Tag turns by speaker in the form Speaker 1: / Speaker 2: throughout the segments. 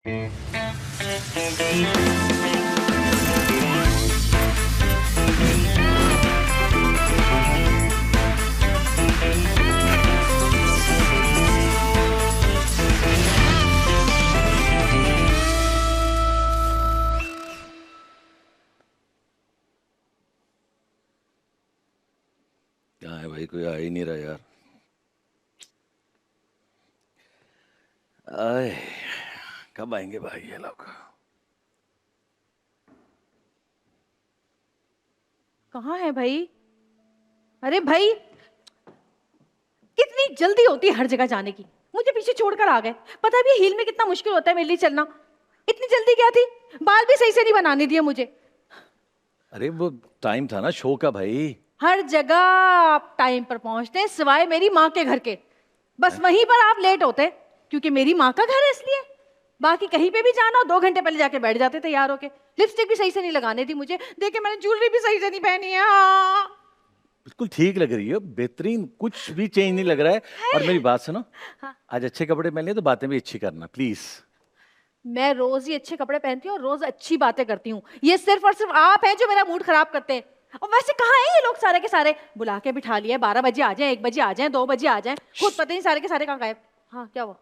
Speaker 1: कहाँ है भाई? कोई आ ही नहीं रहा यार। आए, कब आएंगे भाई ये लोग?
Speaker 2: कहाँ है भाई? अरे भाई, कितनी जल्दी होती है हर जगह जाने की। मुझे पीछे छोड़कर आ गए। पता भी है हील में कितना मुश्किल होता है मेरे लिए चलना। इतनी जल्दी क्या थी? बाल भी सही से नहीं बनाने दिए मुझे।
Speaker 1: अरे वो टाइम था ना शो का भाई।
Speaker 2: हर जगह आप टाइम पर पहुंचते हैं सिवाय मेरी माँ के घर के। बस वहीं पर आप लेट होते हैं क्योंकि मेरी माँ का घर है इसलिए। बाकी कहीं पे भी जाना हो 2 घंटे पहले जाके बैठ जाते तैयार होके। लिपस्टिक भी सही से नहीं लगाने दी मुझे। देखे मैंने ज्वेलरी भी सही से नहीं पहनी है। हाँ।
Speaker 1: बिल्कुल ठीक लग रही है, बेहतरीन, कुछ भी चेंज नहीं लग रहा है। और मेरी बात सुनो,
Speaker 2: हाँ।
Speaker 1: आज अच्छे कपड़े पहन लिए तो बातें भी अच्छी करना प्लीज।
Speaker 2: मैं रोज ही अच्छे कपड़े पहनती हूँ और रोज अच्छी बातें करती हूँ। ये सिर्फ और सिर्फ आप हैं जो मेरा मूड खराब करते हैं। और वैसे कहाँ हैं ये लोग सारे के सारे? बुला के बिठा लिए, 12 बजे आ जाएं, 1 बजे आ जाएं, 2 बजे आ जाएं, खुद पता नहीं सारे के सारे कहाँ गायब। हाँ, क्या हुआ?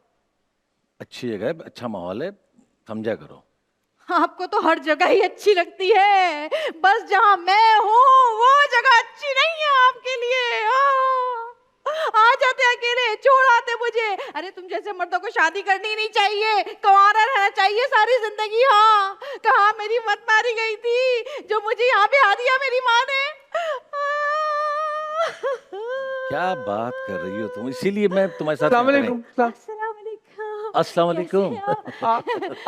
Speaker 1: अच्छी जगह है, अच्छा माहौल है, समझा करो।
Speaker 2: आपको तो हर जगह ही अच्छी लगती है, बस जहाँ मैं हूँ वो जगह अच्छी नहीं है आपके लिए। आ जाते अकेले, छोड़ आते मुझे। अरे तुम जैसे मर्दों को शादी करनी नहीं चाहिए, कुंवारा रहना चाहिए सारी जिंदगी। हाँ, कहाँ मेरी मत मारी गई थी जो मुझे यहाँ पे आ दिया मेरी माँ ने।
Speaker 1: क्या बात कर रही हो तुम? इसीलिए मैं तुम्हारे साथ
Speaker 3: अस्सलाम वालेकुम।
Speaker 1: अस्सलाम वालेकुम।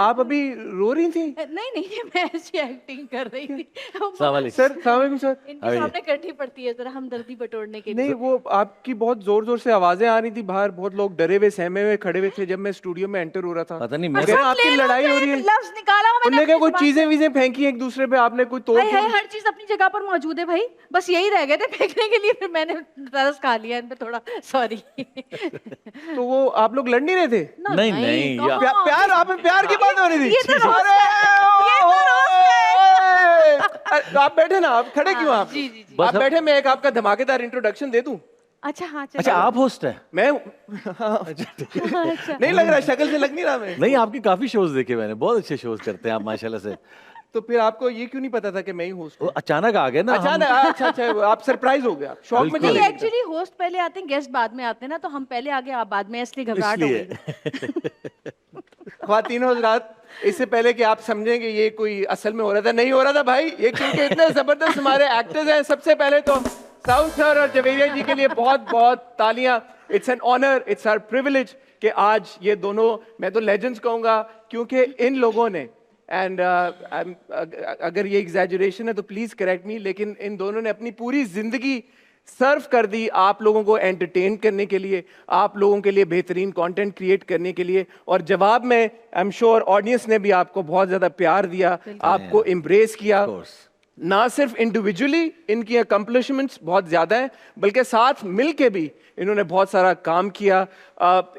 Speaker 3: आप अभी रो रही थी?
Speaker 2: नहीं नहीं, मैं ऐसी एक्टिंग कर रही थी।
Speaker 1: अस्सलाम वालेकुम।
Speaker 3: सर अस्सलाम वालेकुम सर।
Speaker 2: इनके सामने करनी पड़ती है जरा हमदर्दी बटोरने के लिए।
Speaker 3: नहीं, वो आपकी बहुत जोर जोर से आवाजें आ रही थी बाहर। बहुत लोग डरे हुए सहमे हुए खड़े हुए थे जब मैं स्टूडियो में एंटर हो रहा था।
Speaker 1: पता नहीं
Speaker 3: मैं
Speaker 1: मेरे
Speaker 3: कह रहा हूं, आपकी लड़ाई हो रही है।
Speaker 2: लफ्ज निकाला मैंने
Speaker 3: उनने क्या
Speaker 2: अपनी
Speaker 3: कोई
Speaker 2: जुबान
Speaker 3: चीजें
Speaker 2: से।
Speaker 3: वीजें फेंकी एक दूसरे पे, आपने कोई तोड़
Speaker 2: हाय हाय,
Speaker 3: फोड़?
Speaker 2: हर चीज अपनी जगह पर मौजूद है भाई, बस यही रह गए थे फेंकने के लिए। फिर मैंने तरस खा लिया इन पे थोड़ा, सॉरी।
Speaker 3: तो वो आप लोग लड़ नहीं रहे थे?
Speaker 1: नहीं, नहीं,
Speaker 2: कहाँ?
Speaker 3: प्यार, आप में प्यार की बात हो रही थी।
Speaker 2: ये तो रोस्ट
Speaker 3: अरे,
Speaker 2: है, ये तो रोस्ट
Speaker 3: अरे, आप बैठे ना, आप खड़े क्यों? आप
Speaker 2: जी, जी, जी।
Speaker 3: आप बैठे, मैं एक आपका धमाकेदार इंट्रोडक्शन दे दूं?
Speaker 2: अच्छा हाँ चलो।
Speaker 1: अच्छा, आप होस्ट है?
Speaker 3: मैं
Speaker 2: अच्छा।
Speaker 3: नहीं लग रहा, शक्ल से लग नहीं रहा मैं।
Speaker 1: नहीं, आपके काफी शोज देखे मैंने, बहुत अच्छे शोज करते हैं आप माशाल्लाह से।
Speaker 3: तो फिर आपको ये क्यों नहीं पता था कि मैं ही होस्ट
Speaker 1: वो
Speaker 3: हूँ?
Speaker 1: अचानक आ गए ना हम।
Speaker 3: अच्छा अच्छा, आप सरप्राइज हो गए, आप शॉक में
Speaker 1: बिल्कुल।
Speaker 3: चले
Speaker 2: नहीं,
Speaker 3: गए।
Speaker 2: एक्चुअली होस्ट पहले आते हैं, गेस्ट बाद में आते हैं ना, तो हम पहले आगे आप बाद में, इसलिए घबराहट हो
Speaker 1: इसलिए
Speaker 2: गई।
Speaker 3: ख्वातीनो हज़रात, इससे पहले कि आप समझेंगे ये कोई असल में हो रहा था, नहीं हो रहा था भाई। ये क्योंकि इतने जबरदस्त हमारे एक्टर्स हैं। सबसे पहले तो साउथ सर और जवेरिया जी के लिए बहुत बहुत तालियां। It's an honour, it's our privilege कि आज ये दोनों, मैं तो लेजेंड्स कहूंगा, क्योंकि इन लोगों ने, एंड अगर ये एग्जैजरेशन है तो प्लीज करेक्ट मी, लेकिन इन दोनों ने अपनी पूरी जिंदगी सर्व कर दी आप लोगों को एंटरटेन करने के लिए, आप लोगों के लिए बेहतरीन कंटेंट क्रिएट करने के लिए। और जवाब में आई एम श्योर ऑडियंस ने भी आपको बहुत ज्यादा प्यार दिया, आपको एम्ब्रेस किया। ना सिर्फ इंडिविजुअली इनकी अकम्पलिशमेंट्स बहुत ज़्यादा हैं, बल्कि साथ मिल के भी इन्होंने बहुत सारा काम किया।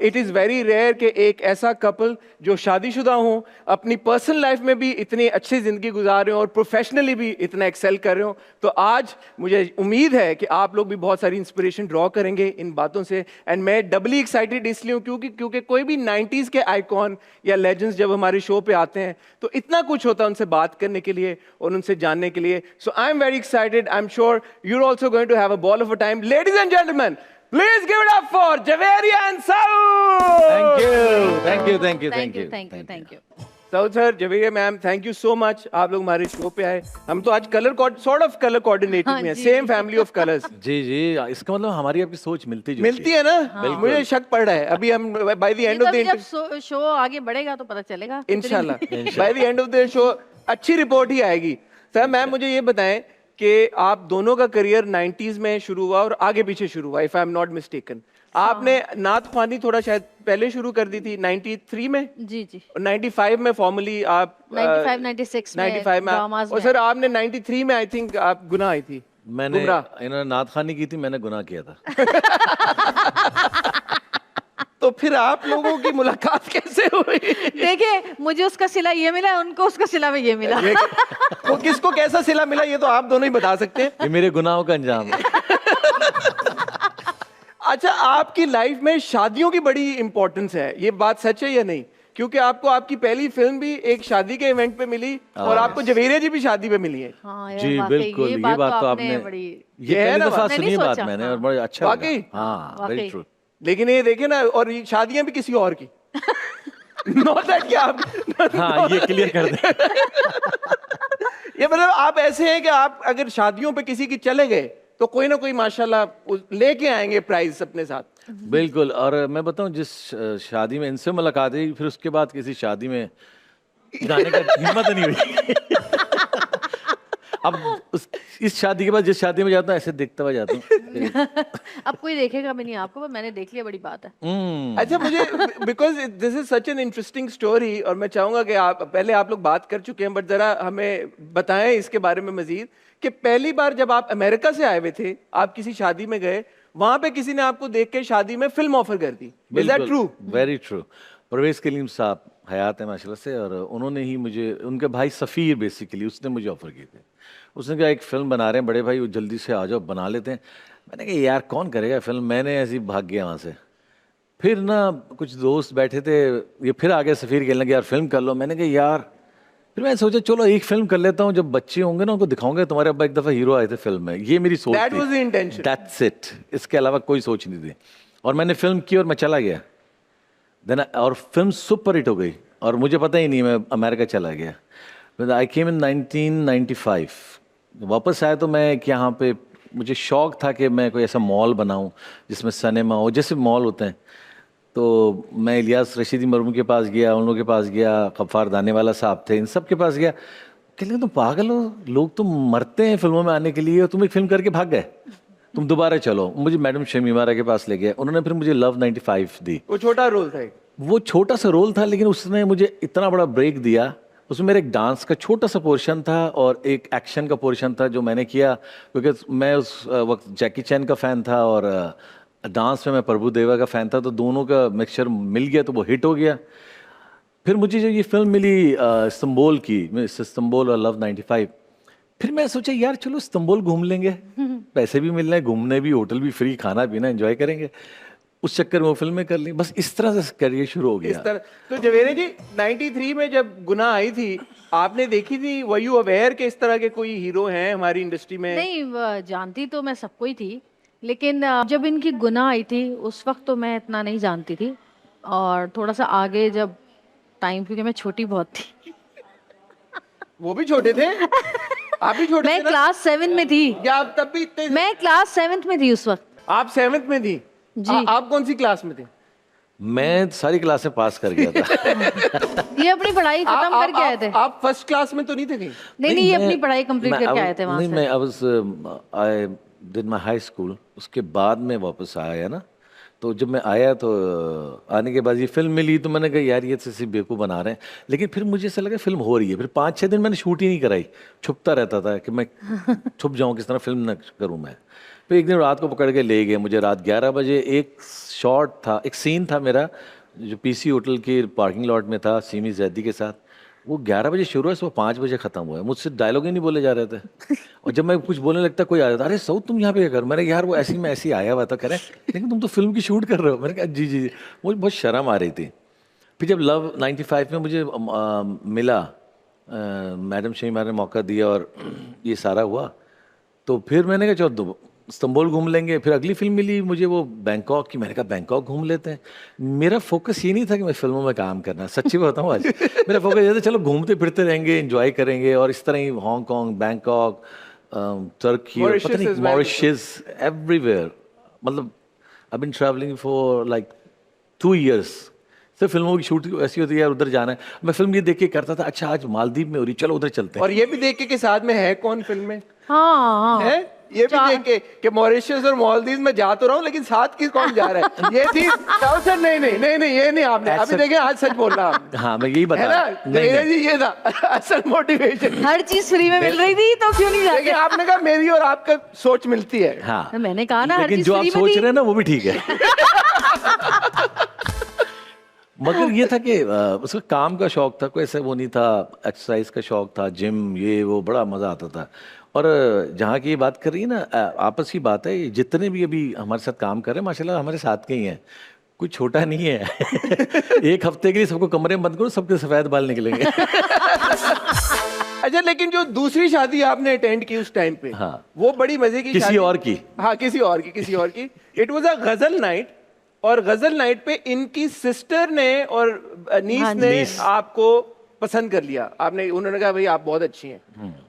Speaker 3: इट इज़ वेरी रेयर कि एक ऐसा कपल जो शादीशुदा हों अपनी पर्सनल लाइफ में भी इतनी अच्छी ज़िंदगी गुजार रहे हो और प्रोफेशनली भी इतना एक्सेल कर रहे हो। तो आज मुझे उम्मीद है कि आप लोग भी बहुत सारी इंस्पिरेशन ड्रॉ करेंगे इन बातों से। एंड मैं डबली एक्साइटेड इसलिए हूँ क्योंकि कोई भी 90s के आइकॉन या लेजेंड्स जब हमारे शो पे आते हैं तो इतना कुछ होता है उनसे बात करने के लिए और उनसे जानने के लिए। So I'm very excited. I'm sure you're also going to have a ball of a time. Ladies and gentlemen, please give it up for Javeria and Saud.
Speaker 1: Thank you, thank you, thank you,
Speaker 2: thank you thank you thank you.
Speaker 3: Saud sir, Javeria ma'am, thank you so much. आप लोग हमारे show पे आए। हम तो आज sort of color coordinated
Speaker 2: हाँ
Speaker 3: में हैं,
Speaker 2: जी,
Speaker 3: same
Speaker 2: ji.
Speaker 3: family of colors।
Speaker 1: जी जी, इसका मतलब हमारी आपकी सोच मिलती जुलती
Speaker 3: मिलती है ना? मुझे शक पड़ रहा है। अभी हम by the end of the
Speaker 2: जब शो आगे बढ़ेगा तो पता चलेगा।
Speaker 3: इंशाल्लाह by the end of the show अच्छी रिपोर्ट ही आएगी। सर मैम, मुझे ये बताएं कि आप दोनों का करियर 90s में शुरू हुआ और आगे पीछे शुरू हुआ, if I am not mistaken. आपने नात ख्वानी थोड़ा शायद पहले शुरू कर दी थी 93 में।
Speaker 2: जी जी।
Speaker 3: 95 में फॉर्मली आप
Speaker 2: 95 96 में
Speaker 3: 95 में
Speaker 2: ड्रामास
Speaker 3: और सर आपने 93 में आई थिंक आप गुनाह आई थी।
Speaker 1: मैंने
Speaker 3: गुमराह।
Speaker 1: इन्होंने नात खानी की थी, मैंने गुनाह किया था।
Speaker 3: तो फिर आप लोगों की मुलाकात कैसे हुई?
Speaker 2: देखिए, मुझे उसका सिला ये मिला, उनको उसका सिला में ये मिला।
Speaker 3: वो किसको कैसा सिला मिला ये तो आप दोनों ही बता सकते हैं।
Speaker 1: ये मेरे गुनाहों का अंजाम है।
Speaker 3: अच्छा, आपकी लाइफ में शादियों की बड़ी इंपॉर्टेंस है, ये बात सच है या नहीं? क्योंकि आपको आपकी पहली फिल्म भी एक शादी के इवेंट पे मिली और आपको जवेरिया जी भी शादी पे मिली है।
Speaker 2: हाँ यार,
Speaker 1: जी
Speaker 2: वाकई
Speaker 1: बिल्कुल,
Speaker 2: ये
Speaker 1: ये बात तो आपने
Speaker 2: बड़ी
Speaker 1: ये
Speaker 3: ये है
Speaker 1: पहली
Speaker 3: ना
Speaker 1: दफा
Speaker 3: बात?
Speaker 1: सुनी
Speaker 2: मैंने
Speaker 1: बात
Speaker 2: सोचा,
Speaker 1: मैंने
Speaker 2: हाँ।
Speaker 1: और बड़ा अच्छा
Speaker 3: वाकई?
Speaker 1: लगा। हाँ, वेरी
Speaker 2: वाकई।
Speaker 1: ट्रू।
Speaker 3: लेकिन ये देखे ना, और ये शादियां भी किसी और की। Not that कि आप
Speaker 1: हाँ, ये क्लियर कर दे।
Speaker 3: ये मतलब आप ऐसे हैं कि आप अगर शादियों पे किसी की चले गए तो कोई ना कोई माशाल्लाह लेके आएंगे प्राइज अपने साथ।
Speaker 1: बिल्कुल। और मैं बताऊं, जिस शादी में इनसे मुलाकात हुई, फिर उसके बाद किसी शादी में जाने का हिम्मत नहीं हुई। अब इस शादी के बाद जिस शादी में जाता हूँ ऐसे देखता हुआ जाता हूँ।
Speaker 2: अब कोई देखेगा भी नहीं आपको, पर मैंने देख लिया, बड़ी बात है।
Speaker 3: अच्छा, मुझे because this is such an interesting story और मैं चाहूंगा कि आप पहले आप लोग बात कर चुके हैं बट जरा हमें बताएं इसके बारे में मजीद कि पहली बार जब आप अमेरिका से आए हुए थे, आप किसी शादी में गए, वहां पे किसी ने आपको देख के शादी में फिल्म ऑफर कर दी। Is that true?
Speaker 1: Very true. Parvez Kaleem साहब हयात है माशाल्लाह से, और उन्होंने ही मुझे, उनके भाई सफ़ीर बेसिकली, उसने मुझे ऑफर किए थे। उसने कहा एक फ़िल्म बना रहे हैं बड़े भाई, वो जल्दी से आ जाओ, बना लेते हैं। मैंने कहा यार कौन करेगा फिल्म, मैंने ऐसे ही भाग गया वहाँ से। फिर ना कुछ दोस्त बैठे थे, ये फिर आगे सफ़ीर कहने लगे यार फिल्म कर लो। मैंने कहा यार, फिर मैंने सोचा चलो एक फिल्म कर लेता हूँ, जब बच्चे होंगे ना उनको दिखाऊंगे तुम्हारे अब्बा एक दफ़ा हीरो आए थे फिल्म में। ये मेरी सोच
Speaker 3: That
Speaker 1: थी।
Speaker 3: was the intention.
Speaker 1: That's it। इसके अलावा कोई सोच नहीं थी। और मैंने फिल्म की और मैं चला गया। देन और फिल्म सुपर हिट हो गई और मुझे पता ही नहीं, मैं अमेरिका चला गया। आई केम इन 1995। वापस आया तो मैं एक यहाँ पे, मुझे शौक था कि मैं कोई ऐसा मॉल बनाऊं जिसमें सिनेमा हो, जैसे मॉल होते हैं। तो मैं इलियास रशीदी मरहूम के पास गया, उन लोगों के पास गया, गफ्फार दानेवाला साहब थे, इन सब के पास गया। कहते तुम पागल हो, लोग तो मरते हैं फिल्मों में आने के लिए और तुम एक फिल्म करके भाग गए, तुम दोबारा चलो। मुझे मैडम शमीमारा के पास ले गया, उन्होंने फिर मुझे लव 95 दी।
Speaker 3: वो छोटा रोल था एक।
Speaker 1: वो छोटा सा रोल था लेकिन उसने मुझे इतना बड़ा ब्रेक दिया। उसमें मेरे एक डांस का छोटा सा पोर्शन था और एक एक्शन का पोर्शन था जो मैंने किया, क्योंकि मैं उस वक्त जैकी चैन का फ़ैन था और डांस में मैं प्रभु देवा का फ़ैन था, तो दोनों का मिक्सचर मिल गया तो वो हिट हो गया। फिर मुझे जो ये फिल्म मिली इस्तांबुल की, इस्तांबुल और लव 95, फिर मैं सोचा यार चलो इस्तांबुल घूम लेंगे, पैसे भी मिल रहे हैं, घूमने भी, होटल भी फ्री, खाना पीना एंजॉय करेंगे। उस चक्कर में वो फिल्में कर ली, बस इस तरह से करियर शुरू हो
Speaker 3: इस
Speaker 1: गया।
Speaker 3: तरह। तो जवेरे जी 93 में जब गुनाह आई थी, आपने देखी थी, वर यू अवेयर के इस तरह के कोई हीरो हैं हमारी इंडस्ट्री में?
Speaker 2: नहीं, जानती तो मैं सबको ही थी, लेकिन जब इनकी गुनाह आई थी उस वक्त तो मैं इतना नहीं जानती थी। और थोड़ा सा आगे जब टाइम, क्योंकि मैं छोटी बहुत थी।
Speaker 3: वो भी छोटे थे? आप भी छोटे
Speaker 2: मैं
Speaker 3: थे ना?
Speaker 2: क्लास 7 में थी।
Speaker 3: या आप तब भी इतने?
Speaker 2: मैं क्लास 7 में थी उस वक्त।
Speaker 3: आप 7th में थी?
Speaker 2: जी।
Speaker 3: आप कौन सी क्लास में थे?
Speaker 1: मैं सारी क्लासें पास कर गया था।
Speaker 2: ये अपनी पढ़ाई खत्म करके आए थे।
Speaker 3: आप फर्स्ट क्लास में तो नहीं थे कहीं?
Speaker 2: नहीं, ये अपनी पढ़ाई कंप्लीट
Speaker 1: मैं-
Speaker 2: करके
Speaker 1: I
Speaker 2: आए
Speaker 1: was-
Speaker 2: थे वहां
Speaker 1: नहीं,
Speaker 2: से।
Speaker 1: मैं I did my high school, उसके बाद में वापस आया ना। तो जब मैं आया तो आने के बाद ये फिल्म मिली तो मैंने कहा यार ये तो सिर्फ बेवकूफ़ बना रहे हैं। लेकिन फिर मुझे ऐसा लगा फिल्म हो रही है। फिर 5-6 दिन मैंने शूट ही नहीं कराई, छुपता रहता था कि मैं छुप जाऊँ, किस तरह फिल्म न करूँ मैं। फिर एक दिन रात को पकड़ के ले गए मुझे, रात 11 बजे। एक शॉट था, एक सीन था मेरा जो पीसी होटल के पार्किंग लॉट में था सीमी जैदी के साथ। वो 11 बजे शुरू है, सुबह 5 बजे ख़त्म हुआ है। मुझसे डायलॉग ही नहीं बोले जा रहे थे। और जब मैं कुछ बोलने लगता कोई आ जाता, अरे सऊद तुम यहाँ पे क्या कर? मैंने यार वो ऐसे ही मैं ऐसे ही आया हुआ था। कह रहे लेकिन तुम तो फिल्म की शूट कर रहे हो। मैंने कहा जी जी। मुझे बहुत शर्म आ रही थी। फिर जब लव 95 में मुझे मिला, मैडम शमीमारा ने मौका दिया और ये सारा हुआ, तो फिर मैंने कहा चलो इस्तांबुल घूम लेंगे। फिर अगली फिल्म मिली मुझे वो बैंकॉक की, मैंने कहा बैंकॉक घूम लेते हैं। मेरा फोकस ये नहीं था कि मैं फिल्मों में काम करना, सच्ची बताऊँ आज। मेरा फोकस ये था चलो घूमते फिरते रहेंगे, एंजॉय करेंगे। और इस तरह ही हांगकॉन्ग, बैंकॉक, तुर्की, पता नहीं मॉरिशस, एवरीवेयर। मतलब I been travelling for like 2 years। सिर्फ फिल्मों की शूट ऐसी होती है यार, उधर जाना है। मैं फिल्म ये देख के करता था, अच्छा आज मालदीव में हो रही, चलो उधर चलते हैं।
Speaker 3: और ये भी देख के साथ में है कौन फिल्म में?
Speaker 2: हाँ।
Speaker 3: है ये भी देख के कि मॉरिशस और मालदीव में जा तो रहा हूँ लेकिन साथ की कौन जा रहा है? ये थी सर। नहीं नहीं नहीं नहीं, ये नहीं आपने अभी देखे, आज सच बोल रहा हूँ।
Speaker 1: हाँ मैं यही बता
Speaker 3: है ना?
Speaker 1: रहा। नहीं,
Speaker 3: मेरा जी ये था असल मोटिवेशन।
Speaker 2: हर चीज फ्री में मिल रही थी तो क्यों नहीं
Speaker 3: लेकिन
Speaker 2: जाते?
Speaker 3: आपने कहा मेरी और आपका सोच मिलती है।
Speaker 1: हाँ
Speaker 2: मैंने कहा ना हर
Speaker 1: लेकिन
Speaker 2: चीज
Speaker 1: जो आप
Speaker 2: फ्री में
Speaker 1: सोच
Speaker 2: थी।
Speaker 1: रहे हैं ना वो भी ठीक है। मगर ये था कि उसका काम का शौक था, कोई ऐसा वो नहीं था, एक्सरसाइज का शौक था, जिम ये वो, बड़ा मज़ा आता था। और जहाँ की ये बात कर रही है ना, आपस की बात है, ये जितने भी अभी हमारे साथ काम कर रहे हैं माशाल्लाह हमारे साथ के ही हैं, कोई छोटा नहीं है। एक हफ्ते के लिए सबको कमरे में बंद करो, सबके सफ़ेद बाल निकलेंगे।
Speaker 3: अच्छा, लेकिन जो दूसरी शादी आपने अटेंड की उस टाइम पे,
Speaker 1: हाँ।
Speaker 3: वो बड़ी मजे की
Speaker 1: किसी
Speaker 3: शादी।
Speaker 1: और की।
Speaker 3: हाँ, किसी और की। इट वाज अ गजल नाइट, और गजल नाइट पे इनकी सिस्टर ने और नीस
Speaker 2: हाँ,
Speaker 3: ने
Speaker 1: नीस।
Speaker 3: आपको पसंद कर लिया। आपने, उन्होंने कहा भाई आप बहुत अच्छी हैं,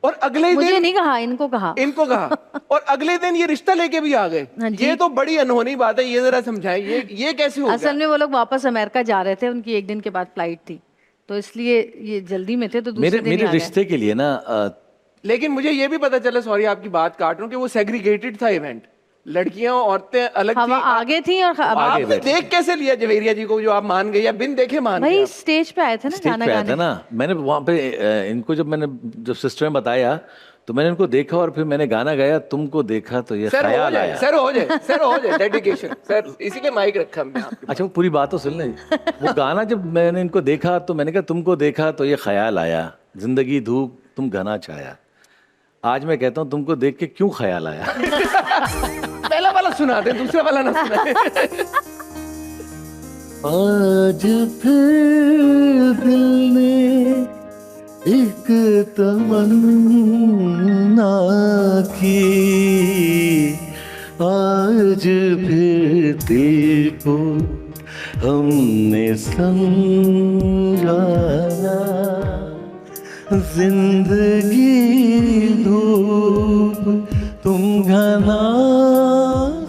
Speaker 3: और अगले
Speaker 2: मुझे
Speaker 3: दिन
Speaker 2: नहीं कहा, इनको कहा।
Speaker 3: इनको कहा, और अगले दिन ये रिश्ता लेके भी आ गए।
Speaker 2: हाँ जी।
Speaker 3: ये तो बड़ी अनहोनी बात है, ये जरा समझाइए ये कैसे हो
Speaker 2: असल
Speaker 3: गया?
Speaker 2: में वो लोग वापस अमेरिका जा रहे थे, उनकी एक दिन के बाद फ्लाइट थी, तो इसलिए ये जल्दी में थे, तो दूसरे
Speaker 1: मेरे
Speaker 2: दिन ही
Speaker 1: मेरे
Speaker 2: आ गए।
Speaker 1: रिश्ते के लिए ना
Speaker 3: लेकिन मुझे ये भी पता चला, सॉरी आपकी बात काट रहा हूँ, कि वो सेग्रीगेटेड था इवेंट, लड़कियां औरतें अलग
Speaker 2: हवा
Speaker 3: थी।
Speaker 2: आगे थी और
Speaker 1: आगे
Speaker 3: आपने
Speaker 1: बैठी।
Speaker 3: देख कैसे लिया जवेरिया जी को, जो आप मान गए, या बिन देखे मान गए
Speaker 2: भाई
Speaker 3: आप?
Speaker 2: स्टेज पे आए थे ना
Speaker 1: स्टेज
Speaker 2: गाना
Speaker 1: पे आया था
Speaker 2: गाने।
Speaker 1: ना, मैंने वहाँ पे इनको जब सिस्टर ने बताया तो मैंने इनको देखा और फिर मैंने गाना गाया, तुमको देखा तो ये
Speaker 3: सर हो
Speaker 1: ख्याल
Speaker 3: जाए,
Speaker 1: आया।
Speaker 3: सर हो जाए, सर हो जाए, डेडिकेशन सर, इसीलिए माइक रखा हमने आपके।
Speaker 1: अच्छा वो पूरी बात तो सुन ले। वो गाना जब मैंने इनको देखा तो मैंने कहा तुमको देखा तो ये ख्याल आया, जिंदगी धूप तुम घना छाया। आज मैं कहता हूँ तुमको देख के क्यों ख्याल आया।
Speaker 3: पहला वाला सुना दे, दूसरा वाला ना सुना।
Speaker 1: आज फिर दिल ने एक तमन्ना की, आज फिर दिल को हमने समझाया, जिंदगी धूप तुम घना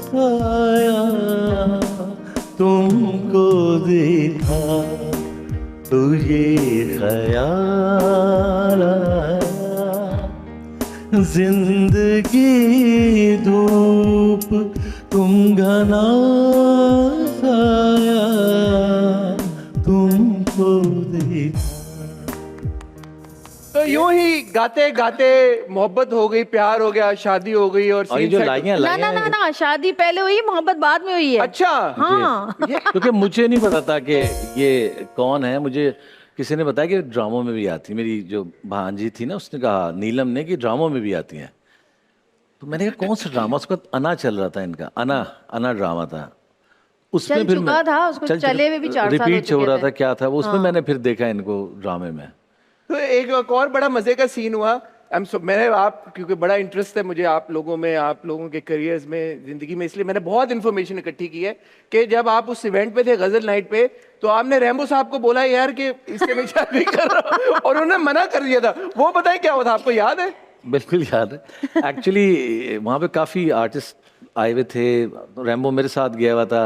Speaker 1: साया, तुमको देखा तो ये ख्याल आया, जिंदगी धूप तुम घना साया, तुमको देखा।
Speaker 3: तो यूं ही गाते गाते मोहब्बत हो गई, प्यार हो गया, शादी हो गई, और
Speaker 1: और ये
Speaker 3: scene
Speaker 1: जो
Speaker 3: set-
Speaker 1: लाइयां
Speaker 2: ना ना ना ना, शादी पहले हुई, मोहब्बत बाद में हुई है।
Speaker 3: अच्छा,
Speaker 2: हाँ।
Speaker 1: क्योंकि मुझे नहीं पता था कि ये कौन है, मुझे किसी ने बताया कि ड्रामों में भी आती, मेरी जो भांजी थी ना उसने कहा नीलम ने कि ड्रामों में भी आती हैं। तो मैंने कहा कौन सा ड्रामा, उसका अना चल रहा था इनका, अना अना ड्रामा था उसमें।
Speaker 2: चल
Speaker 1: फिर
Speaker 2: चुका था, उसको चले हुए भी 4 साल हो
Speaker 1: रिपीट हो
Speaker 2: चुके
Speaker 1: रहा
Speaker 2: थे।
Speaker 1: था, क्या था वो, उसमें मैंने फिर देखा इनको ड्रामे में।
Speaker 3: तो एक और बड़ा मजे का सीन हुआ। मैंने आप, क्योंकि बड़ा इंटरेस्ट है मुझे आप लोगों में, आप लोगों के करियर्स में, जिंदगी में, इसलिए मैंने बहुत इन्फॉर्मेशन इकट्ठी की है कि जब आप उस इवेंट पे थे, गजल नाइट पे, तो आपने रैम्बो साहब को बोला यार कि इससे मैं शादी कर रहा हूं, और उन्होंने मना कर दिया था। वो बताएं क्या हुआ था, आपको याद है?
Speaker 1: बिल्कुल याद है। एक्चुअली वहाँ पे काफ़ी आर्टिस्ट आए हुए थे, रैम्बो मेरे साथ गया हुआ था,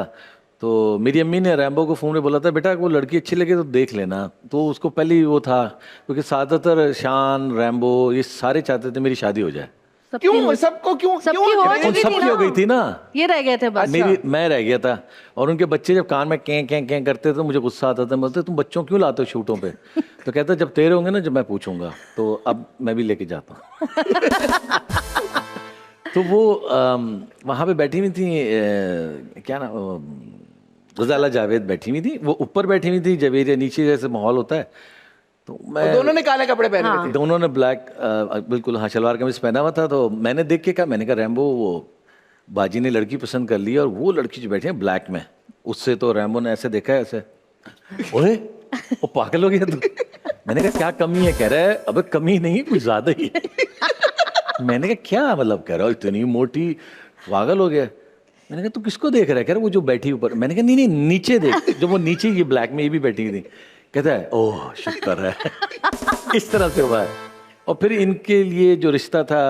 Speaker 1: तो मेरी अम्मी ने रैम्बो को फ़ोन में बोला था बेटा वो लड़की अच्छी लगे तो देख लेना। तो उसको पहले ही वो था, क्योंकि ज़्यादातर शान रैम्बो ये सारे चाहते थे मेरी शादी हो जाए।
Speaker 2: सबकी
Speaker 3: क्यों
Speaker 2: हो-
Speaker 3: सबको क्यों
Speaker 2: सबकी
Speaker 3: क्यों
Speaker 2: हो
Speaker 3: जवेरिया
Speaker 2: चुकी
Speaker 3: जी?
Speaker 2: थी
Speaker 1: सबकी
Speaker 2: ना।
Speaker 1: हो गई थी ना,
Speaker 2: ये रह गए थे बस।
Speaker 1: मेरी मैं रह गया था। और उनके बच्चे जब कान में कें कें कें करते थे तो मुझे गुस्सा आता था, बोलते तुम बच्चों क्यों लाते हो शूटों पे। तो कहता जब तेरे होंगे ना जब मैं पूछूंगा, तो अब मैं भी लेके जाता हूँ। तो वो वहाँ पे बैठी हुई थी, क्या ना, गजाला जावेद बैठी हुई थी, वो ऊपर बैठी हुई थी, जवेरिया नीचे जैसे माहौल होता है। तो
Speaker 3: और
Speaker 1: मैं,
Speaker 3: दोनों ने काले कपड़े पहने हुए थे।
Speaker 1: दोनों ने ब्लैक, बिल्कुल हाँ, शलवार कमीज पहना हुआ था। तो मैंने देख के कहा, मैंने कहा रैम्बो वो बाजी ने लड़की पसंद कर ली है, और वो लड़की जो बैठी है ब्लैक में, उससे तो रैम्बो ने ऐसे देखा है ऐसे, ओए वो पागल हो गया तू। मैंने कहा क्या कमी है, कह रहा है अबे कमी नहीं कुछ ज्यादा ही है। मैंने कहा क्या मतलब, कह रहा है इतनी मोटी, पागल हो गया। मैंने कहा तू किसको देख रहा है, कह रहा वो जो बैठी ऊपर। मैंने कहा नहीं नहीं नीचे देख, जो वो नीचे ये ब्लैक में ये भी बैठी हुई थी। कहता है ओह शुक्र है। इस तरह से हुआ है। और फिर इनके लिए जो रिश्ता था,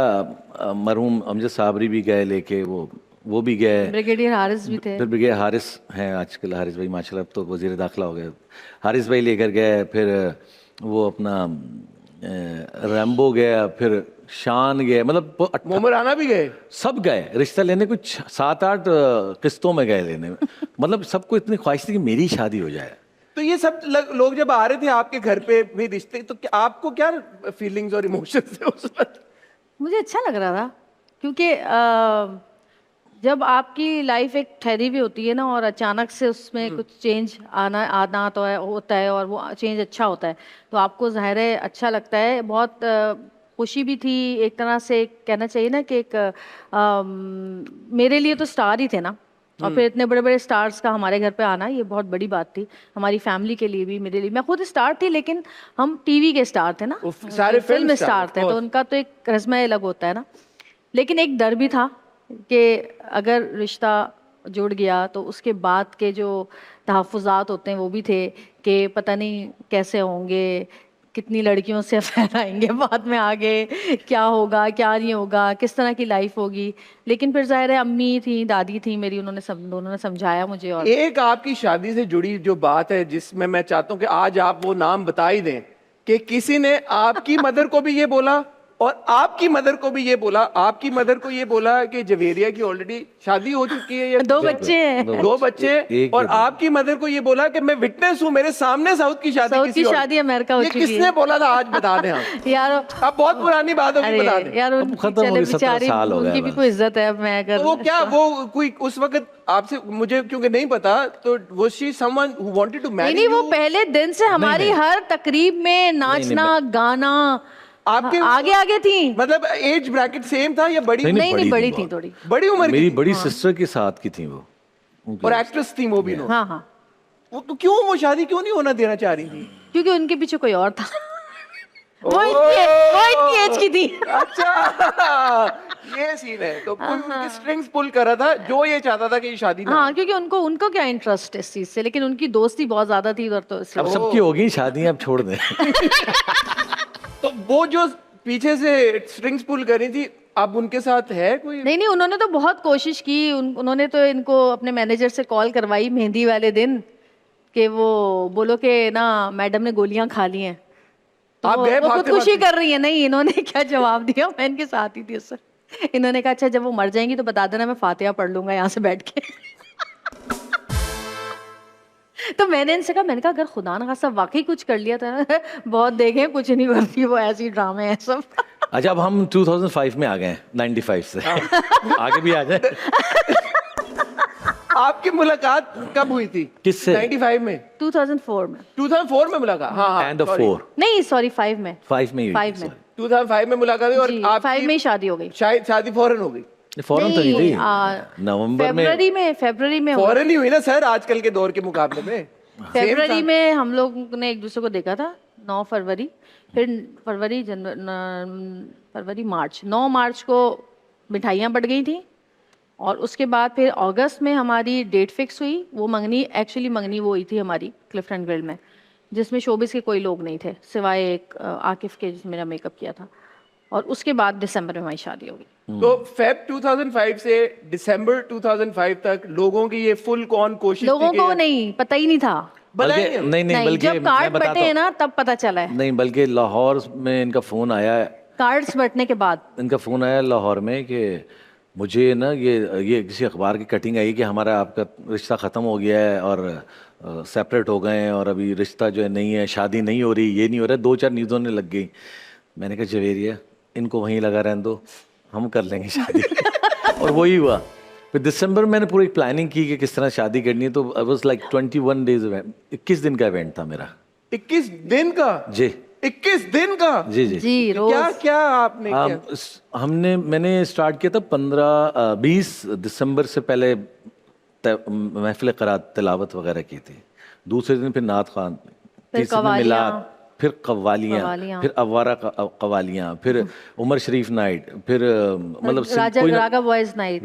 Speaker 1: मरहूम अमजद साबरी भी गए लेके, वो भी गए,
Speaker 2: ब्रिगेडियर हारिस भी थे।
Speaker 1: फिर ब्रिगेडियर हारिस हैं आजकल, हारिस भाई माशाल्लाह अब तो वजीर दाखिला हो गए, हारिस भाई लेकर गए। फिर वो अपना रैम्बो गया, फिर शान गया, मतलब
Speaker 3: मोहम्मद राना भी गए।
Speaker 1: सब गए रिश्ता लेने, कुछ 7-8 किस्तों में गए लेने में। मतलब सबको इतनी ख्वाहिश थी कि मेरी शादी हो जाए।
Speaker 3: तो ये सब लोग जब आ रहे थे आपके घर पे भी रिश्ते, तो आपको क्या फीलिंग्स और इमोशंस थे उस वक्त?
Speaker 2: मुझे अच्छा लग रहा था, क्योंकि जब आपकी लाइफ एक ठहरी हुई होती है ना और अचानक से उसमें कुछ चेंज आना आना तो है होता है और वो चेंज अच्छा होता है तो आपको ज़ाहिर है अच्छा लगता है। बहुत खुशी भी थी एक तरह से, कहना चाहिए ना कि एक मेरे लिए तो स्टार ही थे ना, और फिर इतने बड़े बड़े स्टार्स का हमारे घर पे आना ये बहुत बड़ी बात थी हमारी फैमिली के लिए भी, मेरे लिए। मैं खुद स्टार थी लेकिन हम टीवी के स्टार थे ना,
Speaker 3: सारे
Speaker 2: फिल्म स्टार थे, तो उनका तो एक करिश्मा अलग होता है ना। लेकिन एक डर भी था कि अगर रिश्ता जुड़ गया तो उसके बाद के जो तहफ़्फ़ुज़ात होते हैं वो भी थे कि पता नहीं कैसे होंगे, कितनी लड़कियों से अफेयर आएंगे बाद में आगे, क्या होगा क्या नहीं होगा, किस तरह की लाइफ होगी। लेकिन फिर ज़ाहिर है अम्मी थी दादी थी मेरी, दोनों ने समझाया मुझे। और
Speaker 3: एक आपकी शादी से जुड़ी जो बात है जिसमें मैं चाहता हूं कि आज आप वो नाम बता ही दें कि किसी ने आपकी मदर को भी ये बोला और आपकी मदर को भी ये बोला, आपकी मदर को ये बोला कि जवेरिया की ऑलरेडी शादी हो चुकी है या
Speaker 2: 2 बच्चे हैं।
Speaker 3: 2 बच्चे,
Speaker 1: एक
Speaker 3: और
Speaker 1: ही
Speaker 3: आपकी मदर को ये बोला कि मैं विटनेस हूँ, मेरे सामने साउथ की शादी
Speaker 2: अमेरिका हो
Speaker 3: ये
Speaker 2: चुकी है।
Speaker 3: किसने बोला था? आज बता दें आप।
Speaker 2: यार
Speaker 3: अब बहुत पुरानी बात होगी, बता दें।
Speaker 2: यार
Speaker 1: अब खत्म हो गई, 17 साल हो गए
Speaker 2: उनकी भी
Speaker 1: बस।
Speaker 2: कोई इज्जत है। मैं अगर
Speaker 3: तो वो क्या वो कोई उस वक्त आपसे, मुझे क्योंकि नहीं पता, तो वो she someone who wanted to marry
Speaker 2: नहीं, वो पहले दिन से हमारी
Speaker 1: नहीं।
Speaker 2: हर तकरीब में नाचना गाना
Speaker 3: आपके
Speaker 2: आगे आगे थी।
Speaker 3: मतलब एज ब्रैकेट सेम था या बड़ी?
Speaker 2: नहीं बड़ी थी
Speaker 1: बहुत।
Speaker 2: थोड़ी।
Speaker 3: बड़ी उम्र
Speaker 1: मेरी
Speaker 3: की
Speaker 1: बड़ी सिस्टर के साथ की थी वो,
Speaker 3: और एक्ट्रेस थी वो भी। नो
Speaker 2: हाँ हाँ,
Speaker 3: वो तो क्यों वो शादी क्यों नहीं होना देना चाह रही थी?
Speaker 2: क्योंकि उनके पीछे कोई और था। वो इतनी एज की थी।
Speaker 3: अच्छा ये सीन है, तो कोई उनकी स्ट्रिंग्स पुल कर रहा था जो ये चाहता था कि ये शादी ना
Speaker 2: हाँ, क्योंकि उनको क्या इंटरेस्ट है इस चीज से, लेकिन उनकी दोस्ती बहुत ज्यादा थी उधर, तो इसलिए
Speaker 1: अब सबकी हो गई शादियां, अब छोड़ दें।
Speaker 3: तो वो जो पीछे से स्ट्रिंग्स पुल कर रही थी, अब उनके साथ है कोई?
Speaker 2: नहीं, उन्होंने तो बहुत कोशिश की। उन्होंने तो इनको अपने मैनेजर से कॉल करवाई मेहंदी वाले दिन कि वो बोलो कि ना मैडम ने गोलियां खा ली हैं। तो
Speaker 3: आप गए
Speaker 2: वो
Speaker 3: भागते
Speaker 2: खुदकुशी
Speaker 3: भागते?
Speaker 2: कर रही है। नहीं, इन्होंने क्या जवाब दिया, मैं इनके साथ ही थी उस वक्त। इन्होंने कहा अच्छा जब वो मर जाएंगी तो बता देना, मैं फातिहा पढ़ लूंगा यहाँ से बैठ के। तो मैंने इनसे कहा, मैंने कहा अगर खुदा न खास्ता वाकई कुछ कर लिया था, बहुत देखे कुछ नहीं करती वो, ऐसी ड्रामे हैं सब।
Speaker 1: अच्छा, अब हम 2005 में आ गए हैं, 95 से आगे भी आ जाए।
Speaker 3: आपकी मुलाकात कब हुई थी?
Speaker 1: किससे?
Speaker 3: 95 में?
Speaker 2: 2004 में।
Speaker 3: 2004 में मुलाकात? हाँ
Speaker 1: एंड ऑफ 4
Speaker 2: नहीं सॉरी 5 में।
Speaker 1: 5 में ही हुई
Speaker 2: 5
Speaker 1: थी,
Speaker 2: में।
Speaker 1: sorry।
Speaker 3: 2005 में मुलाकात हुई और
Speaker 2: जी,
Speaker 3: आपकी
Speaker 2: 5 में ही शादी हो गई।
Speaker 3: शायद शादी फौरन हो गई?
Speaker 1: फौरन तो नहीं थी, नवंबर में।
Speaker 2: फरवरी में
Speaker 3: फौरन ही हुई ना सर, आजकल के दौर के मुकाबले में।
Speaker 2: फरवरी में हम लोग ने एक दूसरे को देखा था, 9 फरवरी, फिर फरवरी मार्च, 9 मार्च को मिठाइयाँ बढ़ गई थी, और उसके बाद फिर अगस्त में हमारी डेट फिक्स हुई। वो एक्चुअली मंगनी वो हुई थी हमारी क्लिफ्टन ग्रिल में, जिसमें शोबिस के कोई लोग नहीं थे सिवाय एक आकिफ के, जिसने मेरा मेकअप किया था। और उसके बाद दिसंबर में हमारी शादी हो गई।
Speaker 3: तो फेब 2005 से दिसंबर 2005 तक लोगों की ये फुल कौन कोशिश
Speaker 2: लोगों
Speaker 3: थी
Speaker 2: को नहीं पता ही नहीं था।
Speaker 1: बल्कि नहीं बल्कि
Speaker 2: जब
Speaker 1: मैं
Speaker 2: कार्ड
Speaker 1: बताता
Speaker 2: बटे हैं ना तब पता चला है।
Speaker 1: नहीं, बल्कि लाहौर में इनका फोन आया,
Speaker 2: कार्ड्स बटने के बाद
Speaker 1: इनका फोन आया लाहौर में कि मुझे ना ये किसी अखबार की कटिंग आई कि हमारा आपका रिश्ता ख़त्म हो गया है और सेपरेट हो गए हैं और अभी रिश्ता जो है नहीं है, शादी नहीं हो रही, ये नहीं हो रहा है। 2-4 न्यूज़ों ने लग गई। मैंने कहा जवेरिया इनको वहीं लगा रहने दो, हम कर लेंगे शादी। और वही हुआ। फिर दिसंबर में मैंने पूरी प्लानिंग की कि किस तरह शादी करनी है। तो I was like 21 days event, 21 दिन का इवेंट था मेरा।
Speaker 3: 21 दिन का?
Speaker 1: जी
Speaker 3: 21 दिन का?
Speaker 1: जी
Speaker 2: जी रोज
Speaker 3: क्या क्या आपने किया?
Speaker 1: मैंने स्टार्ट किया था 20 दिसंबर से पहले महफिल क़रात तिलावत वगैरह की थी। दूसरे दिन फिर नात खान, तीसरे दिन मिलाद, फिर कव्वालियाँ, फिर अवारा कव्वालियाँ, फिर उमर शरीफ नाइट, फिर मतलब
Speaker 2: रागा बॉयज नाइट,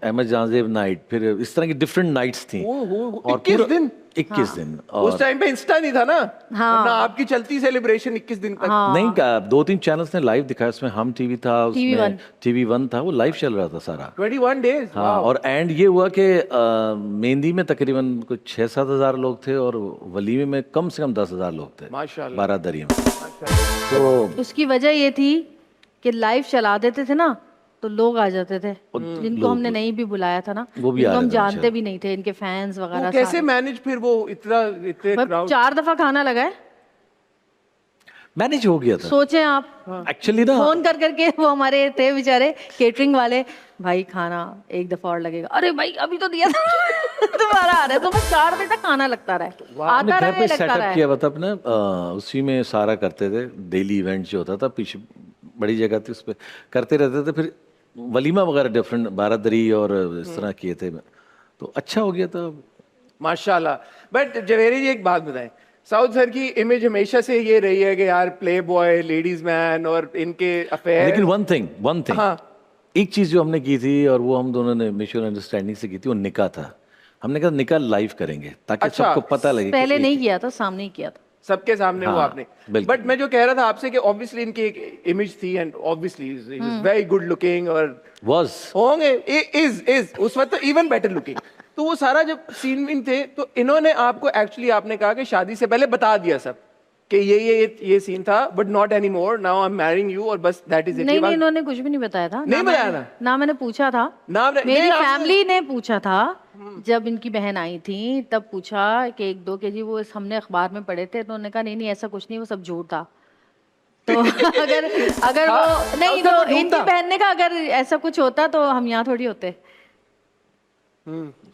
Speaker 1: अहमद जाजेब नाइट, फिर इस तरह की डिफरेंट नाइट्स थी।
Speaker 3: और 21 दिन?
Speaker 1: 21 दिन।
Speaker 3: उस टाइम पे इंस्टा नहीं था ना, वरना आपकी चलती सेलिब्रेशन 21 दिन तक।
Speaker 1: नहीं, 2-3 चैनल्स ने लाइव दिखाया, उसमें हम टीवी था, उसमें TV1 था, वो लाइव चल रहा था सारा।
Speaker 3: 21 डेज।
Speaker 1: हाँ, और एंड ये हुआ कि मेहंदी में तकरीबन कुछ 6-7 हज़ार लोग थे और वलीमे में कम से कम 10 हज़ार लोग थे
Speaker 3: माशाल्लाह।
Speaker 1: बारादरी में। तो
Speaker 2: उसकी वजह ये थी कि लाइव चला देते थे ना तो लोग आ जाते थे, जिनको हमने नहीं भी बुलाया था ना,
Speaker 1: वो भी
Speaker 2: जिनको हम जानते भी नहीं थे, इनके फैंस वगैरह।
Speaker 3: कैसे मैनेज फिर वो इतने क्राउड?
Speaker 2: 4 दफा खाना लगा है।
Speaker 1: मैनेज हो गया था
Speaker 2: सोचें आप,
Speaker 1: एक्चुअली ना।
Speaker 2: फोन कर करके वो हमारे थे बेचारे केटरिंग वाले, भाई खाना एक दफा और लगेगा, अरे भाई अभी तो दिया था दोबारा आ रहा है, तो मैं 4 बजे तक खाना लगता रहा है,
Speaker 1: हमने
Speaker 2: आता
Speaker 1: घर
Speaker 2: रहा
Speaker 1: पे
Speaker 2: है, लगता
Speaker 1: सेटअप
Speaker 2: रहा है।
Speaker 1: किया हुआ था अपने, उसी में सारा करते थे, डेली इवेंट जो होता था पीछे बड़ी जगह थी उस पर करते रहते थे। फिर वलीमा वगैरह डिफरेंट बारादरी और इस तरह किए थे, तो अच्छा हो गया था।
Speaker 3: माशाल्लाह। बट जवेरी जी एक बात बताएं, साउथ सर की इमेज हमेशा से ये रही है कि यार प्ले बॉय, लेडीज मैन और इनके अफेयर।
Speaker 1: लेकिन वन थिंग
Speaker 3: हाँ।
Speaker 1: एक चीज जो हमने की थी और वो हम दोनों ने म्यूचुअल अंडरस्टैंडिंग से की थी, वो निकाह था। हमने कहा निकाह लाइव करेंगे ताकि
Speaker 3: अच्छा,
Speaker 1: सबको पता लगे कि
Speaker 2: पहले
Speaker 1: एक-
Speaker 2: नहीं किया था, सामने ही किया था।
Speaker 3: सबके सामने वो
Speaker 1: हाँ,
Speaker 3: आपने।
Speaker 1: बिल्कुल।
Speaker 3: बट मैं जो कह रहा था आपसे कि ऑब्वियसली इनकी एक इमेज थी and obviously very good looking और
Speaker 1: was
Speaker 3: होंगे, इज उस वक्त तो इवन बेटर लुकिंग। तो वो सारा जब सीन विन थे तो इन्होंने आपको एक्चुअली आपने कहा कि शादी से पहले बता दिया सब कि ये सीन था, but not any more, now I am marrying you और बस दैट इज इट।
Speaker 2: नहीं नहीं, इन्होंने कुछ भी नहीं बताया था।
Speaker 3: नहीं बताया
Speaker 2: मैंने-
Speaker 3: था?
Speaker 2: ना मैंने पूछा था, मेरी
Speaker 3: नहीं, आपसे-
Speaker 2: फैमिली ने पूछा था जब इनकी बहन आई थी, तब पूछा कि 1-2 केजी वो हमने अखबार में पढ़े थे, तो उन्होंने कहा नहीं नहीं ऐसा कुछ नहीं, वो सब झूठ था। तो अगर अगर वो नहीं,
Speaker 3: सब
Speaker 2: तो
Speaker 3: झूठ
Speaker 2: इनकी
Speaker 3: था।
Speaker 2: बहन ने कहा अगर ऐसा कुछ होता तो हम यहाँ थोड़ी होते।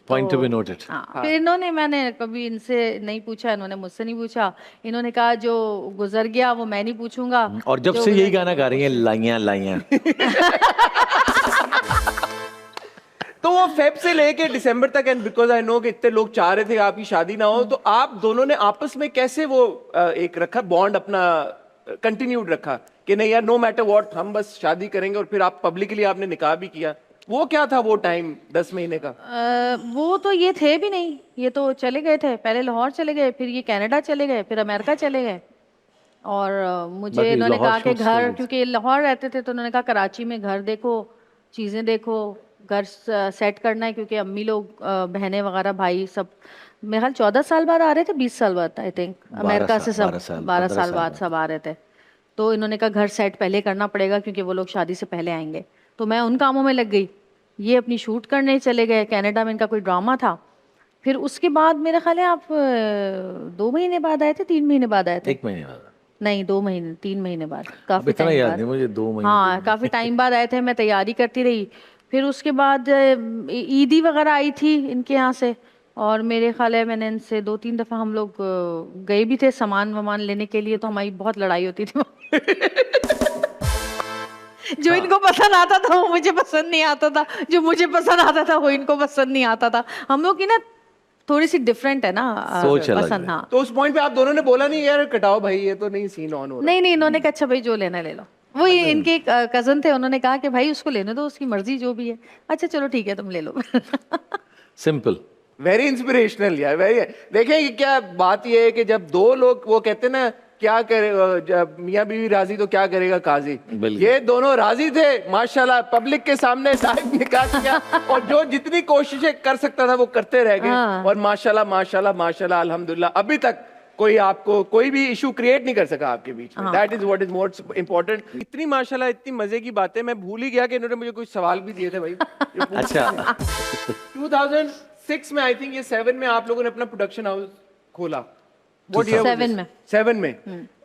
Speaker 1: Point to be noted.
Speaker 2: हाँ, फिर इन्होंने, मैंने कभी इनसे नहीं पूछा, इन्होंने मुझसे नहीं पूछा। इन्होंने कहा जो गुजर गया वो मैं नहीं पूछूंगा।
Speaker 1: और जब
Speaker 2: जो
Speaker 1: से
Speaker 2: गुजर
Speaker 1: यही
Speaker 2: गया
Speaker 1: गाना
Speaker 2: वो
Speaker 1: गा रही हैं,
Speaker 2: पूछूंगा।
Speaker 1: लाइयां लाइयां।
Speaker 3: तो वो फेब से लेके दिसंबर तक, एंड बिकॉज आई नो कि इतने लोग चाह रहे थे कि आपकी शादी ना हो, तो आप दोनों ने आपस में कैसे वो एक रखा बॉन्ड अपना, कंटिन्यूड रखा कि नहीं यार नो मैटर व्हाट हम बस शादी करेंगे, और फिर आप पब्लिकली आपने निकाह भी किया। वो क्या था वो टाइम 10 महीने का?
Speaker 2: वो तो ये थे भी नहीं, ये तो चले गए थे, पहले लाहौर चले गए, फिर ये कनाडा चले गए, फिर अमेरिका चले गए। और मुझे
Speaker 1: बाकी
Speaker 2: इन्होंने
Speaker 1: लाहौर
Speaker 2: कहा कि
Speaker 1: shoots के
Speaker 2: घर,
Speaker 1: लिए।
Speaker 2: क्योंकि लाहौर रहते थे, तो उन्होंने कहा कराची में घर देखो, चीज़ें देखो, घर सेट करना है, क्योंकि अम्मी लोग बहनें वगैरह भाई सब मेरे ख्याल 14 साल बाद आ रहे थे, 20 साल बाद आई थिंक,
Speaker 1: 12
Speaker 2: अमेरिका से
Speaker 1: साल,
Speaker 2: सब
Speaker 1: 12 साल,
Speaker 2: 12
Speaker 1: 15
Speaker 2: साल
Speaker 1: साल
Speaker 2: बाद
Speaker 1: बाद।
Speaker 2: सब आ रहे थे। तो इन्होंने कहा घर सेट पहले करना पड़ेगा, क्योंकि वो लोग शादी से पहले आएंगे। तो मैं उन कामों में लग गई, ये अपनी शूट करने चले गए, कनाडा में इनका कोई ड्रामा था। फिर उसके बाद मेरे ख्याल है आप 2 महीने बाद आए थे, 3 महीने बाद आए थे?
Speaker 1: 1 महीने बाद।
Speaker 2: नहीं 2 महीने, 3 महीने बाद,
Speaker 1: अब
Speaker 2: काफी
Speaker 1: इतना
Speaker 2: टाइम
Speaker 1: याद
Speaker 2: बाद।
Speaker 1: नहीं मुझे, 2 महीने।
Speaker 2: हाँ काफी टाइम बाद आए थे, मैं तैयारी करती रही। फिर उसके बाद ईदी वगैरह आई थी इनके यहाँ से, और मेरे ख्याल है मैंने इनसे 2-3 दफा हम लोग गए भी थे सामान वामान लेने के लिए, तो हमारी बहुत लड़ाई होती थी। जो इनको पसंद आता था वो मुझे पसंद नहीं आता था, जो मुझे पसंद आता था वो इनको पसंद नहीं आता था। हम लोग की ना थोड़ी सी डिफरेंट है ना
Speaker 1: सोच अलग
Speaker 2: पसंद।
Speaker 1: है।
Speaker 2: हाँ,
Speaker 3: तो उस पॉइंट पे आप दोनों ने बोला नहीं यार कटाओ भाई, ये तो नहीं सीन ऑन हो रहा?
Speaker 2: नहीं नहीं, इन्होंने कहा अच्छा भाई जो लेना ले लो। वो इनके एक कजन थे, उन्होंने कहा कि भाई उसको लेने दो, उसकी मर्जी जो भी है। अच्छा चलो ठीक है तुम ले लो।
Speaker 1: सिंपल।
Speaker 3: वेरी इंस्पिरेशनल यार, वेरी। देखिए कि क्या बात ये है कि जब दो लोग, वो कहते हैं ना क्या करे, जब मियाँ बीवी राजी तो क्या करेगा काजी।
Speaker 1: बिल्कुल।
Speaker 3: ये दोनों राजी थे माशाल्लाह, पब्लिक के सामने लाइव निकाह किया, और जो जितनी कोशिशें कर सकता था वो करते रह गए।
Speaker 2: हाँ।
Speaker 3: और माशाल्लाह माशाल्लाह माशाल्लाह अल्हम्दुलिल्लाह अभी तक कोई आपको कोई भी इशू क्रिएट नहीं कर सका आपके बीच में। That is what is most important. इतनी माशाल्लाह इतनी मजे की बातें, मैं भूल ही गया कि इन्होंने मुझे कुछ सवाल भी दिए थे भाई।
Speaker 1: अच्छा
Speaker 3: 2006 में आई थिंक, ये 7 में आप लोगों ने अपना प्रोडक्शन हाउस खोला। What year was
Speaker 2: 7
Speaker 3: this?
Speaker 2: में।
Speaker 3: 7 में।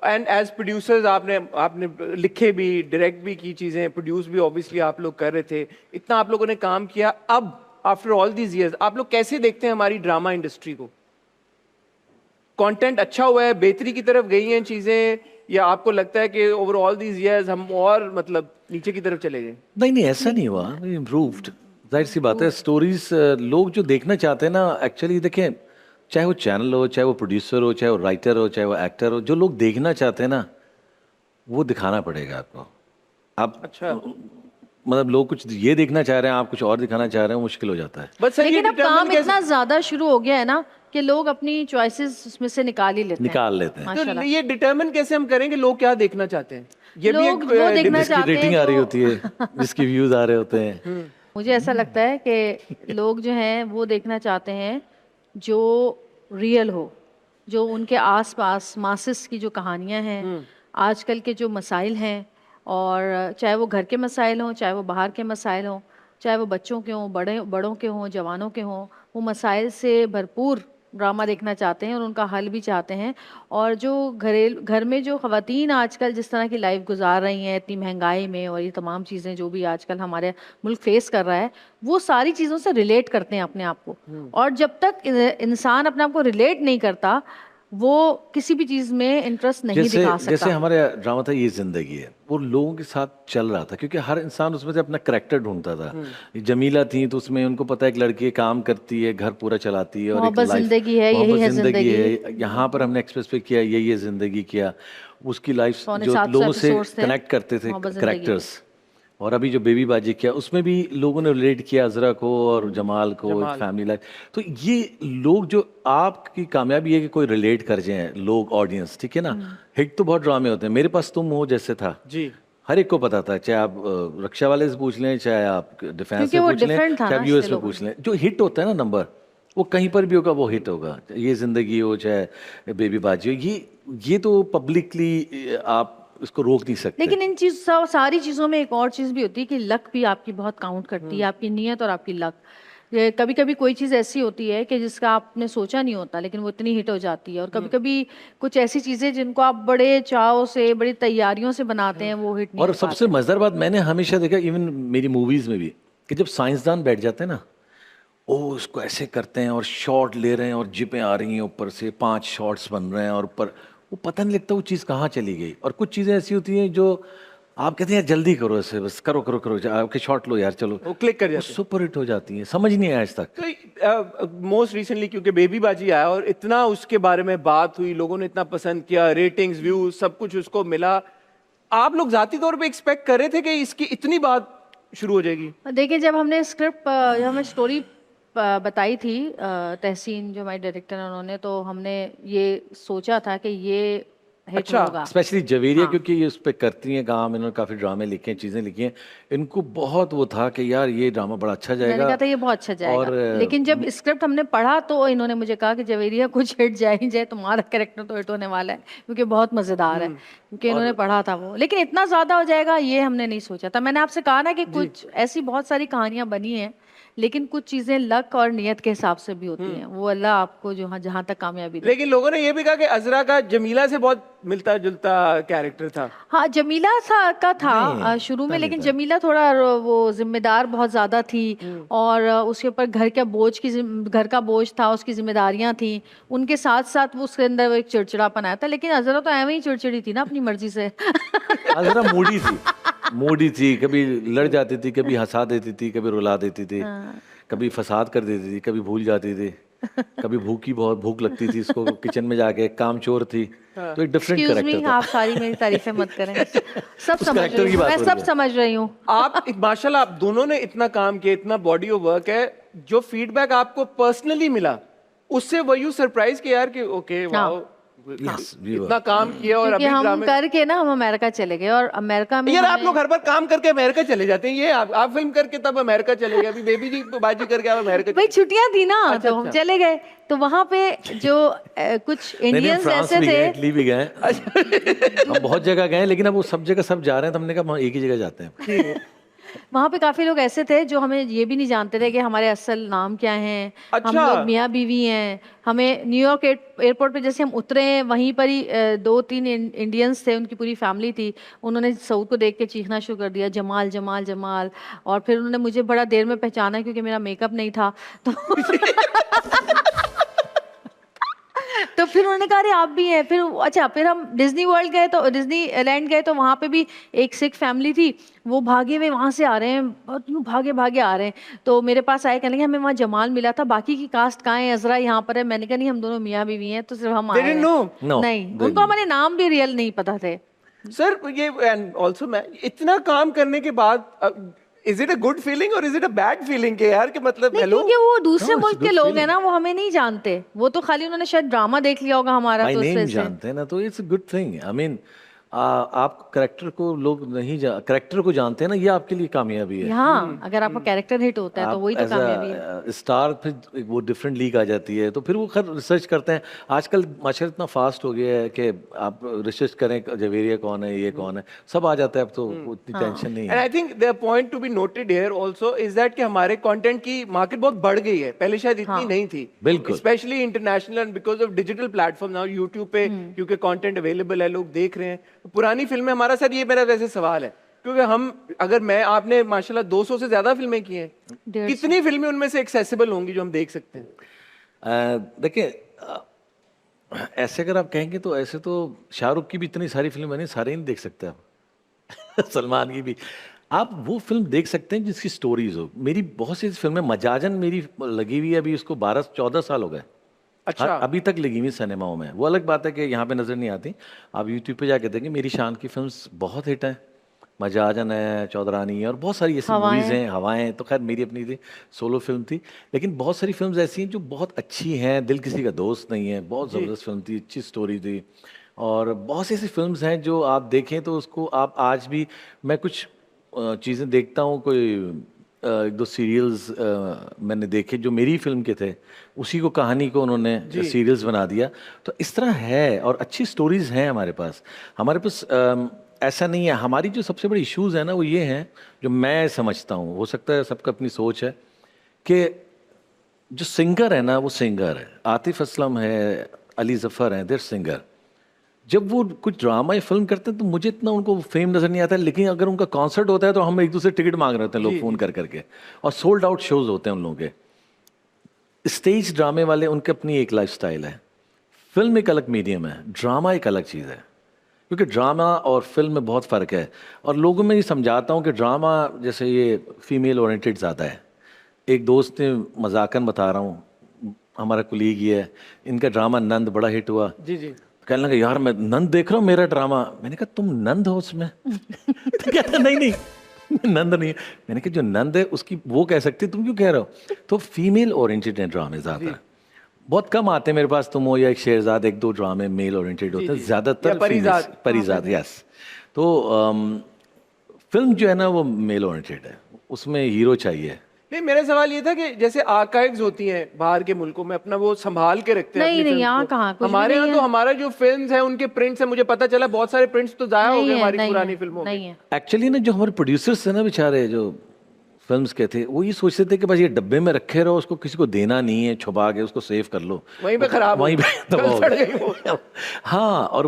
Speaker 3: एंड एज प्रोड्यूसर्स आपने लिखे भी, डायरेक्ट भी की चीजें, प्रोड्यूस भी ऑब्वियसली आप लोग कर रहे थे। इतना आप लोगों ने काम किया, अब आफ्टर ऑल दीज इयर्स आप लोग कैसे देखते हैं हमारी ड्रामा इंडस्ट्री को? कंटेंट अच्छा हुआ है, बेहतरी की तरफ गई हैं चीजें, या आपको लगता है कि ओवर ऑल दीज इयर्स हम और मतलब नीचे की तरफ चले गए?
Speaker 1: नहीं नहीं, ऐसा नहीं हुआ, इम्प्रूव्ड। जाहिर सी बात है, स्टोरीज लोग जो देखना चाहते हैं ना, एक्चुअली देखें, चाहे वो चैनल हो, चाहे वो प्रोड्यूसर हो, चाहे वो राइटर हो, चाहे वो एक्टर हो, जो लोग देखना चाहते हैं ना वो दिखाना पड़ेगा आपको। आप
Speaker 3: अच्छा।
Speaker 1: मतलब लोग कुछ ये देखना चाह रहे हैं, आप कुछ और दिखाना चाह रहे हैं, वो मुश्किल हो जाता है।
Speaker 3: बट सर ये
Speaker 2: लेकिन अब
Speaker 3: determine
Speaker 2: काम
Speaker 3: कैसे-
Speaker 2: इतना ज्यादा शुरू हो गया है ना कि लोग अपनी चॉइसेस उसमें से निकाल ही लेते हैं।
Speaker 1: निकाल लेते हैं।
Speaker 3: तो
Speaker 2: माशाल्लाह।
Speaker 3: ये डिटरमिन कैसे हम करेंगे लोग क्या देखना चाहते हैं? ये भी
Speaker 2: लोग
Speaker 3: एक
Speaker 2: वो देखना
Speaker 1: जिसकी
Speaker 2: चाहते हैं
Speaker 1: रेटिंग आ रही
Speaker 2: जो-
Speaker 1: होती है, जिसकी व्यूज आ रहे होते हैं।
Speaker 2: मुझे ऐसा लगता है कि लोग जो हैं वो देखना चाहते हैं जो रियल हो, जो उनके आसपास मासिस की जो कहानियां हैं, आजकल के जो मसाइल हैं, और चाहे वो घर के मसाइल हों, चाहे वो बाहर के मसाइल हों, चाहे वो बच्चों के हों, बड़ों के हों, जवानों के हों, वो मसाइल से भरपूर ड्रामा देखना चाहते हैं और उनका हल भी चाहते हैं। और जो घर में जो ख़वातीन आजकल जिस तरह की लाइफ गुजार रही हैं इतनी महंगाई में, और ये तमाम चीज़ें जो भी आजकल हमारे मुल्क फेस कर रहा है, वो सारी चीज़ों से रिलेट करते हैं अपने आप को। और जब तक इंसान अपने आप को रिलेट नहीं करता, वो किसी भी चीज़ में इंटरेस्ट नहीं
Speaker 1: जैसे
Speaker 2: दिखा
Speaker 1: जैसे
Speaker 2: सकता।
Speaker 1: हमारे ड्रामा था ये जिंदगी है, वो लोगों के साथ चल रहा था क्योंकि हर इंसान उसमें से अपना करेक्टर ढूंढता था। ये जमीला थी तो उसमें उनको पता है एक लड़की काम करती है, घर पूरा चलाती है और एक
Speaker 2: मोहब्बत
Speaker 1: लाइफ
Speaker 2: जिंदगी है, यही
Speaker 1: मोहब्बत
Speaker 2: है
Speaker 1: जिंदगी
Speaker 2: जिंदगी।
Speaker 1: है। यहाँ पर हमने एक्सप्रेस पे किया ये जिंदगी किया, उसकी लाइफ
Speaker 2: 100
Speaker 1: जो
Speaker 2: 700
Speaker 1: लोगों से
Speaker 2: एपिसोड्स थे
Speaker 1: कनेक्ट करते थे
Speaker 2: मोहब्बत जिंदगी के।
Speaker 1: करेक्टर्स। और अभी जो बेबी बाजी किया उसमें भी लोगों ने रिलेट किया अजरा को और जमाल को, एक फैमिली लाइफ। तो ये लोग जो आपकी कामयाबी है कि कोई रिलेट कर जाए लोग, ऑडियंस, ठीक है ना। हिट तो बहुत ड्रामे होते हैं, मेरे पास तुम हो जैसे था
Speaker 3: जी,
Speaker 1: हर एक को पता था, चाहे आप रक्षा वाले से पूछ लें, चाहे आप डिफेंस
Speaker 2: क्योंकि
Speaker 1: से
Speaker 2: वो
Speaker 1: पूछ लें,
Speaker 2: different था
Speaker 1: चाहे
Speaker 2: ना
Speaker 1: आप यूएस
Speaker 2: इसलिए
Speaker 1: में
Speaker 2: लोगों
Speaker 1: पूछ लें। जो हिट होता है ना नंबर, वो कहीं पर भी होगा, वो हिट होगा। ये जिंदगी हो चाहे बेबी बाजी हो, ये तो पब्लिकली आप इसको रोक नहीं सकते।
Speaker 2: लेकिन इन सारी चीज़ों में एक और चीज़ भी होती है कि लक भी आपकी बहुत काउंट करती है, आपकी नीयत और आपकी लक। कभी कभी कोई चीज़ ऐसी होती है कि जिसका आपने सोचा नहीं होता, लेकिन वो इतनी हिट हो जाती है। और कभी कभी कुछ ऐसी चीज़ें जिनको आप बड़े चाव से, बड़ी तैयारियों से बनाते हैं, वो हिट नहीं
Speaker 1: और
Speaker 2: हो
Speaker 1: सबसे
Speaker 2: पाते।
Speaker 1: मजेदार बात मैंने हमेशा देखा, इवन मेरी मूवीज में भी, कि जब साइंसदान बैठ जाते हैं ना, ओ उसको ऐसे करते हैं और शॉट ले रहे हैं और जिपें आ रही हैं ऊपर से, 5 शॉट्स बन रहे हैं और ऊपर वो पता नहीं लगता वो चीज़ कहाँ चली गई। और कुछ चीज़ें ऐसी होती हैं जो आप कहते हैं यार जल्दी करो, ऐसे बस करो करो करो, आपके शॉट लो यार, चलो,
Speaker 3: वो क्लिक कर
Speaker 1: वो
Speaker 3: जाते हैं।
Speaker 1: सुपर हिट हो जाती हैं, समझ नहीं आया आज तक।
Speaker 3: तो मोस्ट रिसेंटली क्योंकि बेबी बाजी आया और इतना उसके बारे में बात हुई, लोगों ने इतना पसंद किया, रेटिंग्स, व्यूज, सब कुछ उसको मिला। आप लोग जाती तौर पे एक्सपेक्ट कर रहे थे कि इसकी इतनी बात शुरू हो जाएगी?
Speaker 2: देखिए, जब हमने स्क्रिप्ट, जब हमें स्टोरी बताई थी तहसीन जो हमारे डायरेक्टर हैं उन्होंने, तो हमने ये सोचा था कि ये हिट
Speaker 3: अच्छा,
Speaker 2: होगा।
Speaker 1: स्पेशली जवेरिया, क्योंकि ये उस पर करती हैं काम, इन्होंने काफ़ी ड्रामे लिखे हैं, चीज़ें लिखी हैं, इनको बहुत वो था कि यार ये ड्रामा बड़ा अच्छा
Speaker 2: मैंने
Speaker 1: जाएगा।
Speaker 2: कहा था ये बहुत अच्छा जाएगा।
Speaker 1: और
Speaker 2: लेकिन जब स्क्रिप्ट हमने पढ़ा तो इन्होंने मुझे कहा कि जवेरिया कुछ हिट जाए ही जाए, तुम्हारा कैरेक्टर तो हिट होने वाला है क्योंकि बहुत मज़ेदार है। क्योंकि इन्होंने पढ़ा था वो, लेकिन इतना ज़्यादा हो जाएगा ये हमने नहीं सोचा था। मैंने आपसे कहा ना कि कुछ ऐसी बहुत सारी कहानियाँ बनी हैं, लेकिन कुछ चीज़ें लक और नियत के हिसाब से भी होती हैं। वो अल्लाह आपको जो जहाँ तक कामयाबी दे।
Speaker 3: लेकिन लोगों ने ये भी कहा कि अजरा का जमीला से बहुत मिलता जुलता कैरेक्टर था।
Speaker 2: हाँ, जमीला का था शुरू में, लेकिन जमीला थोड़ा वो जिम्मेदार बहुत ज़्यादा थी, और उसके ऊपर घर का बोझ था, उसकी जिम्मेदारियां थी। उनके साथ साथ वो उसके अंदर वो एक चिड़चिड़ापन आया था। लेकिन अजरा तो ऐਵੇਂ ही चिड़चिड़ी थी ना अपनी मर्जी से।
Speaker 1: जरा मूडी थी, कभी लड़ जाती थी, कभी हंसा देती थी, कभी रुला देती थी, कभी फसाद कर देती थी, कभी भूल जाती थी, कभी बहुत भूख लगती थी इसको किचन में जाके, काम चोर थी। तो एक डिफरेंट
Speaker 2: एक्सक्यूज मी,
Speaker 1: कैरेक्टर था।
Speaker 2: आप सारी मेरी तारीफें मत करें। सब
Speaker 1: उस
Speaker 2: समझ
Speaker 1: character
Speaker 2: रही
Speaker 1: की
Speaker 2: हूँ
Speaker 1: बात
Speaker 2: मैं,
Speaker 1: हो
Speaker 2: सब
Speaker 1: रही है।
Speaker 2: समझ रही हूँ।
Speaker 3: आप माशाल्लाह, आप दोनों ने इतना काम किया, इतना बॉडी ऑफ वर्क है, जो फीडबैक आपको पर्सनली मिला उससे वर यू सरप्राइज कि यार कि okay wow,
Speaker 1: Yes, we were.
Speaker 3: इतना काम किया और
Speaker 2: क्योंकि
Speaker 3: अभी
Speaker 2: हम
Speaker 3: ड्रामे।
Speaker 2: करके ना हम अमेरिका चले गए, और अमेरिका में
Speaker 3: यार आप
Speaker 2: हमें-
Speaker 3: लोग हर बार काम करके अमेरिका चले जाते हैं, ये आप फिल्म करके तब अमेरिका चले गए, अभी बेबी जी बाजी करके आप अमेरिका
Speaker 2: भाई छुट्टियां थी ना,
Speaker 3: अच्छा,
Speaker 2: तो हम
Speaker 3: अच्छा।
Speaker 2: चले गए। तो वहाँ पे जो कुछ
Speaker 1: नहीं,
Speaker 2: इंडियंस
Speaker 1: फ्रांस
Speaker 2: ऐसे
Speaker 1: भी गए,
Speaker 2: थे,
Speaker 1: इटली भी गए, हम बहुत जगह गए, लेकिन अब वो सब जगह सब जा रहे हैं, तो हमने कहा हम एक ही जगह जाते हैं।
Speaker 2: वहाँ पे काफी लोग ऐसे थे जो हमें ये भी नहीं जानते थे कि हमारे असल नाम क्या हैं। हम
Speaker 3: अच्छा।
Speaker 2: लोग मियाँ बीवी हैं। हमें न्यूयॉर्क एयरपोर्ट पे जैसे हम उतरे, वहीं पर ही 2-3 इंडियंस थे, उनकी पूरी फैमिली थी। उन्होंने सऊद को देख के चीखना शुरू कर दिया, जमाल जमाल जमाल। और फिर उन्होंने मुझे बड़ा देर में पहचाना क्योंकि मेरा मेकअप नहीं था, तो तो फिर उन्होंने कहा अरे आप भी हैं। फिर अच्छा, फिर हम डिज्नी वर्ल्ड गए, तो डिज्नी लैंड गए, तो वहाँ पे भी एक सिख फैमिली थी, वो भागे हुए वहाँ से आ रहे हैं, बहुत यूँ भागे भागे आ रहे हैं। तो मेरे पास आए, कहने लगे हमें वहाँ जमाल मिला था, बाकी की कास्ट कहाँ है, अजरा यहाँ पर है। मैंने कहा नहीं, हम दोनों मियाँ बीवी हैं, तो सिर्फ हम आए
Speaker 3: They didn't
Speaker 2: हैं।
Speaker 3: know?
Speaker 1: No,
Speaker 2: नहीं,
Speaker 1: they
Speaker 2: उनको हमारे नाम भी रियल नहीं पता थे।
Speaker 3: सर ये एंड आल्सो मैं इतना काम करने के बाद is it a good feeling और is it a bad feeling के यार कि मतलब
Speaker 2: नहीं,
Speaker 3: हेलो?
Speaker 2: क्योंकि वो दूसरे
Speaker 1: No, it's a
Speaker 2: मुल्क के
Speaker 1: good
Speaker 2: लोग
Speaker 1: feeling.
Speaker 2: हैं ना, वो हमें नहीं जानते। वो तो खाली उन्होंने शायद ड्रामा देख लिया होगा हमारा,
Speaker 1: माय
Speaker 2: तो उस
Speaker 1: नेम
Speaker 2: वजह से।
Speaker 1: जानते हैं ना, तो it's a good thing. I mean आप करेक्टर को लोग नहीं करेक्टर को जानते हैं ना, ये आपके लिए कामयाबी है।
Speaker 2: हाँ, अगर आपका कैरेक्टर हिट होता है तो वही तो कामयाबी है।
Speaker 1: स्टार फिर वो डिफरेंट लीग आ जाती है, तो फिर वो खैर रिसर्च करते हैं। आजकल माशाल्लाह इतना फास्ट हो गया है कि आप रिसर्च करें जवेरिया कौन है, ये कौन है, सब आ जाता है अब, तो उतनी टेंशन नहीं
Speaker 3: एंड
Speaker 1: है।
Speaker 3: I think the point to be noted here also is that कि हमारे कंटेंट की मार्केट बहुत बढ़ गई है, पहले शायद इतनी नहीं थी।
Speaker 1: बिल्कुल।
Speaker 3: Specially international because of digital platform now, YouTube पे क्योंकि कंटेंट अवेलेबल है, लोग देख रहे हैं। पुरानी फिल्में, हमारा सर ये मेरा वैसे सवाल है, क्योंकि हम अगर मैं आपने माशाल्लाह 200 से ज्यादा फिल्में की हैं, कितनी फिल्में उनमें से एक्सेसिबल होंगी जो हम देख सकते हैं?
Speaker 1: देखिए, ऐसे अगर आप कहेंगे तो ऐसे तो शाहरुख की भी इतनी सारी फिल्म बनी, सारे नहीं देख सकते आप। सलमान की भी आप वो फिल्म देख सकते हैं जिसकी स्टोरीज हो। मेरी बहुत सी फिल्में, मजाजन मेरी लगी हुई है अभी, उसको 12-14 साल हो गए।
Speaker 3: अच्छा।
Speaker 1: अभी तक लगी हुई सिनेमाओं में। वो अलग बात है कि यहाँ पे नजर नहीं आती। आप यूट्यूब पे जाके देखेंगे, मेरी शान की फिल्म्स बहुत हिट हैं। मजाजन है, चौधरानी है, और बहुत सारी ऐसी मूवीज हैं। हवाएं तो खैर मेरी अपनी थी, सोलो फिल्म थी, लेकिन बहुत सारी फिल्म्स ऐसी हैं जो बहुत अच्छी हैं। दिल किसी का दोस्त नहीं है, बहुत ज़बरदस्त फिल्म थी, अच्छी स्टोरी थी। और बहुत सी ऐसी फिल्म्स हैं जो आप देखें तो उसको आप आज भी, मैं कुछ चीज़ें देखता हूँ, कोई एक दो सीरियल्स मैंने देखे जो मेरी फिल्म के थे, उसी को कहानी को उन्होंने सीरियल्स बना दिया। तो इस तरह है, और अच्छी स्टोरीज हैं हमारे पास। हमारे पास ऐसा नहीं है। हमारी जो सबसे बड़ी इश्यूज़ है ना, वो ये हैं, जो मैं समझता हूँ, हो सकता है सबका अपनी सोच है, कि जो सिंगर है ना, वो सिंगर है। आतिफ असलम है, अली जफ़र हैं, देर सिंगर। जब वो कुछ ड्रामा या फिल्म करते हैं तो मुझे इतना उनको फेम नज़र नहीं आता है, लेकिन अगर उनका कॉन्सर्ट होता है तो हम एक दूसरे टिकट मांग रहे होते हैं, लोग फ़ोन कर करके, और सोल्ड आउट शोज़ होते हैं उन लोगों के। स्टेज ड्रामे वाले, उनके अपनी एक लाइफस्टाइल है। फिल्म एक अलग मीडियम है, ड्रामा एक अलग चीज़ है, क्योंकि ड्रामा और फिल्म में बहुत फ़र्क है। और लोगों में ये समझाता हूँ कि ड्रामा जैसे ये फीमेल ओरिएंटेड ज़्यादा है। एक दोस्त ने मजाकन बता रहा हूँ, हमारा कुलीग ही है, इनका ड्रामा नंद बड़ा हिट हुआ।
Speaker 3: जी जी।
Speaker 1: कहने लगा, यार मैं नंद देख रहा हूँ, मेरा ड्रामा। मैंने कहा, तुम नंद हो उसमें? तो कहता, नहीं नहीं नंद नहीं है। मैंने कहा, जो नंद है उसकी वो कह सकती, तुम क्यों कह रहे हो? तो फीमेल ओरिएंटेड हैं ड्रामे ज़्यादा, बहुत कम आते हैं मेरे पास। तुम हो या एक शेरजाद, एक दो ड्रामे मेल ओरिएंटेड होते हैं, ज़्यादातर परिजाद। यस। तो फिल्म जो है ना, वो मेल ओरिएंटेड है, उसमें हीरो चाहिए।
Speaker 3: नहीं, मेरा सवाल ये था कि जैसे आर्काइव्स होती हैं बाहर के मुल्कों में, अपना वो संभाल के रखते हैं।
Speaker 2: नहीं नहीं, यहाँ कहाँ, कुछ
Speaker 3: हमारे
Speaker 2: भी
Speaker 3: यहाँ
Speaker 2: नहीं
Speaker 3: तो
Speaker 2: है।
Speaker 3: हमारा जो फिल्म्स हैं उनके प्रिंट्स हैं, मुझे पता चला बहुत सारे प्रिंट्स तो जाया हो
Speaker 2: नहीं
Speaker 3: गए
Speaker 2: है,
Speaker 3: हमारी
Speaker 2: नहीं
Speaker 3: पुरानी
Speaker 2: है,
Speaker 3: फिल्मों
Speaker 2: नहीं
Speaker 3: के।
Speaker 2: है।
Speaker 1: एक्चुअली ना, जो हमारे प्रोड्यूसर्स थे ना बेचारे, जो फिल्म्स के थे, वो ये सोचते थे कि बस ये डब्बे में रखे रहो, उसको किसी को देना नहीं है, छुपा के उसको सेव कर लो,
Speaker 3: वहीं पे खराब हो
Speaker 1: वहीं पे
Speaker 3: गई,
Speaker 1: तबाह हो
Speaker 3: सड़
Speaker 1: गई।
Speaker 3: गई वो।
Speaker 1: हाँ, और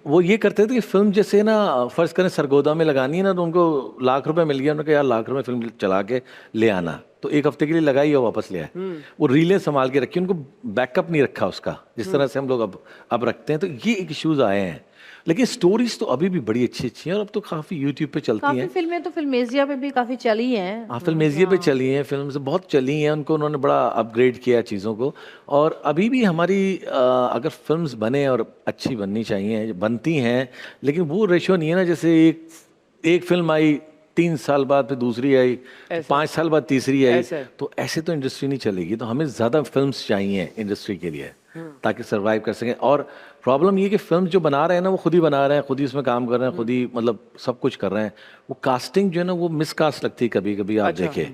Speaker 1: वो ये करते थे कि फिल्म जैसे ना, फर्ज करें सरगोदा में लगानी है ना, तो उनको लाख रुपए मिल गया, उन्होंने कहा यार लाख रुपए फिल्म चला के ले आना, तो एक हफ्ते के लिए लगाई और वापस ले आए। वो रीलें संभाल के रखी, उनको बैकअप नहीं रखा उसका, जिस तरह से हम लोग अब रखते हैं। तो ये एक इश्यूज आए हैं, लेकिन स्टोरीज तो अभी भी बड़ी अच्छी अच्छी हैं, और अब तो काफ़ी यूट्यूब पे चलती
Speaker 2: काफी
Speaker 1: हैं।
Speaker 2: फिल्में तो फिल्मेजिया पे भी काफी चली हैं।
Speaker 1: हाँ, फिल्मेजिया पे चली हैं, फिल्म से बहुत चली हैं, उनको उन्होंने बड़ा अपग्रेड किया चीज़ों को। और अभी भी हमारी अगर फिल्म्स बने, और अच्छी बननी चाहिए, बनती हैं, लेकिन वो रेशो नहीं है ना, जैसे एक फिल्म आई, 3 साल बाद फिर दूसरी आई, 5 साल बाद तीसरी आई, तो ऐसे तो इंडस्ट्री नहीं चलेगी। तो हमें ज़्यादा फिल्म्स चाहिए इंडस्ट्री के लिए, ताकि सर्वाइव कर सकें। और प्रॉब्लम ये कि फिल्म जो बना रहे हैं ना, वो खुद ही बना रहे हैं, खुद ही उसमें काम कर रहे हैं, खुद ही मतलब सब कुछ कर रहे हैं। वो कास्टिंग जो है ना, वो मिसकास्ट लगती है कभी कभी, आप देखें।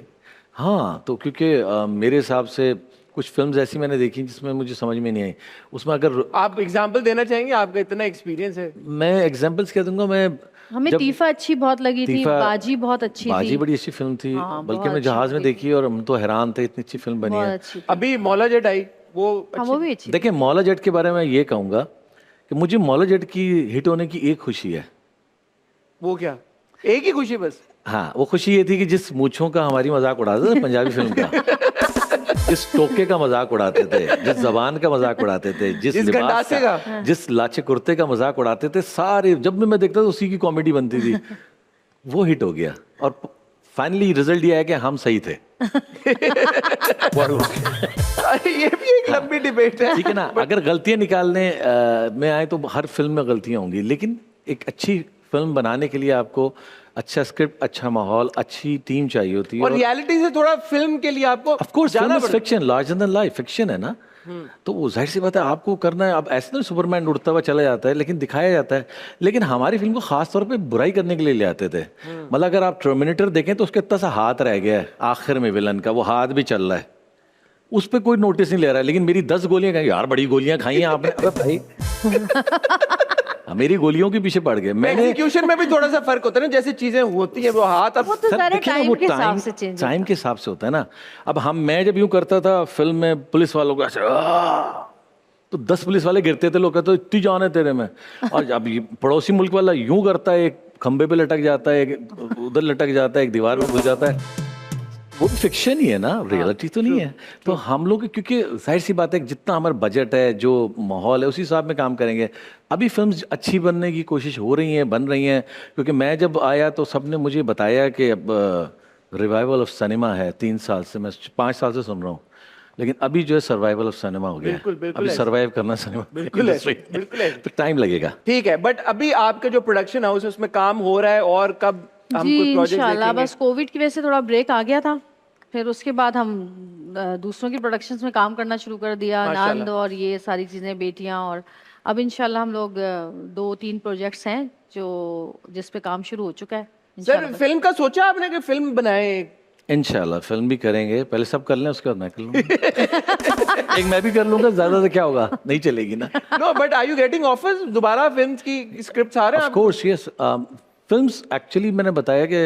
Speaker 1: हाँ, तो क्योंकि मेरे हिसाब से कुछ फिल्म्स ऐसी मैंने देखी जिसमें मुझे समझ में नहीं आई। उसमें अगर
Speaker 3: आप एग्जाम्पल देना चाहेंगे, आपका इतना एक्सपीरियंस है।
Speaker 1: मैं एग्जाम्पल्स क्या दूंगा, मैं
Speaker 2: हमें तीफा अच्छी बहुत लगी थी, बाजी बहुत अच्छी थी।
Speaker 1: बाजी बड़ी अच्छी फिल्म थी,
Speaker 2: हाँ,
Speaker 1: बल्कि मैं जहाज में देखी और हम तो हैरान थे, इतनी अच्छी फिल्म बनी
Speaker 2: बहुत
Speaker 1: है।
Speaker 2: अच्छी थी।
Speaker 3: अभी मौला जट आई, वो
Speaker 2: हाँ, वो भी अच्छी थी।
Speaker 1: देखिए, मौला जट के बारे में ये कहूँगा कि मुझे मौला जट की हिट होने की एक खुशी है।
Speaker 3: वो क्या? एक ही खुशी बस?
Speaker 1: हाँ, वो खुशी ये थी कि जिस मूंछों का हमारी मजाक उड़ाते थे पंजाबी फिल्म का, जिस टोके का मजाक उड़ाते थे, जिस जबान का मजाक उड़ाते थे, जिस लिबास
Speaker 3: गंडासे
Speaker 1: का, जिस लाचे कुर्ते का मजाक उड़ाते थे, सारे जब भी मैं देखता था उसी की कॉमेडी बनती थी। वो हिट हो गया, और फाइनली रिजल्ट ये है कि हम सही थे।
Speaker 3: अरे ये भी एक लंबी डिबेट है।
Speaker 1: ठीक है ना, अगर गलतियां निकालने में आए तो हर फिल्म में गलतियां होंगी, लेकिन एक अच्छी फिल्म बनाने के लिए आपको अच्छा स्क्रिप्ट, अच्छा माहौल, अच्छी टीम चाहिए होती है।
Speaker 3: और रियलिटी से थोड़ा फिल्म के लिए आपको
Speaker 1: ऑफ कोर्स
Speaker 3: जाना
Speaker 1: फिल्म इज
Speaker 3: पड़ता
Speaker 1: fiction, larger than life fiction है ना। तो वो जाहिर सी बात है आपको करना है। अब ऐसे ना सुपरमैन उड़ता हुआ चला जाता है, लेकिन दिखाया जाता है। लेकिन हमारी फिल्म को खास तौर पे बुराई करने के लिए ले आते थे। मतलब अगर आप टर्मिनेटर देखें तो उसके इतना सा हाथ रह गया है आखिर में विलन का, वो हाथ भी चल रहा है, उस पर कोई नोटिस नहीं ले रहा है। लेकिन मेरी 10 गोलियां खाई, यार बड़ी गोलियां खाई हैं आपने। अबे भाई मेरी गोलियों के पीछे पड़ गए मैंने।
Speaker 3: एग्जीक्यूशन में भी थोड़ा सा फर्क होता है ना, जैसे चीजें होती हैं वो हाथ अब
Speaker 2: वो तो
Speaker 1: सर,
Speaker 2: सारे
Speaker 1: देखिए ना,
Speaker 2: टाइम
Speaker 1: वो
Speaker 2: के हिसाब से चेंज
Speaker 1: टाइम के हिसाब से होता है ना। अब मैं जब यूं करता था फिल्म में, पुलिस वालों को ऐसे तो 10 पुलिस वाले गिरते थे, लोग कहते इतनी जान है तेरे में। और अब ये पड़ोसी मुल्क वाला यूं करता है, एक खंबे पे लटक जाता है, एक उधर लटक जाता है, एक दीवार पे घुस जाता है। वो फिक्शन ही है ना, रियलिटी तो नहीं है। तो हम लोग, क्योंकि जाहिर सी बात है जितना हमारा बजट है, जो माहौल है, उसी हिसाब में काम करेंगे। अभी फिल्म्स अच्छी बनने की कोशिश हो रही हैं, बन रही हैं। क्योंकि मैं जब आया तो सबने मुझे बताया कि अब रिवाइवल ऑफ सिनेमा है। 3 साल से, मैं 5 साल से सुन रहा हूँ, लेकिन अभी जो है सर्वाइवल ऑफ सिनेमा हो गया है।
Speaker 3: बिल्कुल, बिल्कुल
Speaker 1: अभी
Speaker 3: ऐसे।
Speaker 1: सर्वाइव करना सिनेमा
Speaker 3: बिल्कुल ऐसे,
Speaker 1: इंडस्ट्री,
Speaker 3: बिल्कुल ऐसे।
Speaker 1: तो टाइम लगेगा।
Speaker 3: ठीक है, बट अभी आपका जो प्रोडक्शन हाउस है उसमें काम हो रहा है, और कब हम
Speaker 2: जी
Speaker 3: कोई प्रोजेक्ट
Speaker 2: इंशाल्लाह।
Speaker 3: देखेंगे?
Speaker 2: बस कोविड की वजह से थोड़ा ब्रेक आ गया था, फिर उसके बाद हम दूसरों की प्रोडक्शंस में काम करना शुरू कर दिया।
Speaker 3: माशाल्लाह।
Speaker 2: नंद और ये सारी चीज़ें, बेटियां, और अब इंशाल्लाह हम लोग 2-3 प्रोजेक्ट्स हैं जो जिस पे काम शुरू हो चुका है
Speaker 3: सर
Speaker 2: इंशाल्लाह।
Speaker 3: फिल्म का सोचा आपने कि फिल्म बनाए?
Speaker 1: इंशाल्लाह फिल्म भी करेंगे, पहले सब कर लें उसके बाद मैं कर लूँगा। एक मैं भी कर लूँगा, ज़्यादा से क्या होगा, नहीं चलेगी ना।
Speaker 3: No, but are you getting offers? दोबारा फिल्म्स की स्क्रिप्ट्स आ रहे हैं
Speaker 1: of course yes. Films actually मैंने बताया कि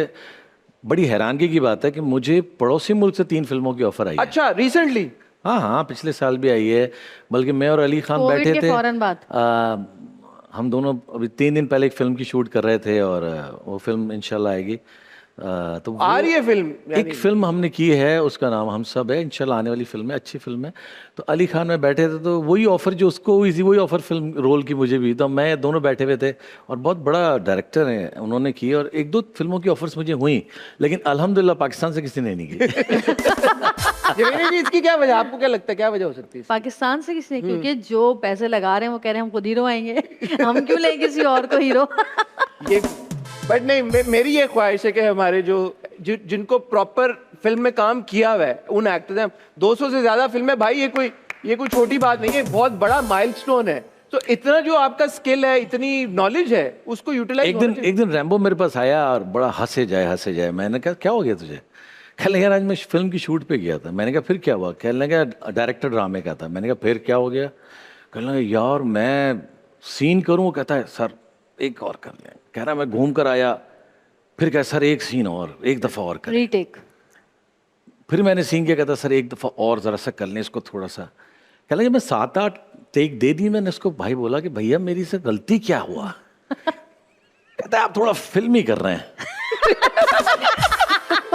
Speaker 1: बड़ी हैरानगी की बात है कि मुझे पड़ोसी मुल्क से 3 फिल्मों की ऑफर आई है।
Speaker 3: अच्छा, रिसेंटली?
Speaker 1: हाँ हाँ, पिछले साल भी आई है। बल्कि मैं और अली खान
Speaker 2: कोविड
Speaker 1: बैठे
Speaker 2: के
Speaker 1: थे,
Speaker 2: फौरन बाद।
Speaker 1: हम दोनों अभी 3 दिन पहले एक फिल्म की शूट कर रहे थे, और वो फिल्म इंशाल्लाह आएगी। तो
Speaker 3: आ रही है फिल्म?
Speaker 1: एक फिल्म हमने की है, उसका नाम हम सब है। इंशाल्लाह आने वाली फिल्म है, अच्छी फिल्म है। तो अली खान में बैठे थे, तो वही ऑफर जो उसको हुई थी, वही ऑफर फिल्म रोल की मुझे भी। तो मैं दोनों बैठे हुए थे, और बहुत बड़ा डायरेक्टर है, उन्होंने की, और 1-2 फिल्मों की ऑफर्स मुझे हुई, लेकिन अल्हम्दुलिल्लाह पाकिस्तान से किसी ने नहीं की।
Speaker 3: जवेरी जी, इसकी क्या वजह, आपको क्या लगता है क्या वजह हो सकती है?
Speaker 2: पाकिस्तान से किसी ने, क्योंकि जो पैसे लगा रहे हैं वो कह रहे हैं हम खुद हीरो आएंगे, हम क्यों लें किसी और को हीरो।
Speaker 3: ये बट नहीं, मेरी ये ख्वाहिश है कि हमारे जिनको प्रॉपर फिल्म में काम किया हुआ है उन एक्टर्स हैं। 200 से ज्यादा फिल्में भाई, ये कोई छोटी बात नहीं है, बहुत बड़ा माइलस्टोन है। तो इतना जो आपका स्किल है, इतनी नॉलेज है, उसको यूटिलाइज।
Speaker 1: एक दिन रैम्बो मेरे पास आया और बड़ा हंसे जाए। मैंने कहा क्या हो गया तुझे? कहने लगा यार आज मैं फिल्म की शूट पे गया था। मैंने कहा फिर क्या हुआ? कहने लगा डायरेक्टर ड्रामे का था। मैंने कहा फिर क्या हो गया? कहने लगा यार मैं सीन करूँ? वो कहता है सर एक और कर लें। कह रहा मैं घूम कर आया, फिर कहा सर एक सीन और, एक दफ़ा और कर।
Speaker 2: रीटेक।
Speaker 1: फिर मैंने सीन किया, कहता सर एक दफ़ा और ज़रा सा कर लें इसको थोड़ा सा। कह लगा मैं 7-8 टेक दे दी। मैंने उसको भाई बोला कि भैया मेरी से गलती क्या हुआ? कहता है आप थोड़ा फिल्म ही कर रहे हैं।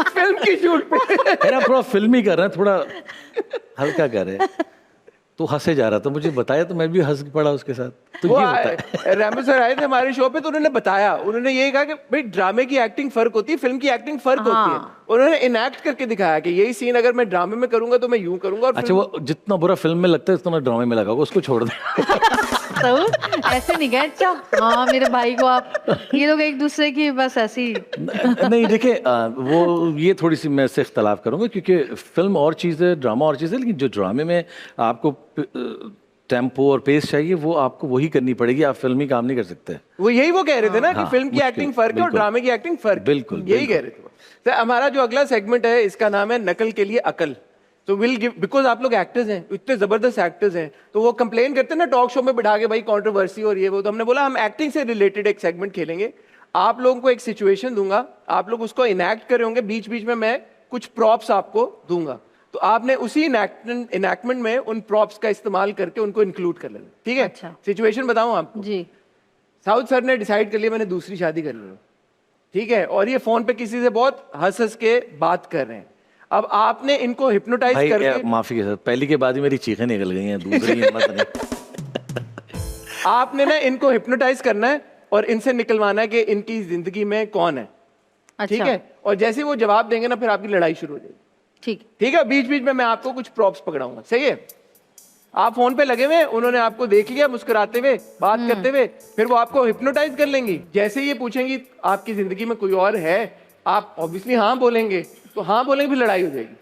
Speaker 3: फिल्म की शूट पे
Speaker 1: कह रहा थोड़ा फिल्म ही कर रहे हैं, थोड़ा हल्का कर रहे हैं। तो हंसे जा रहा था, मुझे बताया तो मैं भी हंस पड़ा उसके साथ। तो
Speaker 3: वो
Speaker 1: ये होता है।
Speaker 3: रैमो सर आए थे हमारे शो पे, तो उन्होंने बताया, उन्होंने ये कहा कि भाई ड्रामे की एक्टिंग फर्क होती है, फिल्म की एक्टिंग फर्क होती है। उन्होंने इनएक्ट करके दिखाया कि यही सीन अगर मैं ड्रामे में करूंगा तो मैं यूं करूंगा, और
Speaker 1: अच्छा, वो जितना बुरा फिल्म में लगता है उतना ड्रामे में लगा होगा, उसको छोड़ दे।
Speaker 2: तो ऐसे नहीं गए। अच्छा हाँ, मेरे भाई को आप, ये लोग एक दूसरे की बस ऐसी।
Speaker 1: नहीं देखिए, वो ये थोड़ी सी मैं इससे इख्तलाफ करूंगा, क्योंकि फिल्म और चीज़ है, ड्रामा और चीज़ है। लेकिन जो ड्रामे में आपको टेम्पो और पेस चाहिए, वो आपको वही करनी पड़ेगी। आप फिल्मी काम नहीं कर सकते।
Speaker 3: वो कह रहे थे ना कि
Speaker 1: हाँ,
Speaker 3: फिल्म की
Speaker 1: मुश्किल,
Speaker 3: एक्टिंग फर्क है और
Speaker 1: बिल्कुल।
Speaker 3: ड्रामे की एक्टिंग फर्क है।
Speaker 1: बिल्कुल,
Speaker 3: यही कह रहे थे वो। तो हमारा जो अगला सेगमेंट है, इसका नाम है नकल के लिए अकल। तो विल गिव, बिकॉज आप लोग एक्टर्स हैं, इतने जबरदस्त एक्टर्स हैं, तो वो कंप्लेन करते हैं ना टॉक शो में बिठा के भाई कंट्रोवर्सी और ये वो। तो हमने बोला हम एक्टिंग से रिलेटेड एक सेगमेंट खेलेंगे। आप लोगों को एक सिचुएशन दूंगा, आप लोग उसको इनैक्ट करे होंगे, बीच बीच में मैं कुछ प्रॉप्स आपको दूंगा, तो आपने उसी इनैक्टमेंट में उन प्रॉप्स का इस्तेमाल करके उनको इंक्लूड कर लेना। ठीक है?
Speaker 2: अच्छा।
Speaker 3: सिचुएशन बताऊं आपको?
Speaker 2: जी।
Speaker 3: साउथ सर ने डिसाइड कर लिया मैंने दूसरी शादी कर ली। ठीक है? और ये फोन पे किसी से बहुत हंस हंस के बात कर रहे हैं। अब आपने इनको हिप्नोटाइज
Speaker 1: भाई
Speaker 3: करके,
Speaker 1: माफी के साथ, पहली के बाद ही मेरी चीखें निकल गई हैं, दूसरी हिम्मत नहीं।
Speaker 3: आपने ना इनको हिप्नोटाइज करना है और इनसे निकलवाना है कि इनकी जिंदगी में कौन है।
Speaker 2: अच्छा।
Speaker 3: ठीक है? और जैसे ही वो जवाब देंगे ना, फिर आपकी लड़ाई शुरू हो जाएगी।
Speaker 2: ठीक।
Speaker 3: ठीक है? बीच बीच में मैं आपको कुछ प्रॉप्स पकड़ाऊंगा। सही है? आप फोन पे लगे हुए, उन्होंने आपको देख लिया मुस्कुराते हुए, बात करते हुए, फिर वो आपको हिप्नोटाइज कर लेंगी। जैसे ही ये पूछेंगी आपकी जिंदगी में कोई और है, आप ऑब्वियसली हाँ बोलेंगे, तो हाँ बोलेंगे, फिर लड़ाई हो जाएगी।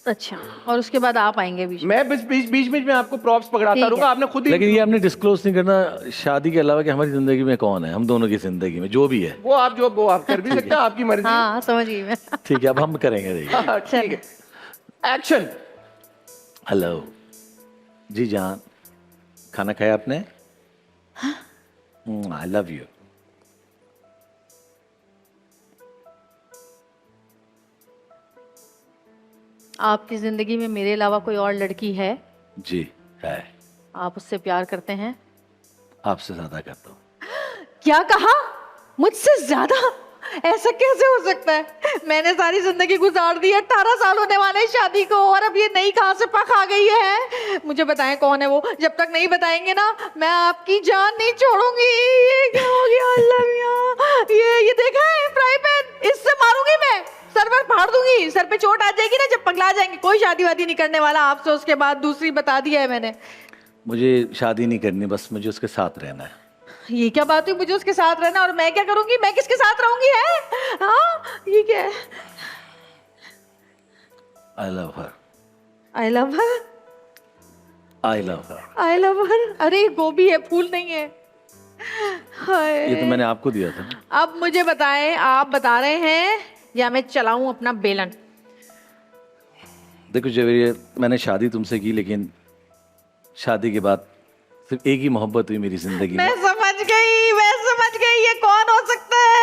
Speaker 2: अच्छा, और उसके बाद आप आएंगे बीच में?
Speaker 3: मैं बीच में आपको प्रॉप्स पकड़ाता
Speaker 2: ठीक है।
Speaker 3: रहूंगा, आपने खुद ही।
Speaker 1: लेकिन ये आपने डिस्क्लोज नहीं करना शादी के अलावा कि हमारी जिंदगी में कौन है, हम दोनों की जिंदगी में जो भी है।
Speaker 3: वो आप कर भी सकते हैं, आपकी मर्जी।
Speaker 2: हाँ समझ गई मैं।
Speaker 1: ठीक है, अब हम करेंगे। देखिए,
Speaker 3: हाँ, ठीक है, एक्शन।
Speaker 1: हेलो जी जान, खाना खाया आपने? I love you.
Speaker 2: आपकी जिंदगी में मेरे अलावा कोई और लड़की है?
Speaker 1: जी है।
Speaker 2: आप उससे प्यार करते हैं?
Speaker 1: आपसे ज्यादा करता हूँ।
Speaker 2: क्या कहा? मुझसे ज्यादा? ऐसा कैसे हो सकता है? मैंने सारी जिंदगी गुजार दी है, 18 साल होने वाले हैं शादी को, और अब ये नई कहां से पक आ गई है? मुझे बताएं कौन है वो। जब तक नहीं बताएंगे ना, मैं आपकी जान नहीं छोड़ूंगी। ये क्या हो गया? अल्लाह मियां, ये देखा है फ्राई पैन, इससे मारूंगी मैं, सर पर फाड़ दूंगी, सर पे चोट आ जाएगी ना, जब पगला जाएंगे। कोई शादी वादी नहीं करने वाला आपसे उसके बाद, दूसरी बता दिया है मैंने।
Speaker 1: मुझे शादी नहीं करनी, बस मुझे उसके साथ रहना है।
Speaker 2: ये क्या बात हुई? मुझे उसके साथ रहना, और मैं क्या करूंगी? मैं किसके साथ रहूंगी? है हाँ, ये क्या है?
Speaker 1: I love her.
Speaker 2: I love her.
Speaker 1: I love her.
Speaker 2: I love हर। अरे गोभी है, फूल नहीं है। हाय।
Speaker 1: ये तो मैंने आपको दिया था।
Speaker 2: अब मुझे बताएं, आप बता रहे हैं या मैं चलाऊं अपना बेलन?
Speaker 1: देखो जवेरिया, मैंने शादी तुमसे की, लेकिन शादी के बाद सिर्फ एक ही मोहब्बत हुई मेरी जिंदगी में।
Speaker 2: मैं समझ गई ये कौन हो सकता है।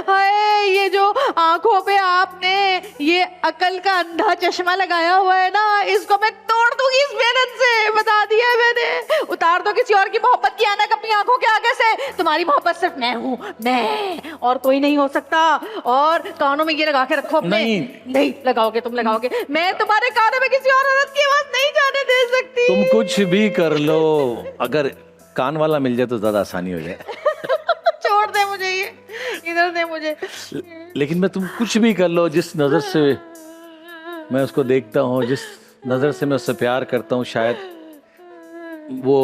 Speaker 2: हाय, ये जो आंखों पे आपने ये अकल का अंधा चश्मा लगाया हुआ है ना, इसको मैं तोड़ दूंगी इस बेलन से। बता दिया है मैंने। उतार दो किसी और की मोहब्बत की ऐनक अपनी आंखों के आगे से। तुम्हारी मोहब्बत सिर्फ मैं हूँ, मैं, और कोई नहीं हो सकता। और कानों में ये लगा के रखो अपने। नहीं लगाओगे, तुम लगाओगे। मैं तुम्हारे कानों में किसी और औरत की आवाज नहीं जाने दे सकती।
Speaker 1: तुम कुछ भी कर लो, अगर कान वाला मिल जाए तो ज्यादा आसानी हो जाए।
Speaker 2: छोड़ दे मुझे, ये इधर दे मुझे।
Speaker 1: लेकिन मैं, तुम कुछ भी कर लो, जिस नजर से मैं उसको देखता हूँ, जिस नजर से मैं उससे प्यार करता हूँ, शायद वो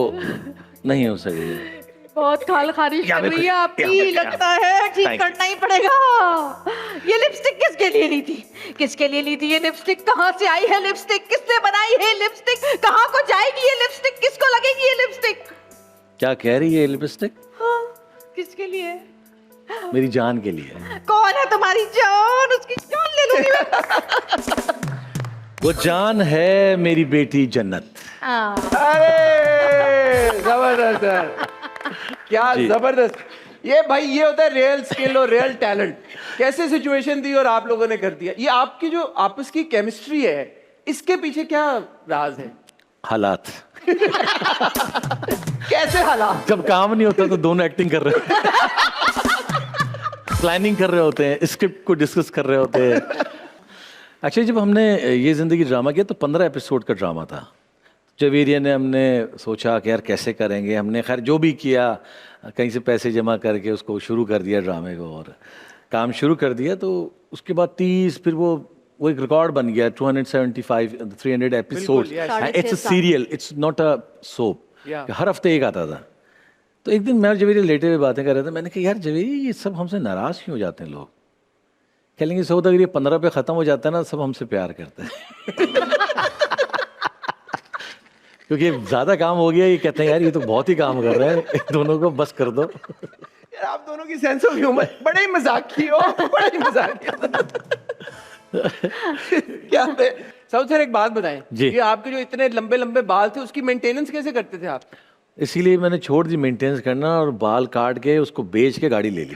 Speaker 1: नहीं हो सकेगी।
Speaker 2: बहुत खाल खारिश कर रही है आपकी, लगता है ठीक करना ही पड़ेगा। ये लिपस्टिक किसके लिए ली थी? किसके लिए ली थी ये लिपस्टिक? कहाँ से आई है लिपस्टिक? किसने बनाई है लिपस्टिक? कहाँ को जाएगी ये लिपस्टिक? किसको लगेगी ये लिपस्टिक?
Speaker 1: क्या कह रही है ये लिपस्टिक?
Speaker 2: हाँ, किसके लिए?
Speaker 1: मेरी जान के लिए।
Speaker 2: कौन है तुम्हारी जान? उसकी जान ले लूंगी मैं।
Speaker 1: वो जान है मेरी बेटी जन्नत।
Speaker 3: अरे जबरदस्त यार, क्या जबरदस्त। ये भाई, ये होता है रियल स्किल और रियल टैलेंट। कैसे सिचुएशन दी और आप लोगों ने कर दिया। ये आपकी जो आपस की केमिस्ट्री है, इसके पीछे क्या राज है?
Speaker 1: हालात।
Speaker 3: कैसे हालात?
Speaker 1: जब काम नहीं होता तो दोनों एक्टिंग कर रहे होते हैं, प्लानिंग कर रहे होते हैं, स्क्रिप्ट को डिस्कस कर रहे होते हैं। एक्चुअली जब हमने ये जिंदगी ड्रामा किया तो 15 एपिसोड का ड्रामा था। जवेरिया ने, हमने सोचा कि यार कैसे करेंगे। हमने खैर जो भी किया, कहीं से पैसे जमा करके उसको शुरू कर दिया ड्रामे को, और काम शुरू कर दिया। तो उसके बाद 30, फिर वो एक रिकॉर्ड बन गया, 275, 300 episode. It's a serial, it's not a soap. हर हफ्ते एक आता था। तो एक दिन मैं और जवेरिया लेटे हुए बातें कर रहे थे। मैंने कहा यार जवेरिया, ये सब हमसे नाराज क्यों हो जाते हैं लोग? कहेंगे सो अगर ये 15 पे ख़त्म हो जाता है ना, सब हमसे प्यार करते हैं। क्योंकि ज़्यादा काम हो गया। ये कहते हैं यार ये तो बहुत ही काम कर रहे हैं, दोनों को बस कर दो।
Speaker 3: यार आप दोनों की सेंस ऑफ ह्यूमर बड़े ही मजाकी हो, बड़े ही मजाकी। क्या साउथ सर, एक बात बताएं
Speaker 1: जी।
Speaker 3: ये आपके जो इतने लंबे लंबे बाल थे, उसकी मेंटेनेंस कैसे करते थे आप?
Speaker 1: इसीलिए मैंने छोड़ दी मेंटेनेंस करना, और बाल काट के उसको बेच के गाड़ी ले ली।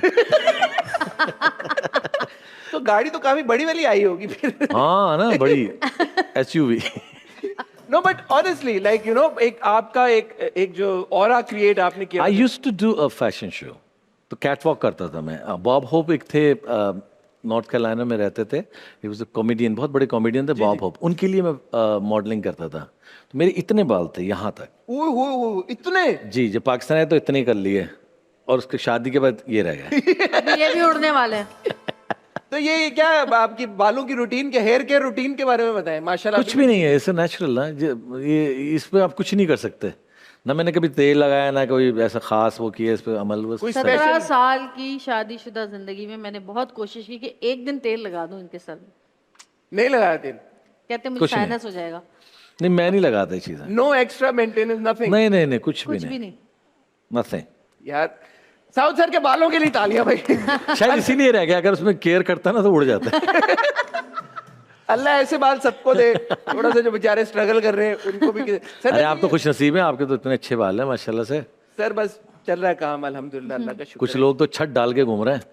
Speaker 3: तो गाड़ी तो काफी बड़ी वाली आई होगी फिर।
Speaker 1: हाँ ना, बड़ी SUV।
Speaker 3: No but honestly like you know, एक आपका एक जो ऑरा क्रिएट आपने किया।
Speaker 1: I used to do a fashion show, तो कैट वॉक करता था मैं। बॉब होप एक थे, नॉर्थ कैरोलिना में रहते थे। ही वाज अ कॉमेडियन, बहुत बड़े कॉमेडियन थे बॉब होप। उनके लिए मैं मॉडलिंग करता था। तो मेरे इतने बाल थे यहाँ तक।
Speaker 3: ओह इतने?
Speaker 1: जी, जब पाकिस्तान आए तो इतने कर लिए, और उसके शादी के बाद ये रह गए।
Speaker 2: ये भी उड़ने वाले हैं।
Speaker 3: तो ये क्या आपकी बालों की रूटीन के हेयर केयर रूटीन के बारे में बताएं माशाल्लाह।
Speaker 1: कुछ भी नहीं है, ऐसे नेचुरल ना ये इस पे आप कुछ नहीं कर सकते ना। मैंने कभी तेल लगाया ना कोई ऐसा खास वो किया इस पे अमल। बस
Speaker 3: कोई
Speaker 2: 17 साल की शादीशुदा जिंदगी में मैंने बहुत कोशिश की कि एक दिन तेल लगा दूं इनके सर में।
Speaker 3: नहीं लगाया तेल?
Speaker 2: कहते मुझे
Speaker 1: कुछ नहीं।
Speaker 2: साइनस हो जाएगा।
Speaker 1: नहीं, मैं नहीं लगाता ये चीजें।
Speaker 3: No extra maintenance nothing?
Speaker 1: नहीं नहीं नहीं, कुछ भी
Speaker 2: कुछ भी
Speaker 1: नहीं,
Speaker 2: नहीं।
Speaker 1: नथिंग।
Speaker 3: यार साउथ सर के बालों के लिए तालियां भाई।
Speaker 1: शायद इसीलिए रह गया, अगर उसमें केयर करता ना तो उड़ जाता है।
Speaker 3: अल्लाह ऐसे बाल सबको दे, थोड़ा सा जो बेचारे स्ट्रगल कर रहे हैं उनको भी सर।
Speaker 1: अरे आप तो खुश नसीब हैं, आपके तो इतने अच्छे बाल हैं माशाल्लाह से।
Speaker 3: सर बस चल रहा है काम अल्हम्दुलिल्लाह, अल्लाह का शुक्र
Speaker 1: कुछ लोग तो छत डाल के घूम रहे हैं।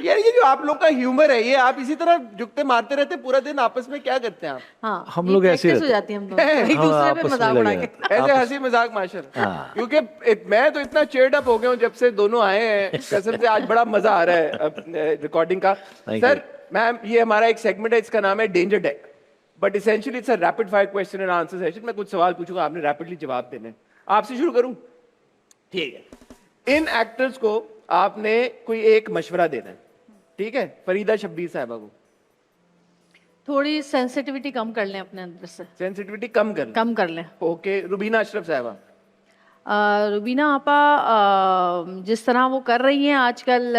Speaker 3: यार ये जो आप लोग का ह्यूमर है, ये आप इसी तरह जुगते मारते रहते पूरा दिन, आपस में क्या करते हैं आप?
Speaker 2: हाँ,
Speaker 1: हम
Speaker 2: ये
Speaker 1: लोग ऐसे ही
Speaker 2: practice हो
Speaker 1: रहते
Speaker 2: जाती है हम लोग एक
Speaker 1: हाँ,
Speaker 2: दूसरे पे
Speaker 1: आपस में
Speaker 2: मजाक
Speaker 1: लगे
Speaker 2: उड़ा
Speaker 1: रहते
Speaker 2: के।
Speaker 3: ऐसे हंसी मजाक माशर।
Speaker 1: हाँ।
Speaker 3: क्योंकि मैं तो इतना चेयर्ड अप हो गया हूँ जब से दोनों आए हैं, कसम से आज बड़ा मजा आ रहा है रिकॉर्डिंग का।
Speaker 1: Thank
Speaker 3: सर मैम, ये हमारा एक सेगमेंट है, इसका नाम है danger deck, but essentially it's a rapid fire question and answer session. मैं कुछ सवाल पूछूंगा, आपने रैपिडली जवाब देने हैं। आपसे शुरू करूं? ठीक है। इन एक्टर्स को आपने कोई एक मशवरा देना है, ठीक है? फरीदा शब्बीर साहिबा को
Speaker 2: थोड़ी सेंसिटिविटी कम कर लें अपने अंदर से,
Speaker 3: सेंसिटिविटी कम कर।
Speaker 2: कम कर लें।
Speaker 3: ओके, रुबीना अशरफ साहिबा?
Speaker 2: रुबीना आपा जिस तरह वो कर रही हैं आजकल,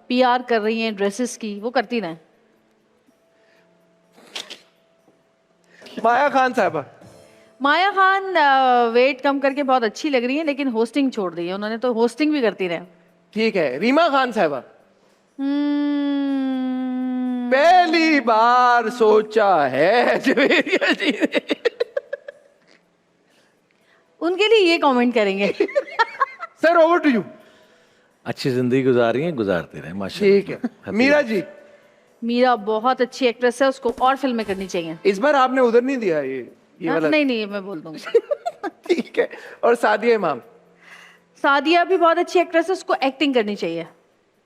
Speaker 2: पीआर कर रही हैं ड्रेसेस की, वो करती रहें।
Speaker 3: माया खान साहिबा?
Speaker 2: माया खान वेट कम करके बहुत अच्छी लग रही है, लेकिन होस्टिंग छोड़ दी है उन्होंने, तो होस्टिंग भी करती रहे।
Speaker 3: ठीक है। रीमा खान साहिबा?
Speaker 2: हम्म,
Speaker 3: पहली बार सोचा है जवेरिया जी ने।
Speaker 2: उनके लिए ये कमेंट करेंगे।
Speaker 3: Sir over to you.
Speaker 1: अच्छी जिंदगी गुजारी है, गुजारते रहे माशाल्लाह।
Speaker 3: ठीक है। मीरा जी?
Speaker 2: मीरा बहुत अच्छी एक्ट्रेस है, उसको और फिल्में करनी चाहिए।
Speaker 3: इस बार आपने उधर नहीं दिया ये वाला?
Speaker 2: नहीं नहीं, मैं बोल दूंगी।
Speaker 3: ठीक है। और सादिया इमाम?
Speaker 2: सादिया भी बहुत अच्छी एक्ट्रेस है, उसको एक्टिंग करनी चाहिए।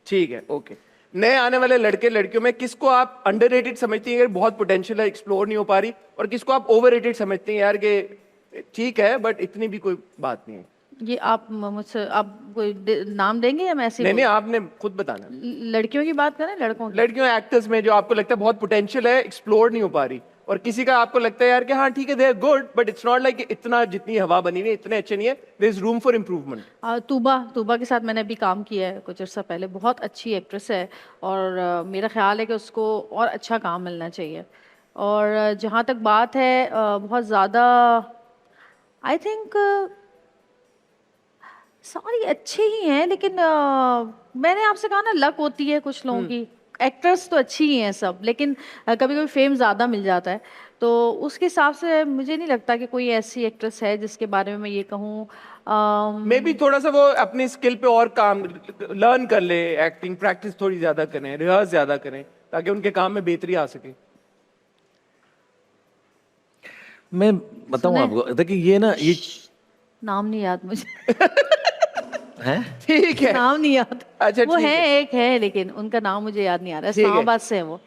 Speaker 3: ठीक है। ओके। नए आने वाले लड़के लड़कियों में किसको आप अंडररेटेड समझती हैं, यार बहुत पोटेंशियल है, एक्सप्लोर नहीं हो पा रही, और किसको आप ओवररेटेड समझती हैं, यार कि ठीक है बट इतनी भी कोई बात नहीं है?
Speaker 2: ये आप मुझसे आप कोई नाम देंगे या मैं ऐसे ही
Speaker 3: नहीं नहीं, आपने खुद बताना।
Speaker 2: लड़कियों की बात करें, लड़कों की?
Speaker 3: लड़कियों एक्टर्स में जो आपको लगता है बहुत पोटेंशियल है, एक्सप्लोर नहीं हो पा रही, और किसी का आपको लगता है यार कि हाँ ठीक है, they are good but it's not like इतना जितनी हवा बनी हुई है, इतने अच्छे नहीं है, there is room for improvement.
Speaker 2: Tuba के साथ मैंने अभी काम किया है कुछ अर्सा पहले, बहुत अच्छी एक्ट्रेस है, और मेरा ख्याल है कि उसको और अच्छा काम मिलना चाहिए। और जहाँ तक बात है बहुत ज़्यादा आई थिंक सारी अच्छे ही हैं, लेकिन मैंने आपसे कहा ना, लक होती है कुछ लोगों की। एक्ट्रेस तो अच्छी ही हैं सब, लेकिन कभी कभी फेम ज़्यादा मिल जाता है, तो उसके हिसाब से मुझे नहीं लगता कि कोई ऐसी एक्ट्रेस है जिसके बारे में मैं ये कहूँ।
Speaker 3: मे बी थोड़ा सा वो अपनी स्किल पे और काम लर्न कर ले, एक्टिंग प्रैक्टिस थोड़ी ज्यादा करें, रिहर्स ज्यादा करें, ताकि उनके काम में बेहतरी आ सके।
Speaker 1: मैं बताऊं आपको, देखिए ये ना, ये
Speaker 2: नाम नहीं याद मुझे।
Speaker 1: है
Speaker 3: ठीक है।
Speaker 2: नाम नहीं याद।
Speaker 3: अच्छा,
Speaker 2: वो
Speaker 3: ठीक
Speaker 2: है,
Speaker 3: है।
Speaker 2: एक है, लेकिन उनका नाम मुझे याद नहीं आ रहा है।
Speaker 3: ठीक है।
Speaker 2: इस्लामाबाद से है वो।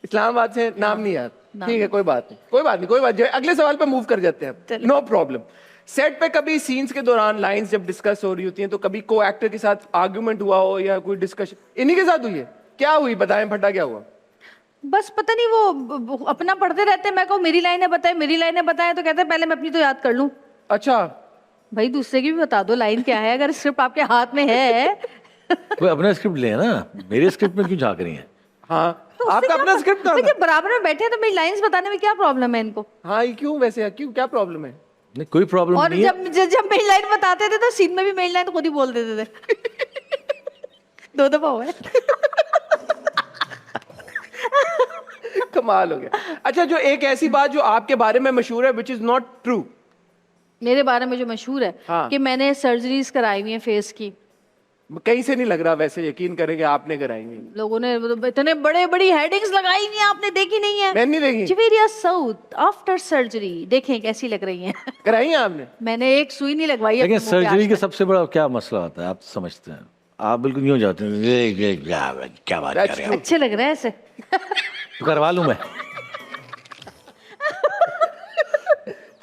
Speaker 3: इस्लामाबाद से, नाम नहीं याद।
Speaker 2: नाम
Speaker 3: ठीक है, कोई बात नहीं, कोई बात नहीं, कोई बात नहीं। अगले सवाल पे मूव कर जाते हैं,
Speaker 2: चलिए।
Speaker 3: No problem. सेट पे कभी सीन्स के दौरान लाइंस जब डिस्कस हो रही होती हैं, तो कभी को एक्टर के साथ आर्ग्यूमेंट हुआ हो या कोई डिस्कशन? इन्हीं के साथ हुई है? क्या हुई, बताएं फटा, क्या हुआ?
Speaker 2: बस पता नहीं, वो अपना पढ़ते रहते हैं, मैं कहूँ मेरी लाइनें बताए, मेरी लाइनें बताए, तो कहते हैं पहले मैं अपनी तो याद कर लूँ।
Speaker 3: अच्छा।
Speaker 2: भाई दूसरे की भी बता दो लाइन क्या है, अगर स्क्रिप्ट आपके हाथ में है।
Speaker 1: कोई अपना स्क्रिप्ट ले ना, मेरे स्क्रिप्ट में क्यों झांक रही हैं?
Speaker 3: हाँ,
Speaker 2: तो उससे
Speaker 3: आपका
Speaker 2: क्या
Speaker 3: अपना स्क्रिप्ट था
Speaker 2: देखिए,
Speaker 3: ना?
Speaker 2: बराबर में बैठे हैं तो मेरी लाइंस बताने में क्या प्रॉब्लम है इनको?
Speaker 3: हाँ, ये क्यों वैसे, क्यों, क्या प्रॉब्लम है?
Speaker 1: नहीं, कोई प्रॉब्लम
Speaker 2: और
Speaker 1: नहीं है।
Speaker 2: जब मेरी लाइन बताते थे तो सीन में भी मेरी लाइन खुद ही बोल देते थे। 2 दफा हुआ है।
Speaker 3: कमाल हो गया। अच्छा, जो एक ऐसी बात जो आपके बारे में मशहूर है, विच इज नॉट ट्रू।
Speaker 2: मेरे बारे में जो मशहूर है,
Speaker 3: हाँ।
Speaker 2: कि मैंने सर्जरीज कराई हुई है फेस की।
Speaker 3: कहीं से नहीं लग रहा, वैसे यकीन करेंगे आपने कराएंगे।
Speaker 2: लोगों ने इतने बड़े बड़ी हेडिंग्स लगाई हुई हैं, आपने देखी नहीं है?
Speaker 3: मैंने नहीं देखी।
Speaker 2: जवेरिया साउथ आफ्टर सर्जरी, देखें कैसी लग रही हैं।
Speaker 3: कराई है आपने?
Speaker 2: मैंने एक सुई नहीं लगवाई
Speaker 1: लेकिन
Speaker 2: अपने मुंह पे आज
Speaker 1: सर्जरी के
Speaker 2: तक।
Speaker 1: सबसे बड़ा क्या मसला होता है, आप तो समझते हैं, आप बिल्कुल यूं जाते हैं, क्या बात कर
Speaker 3: That's
Speaker 1: रहे हैं,
Speaker 2: अच्छे लग रहे हैं ऐसे।
Speaker 1: तो करवा लूं मैं।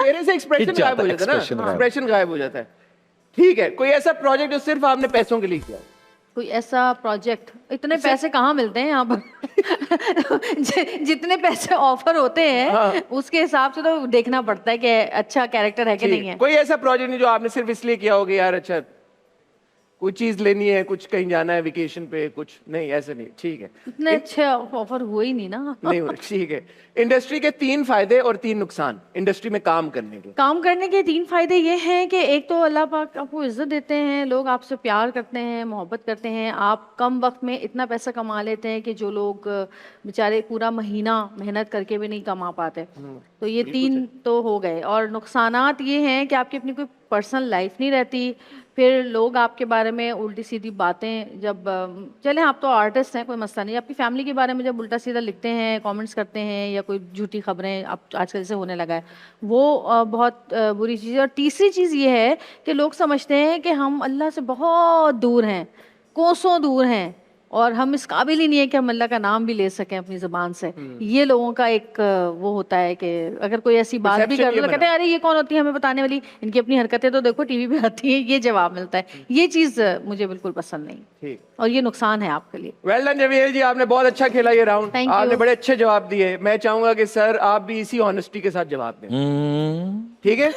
Speaker 3: चेहरे से एक्सप्रेशन
Speaker 1: खिंच जाता
Speaker 3: गायब हो
Speaker 1: है,
Speaker 3: जाता है
Speaker 1: expression
Speaker 3: ना,
Speaker 1: गायब।
Speaker 3: एक्सप्रेशन गायब हो जाता है। ठीक है, कोई ऐसा प्रोजेक्ट जो सिर्फ आपने पैसों के लिए किया?
Speaker 2: कोई ऐसा प्रोजेक्ट, इतने पैसे कहाँ मिलते हैं यहाँ पर जितने पैसे ऑफर होते हैं उसके हिसाब से तो देखना पड़ता है कि अच्छा कैरेक्टर है कि नहीं है।
Speaker 3: कोई ऐसा प्रोजेक्ट नहीं जो आपने सिर्फ इसलिए किया होगा यार अच्छा कोई चीज लेनी है, कुछ कहीं जाना है वेकेशन पे, कुछ नहीं, ऐसे नहीं, ठीक है।
Speaker 2: इतने अच्छे ऑफर हुए ही नहीं ना।
Speaker 3: नहीं हुए, ठीक है। इंडस्ट्री के 3 फायदे और 3 नुकसान इंडस्ट्री में काम करने के।
Speaker 2: काम करने के 3 फायदे ये हैं कि एक तो अल्लाह पाक आपको इज्जत देते हैं, लोग आपसे प्यार करते हैं, मोहब्बत करते हैं, आप कम वक्त में इतना पैसा कमा लेते हैं कि जो लोग बेचारे पूरा महीना मेहनत करके भी नहीं कमा पाते। तो ये 3 तो हो गए। और नुकसानात ये हैं कि आपकी अपनी कोई पर्सनल लाइफ नहीं रहती, फिर लोग आपके बारे में उल्टी सीधी बातें, जब चले आप तो आर्टिस्ट हैं कोई मसला नहीं, आपकी फैमिली के बारे में जब उल्टा सीधा लिखते हैं, कमेंट्स करते हैं या कोई झूठी खबरें अब आजकल जैसे होने लगा है, वो बहुत बुरी चीज़ है। और तीसरी चीज़ ये है कि लोग समझते हैं कि हम अल्लाह से बहुत दूर हैं, कोसों दूर हैं, और हम इस काबिल ही नहीं है कि हम अल्लाह का नाम भी ले सकें अपनी ज़बान से। ये लोगों का एक वो होता है कि अगर कोई ऐसी बात भी कर तो कहते हैं अरे ये कौन होती है हमें बताने वाली, इनकी अपनी हरकतें तो देखो टीवी पे आती है, ये जवाब मिलता है। ये चीज़ मुझे बिल्कुल पसंद नहीं,
Speaker 3: ठीक,
Speaker 2: और ये नुकसान है आपके लिए।
Speaker 3: वेल डन जवेल जी, आपने बहुत अच्छा खेला ये राउंड,
Speaker 2: Thank you.
Speaker 3: आपने बड़े अच्छे जवाब दिए। मैं चाहूंगा कि सर आप भी इसी ऑनेस्टी के साथ जवाब दें, ठीक है।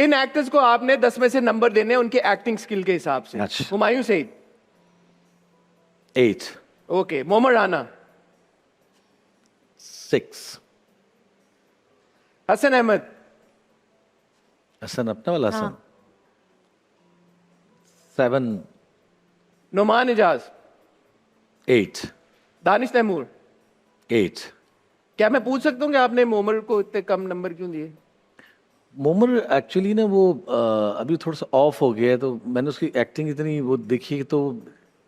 Speaker 3: इन एक्टर्स को आपने 10 में से नंबर देने उनके एक्टिंग स्किल के हिसाब से।
Speaker 1: अच्छा।
Speaker 3: हुमायूं सईद
Speaker 1: 8,
Speaker 3: ओके, मोहम्मद राना
Speaker 1: 6,
Speaker 3: हसन अहमद
Speaker 1: हसन अपना वाला हसन 7,
Speaker 3: नुमान इजाज
Speaker 1: 8,
Speaker 3: दानिश तैमूर।
Speaker 1: 8।
Speaker 3: क्या मैं पूछ सकता हूँ कि आपने मोमर को इतने कम नंबर क्यों दिए?
Speaker 1: मोमर एक्चुअली ना वो अभी थोड़ा सा ऑफ हो गया है, तो मैंने उसकी एक्टिंग इतनी वो देखी तो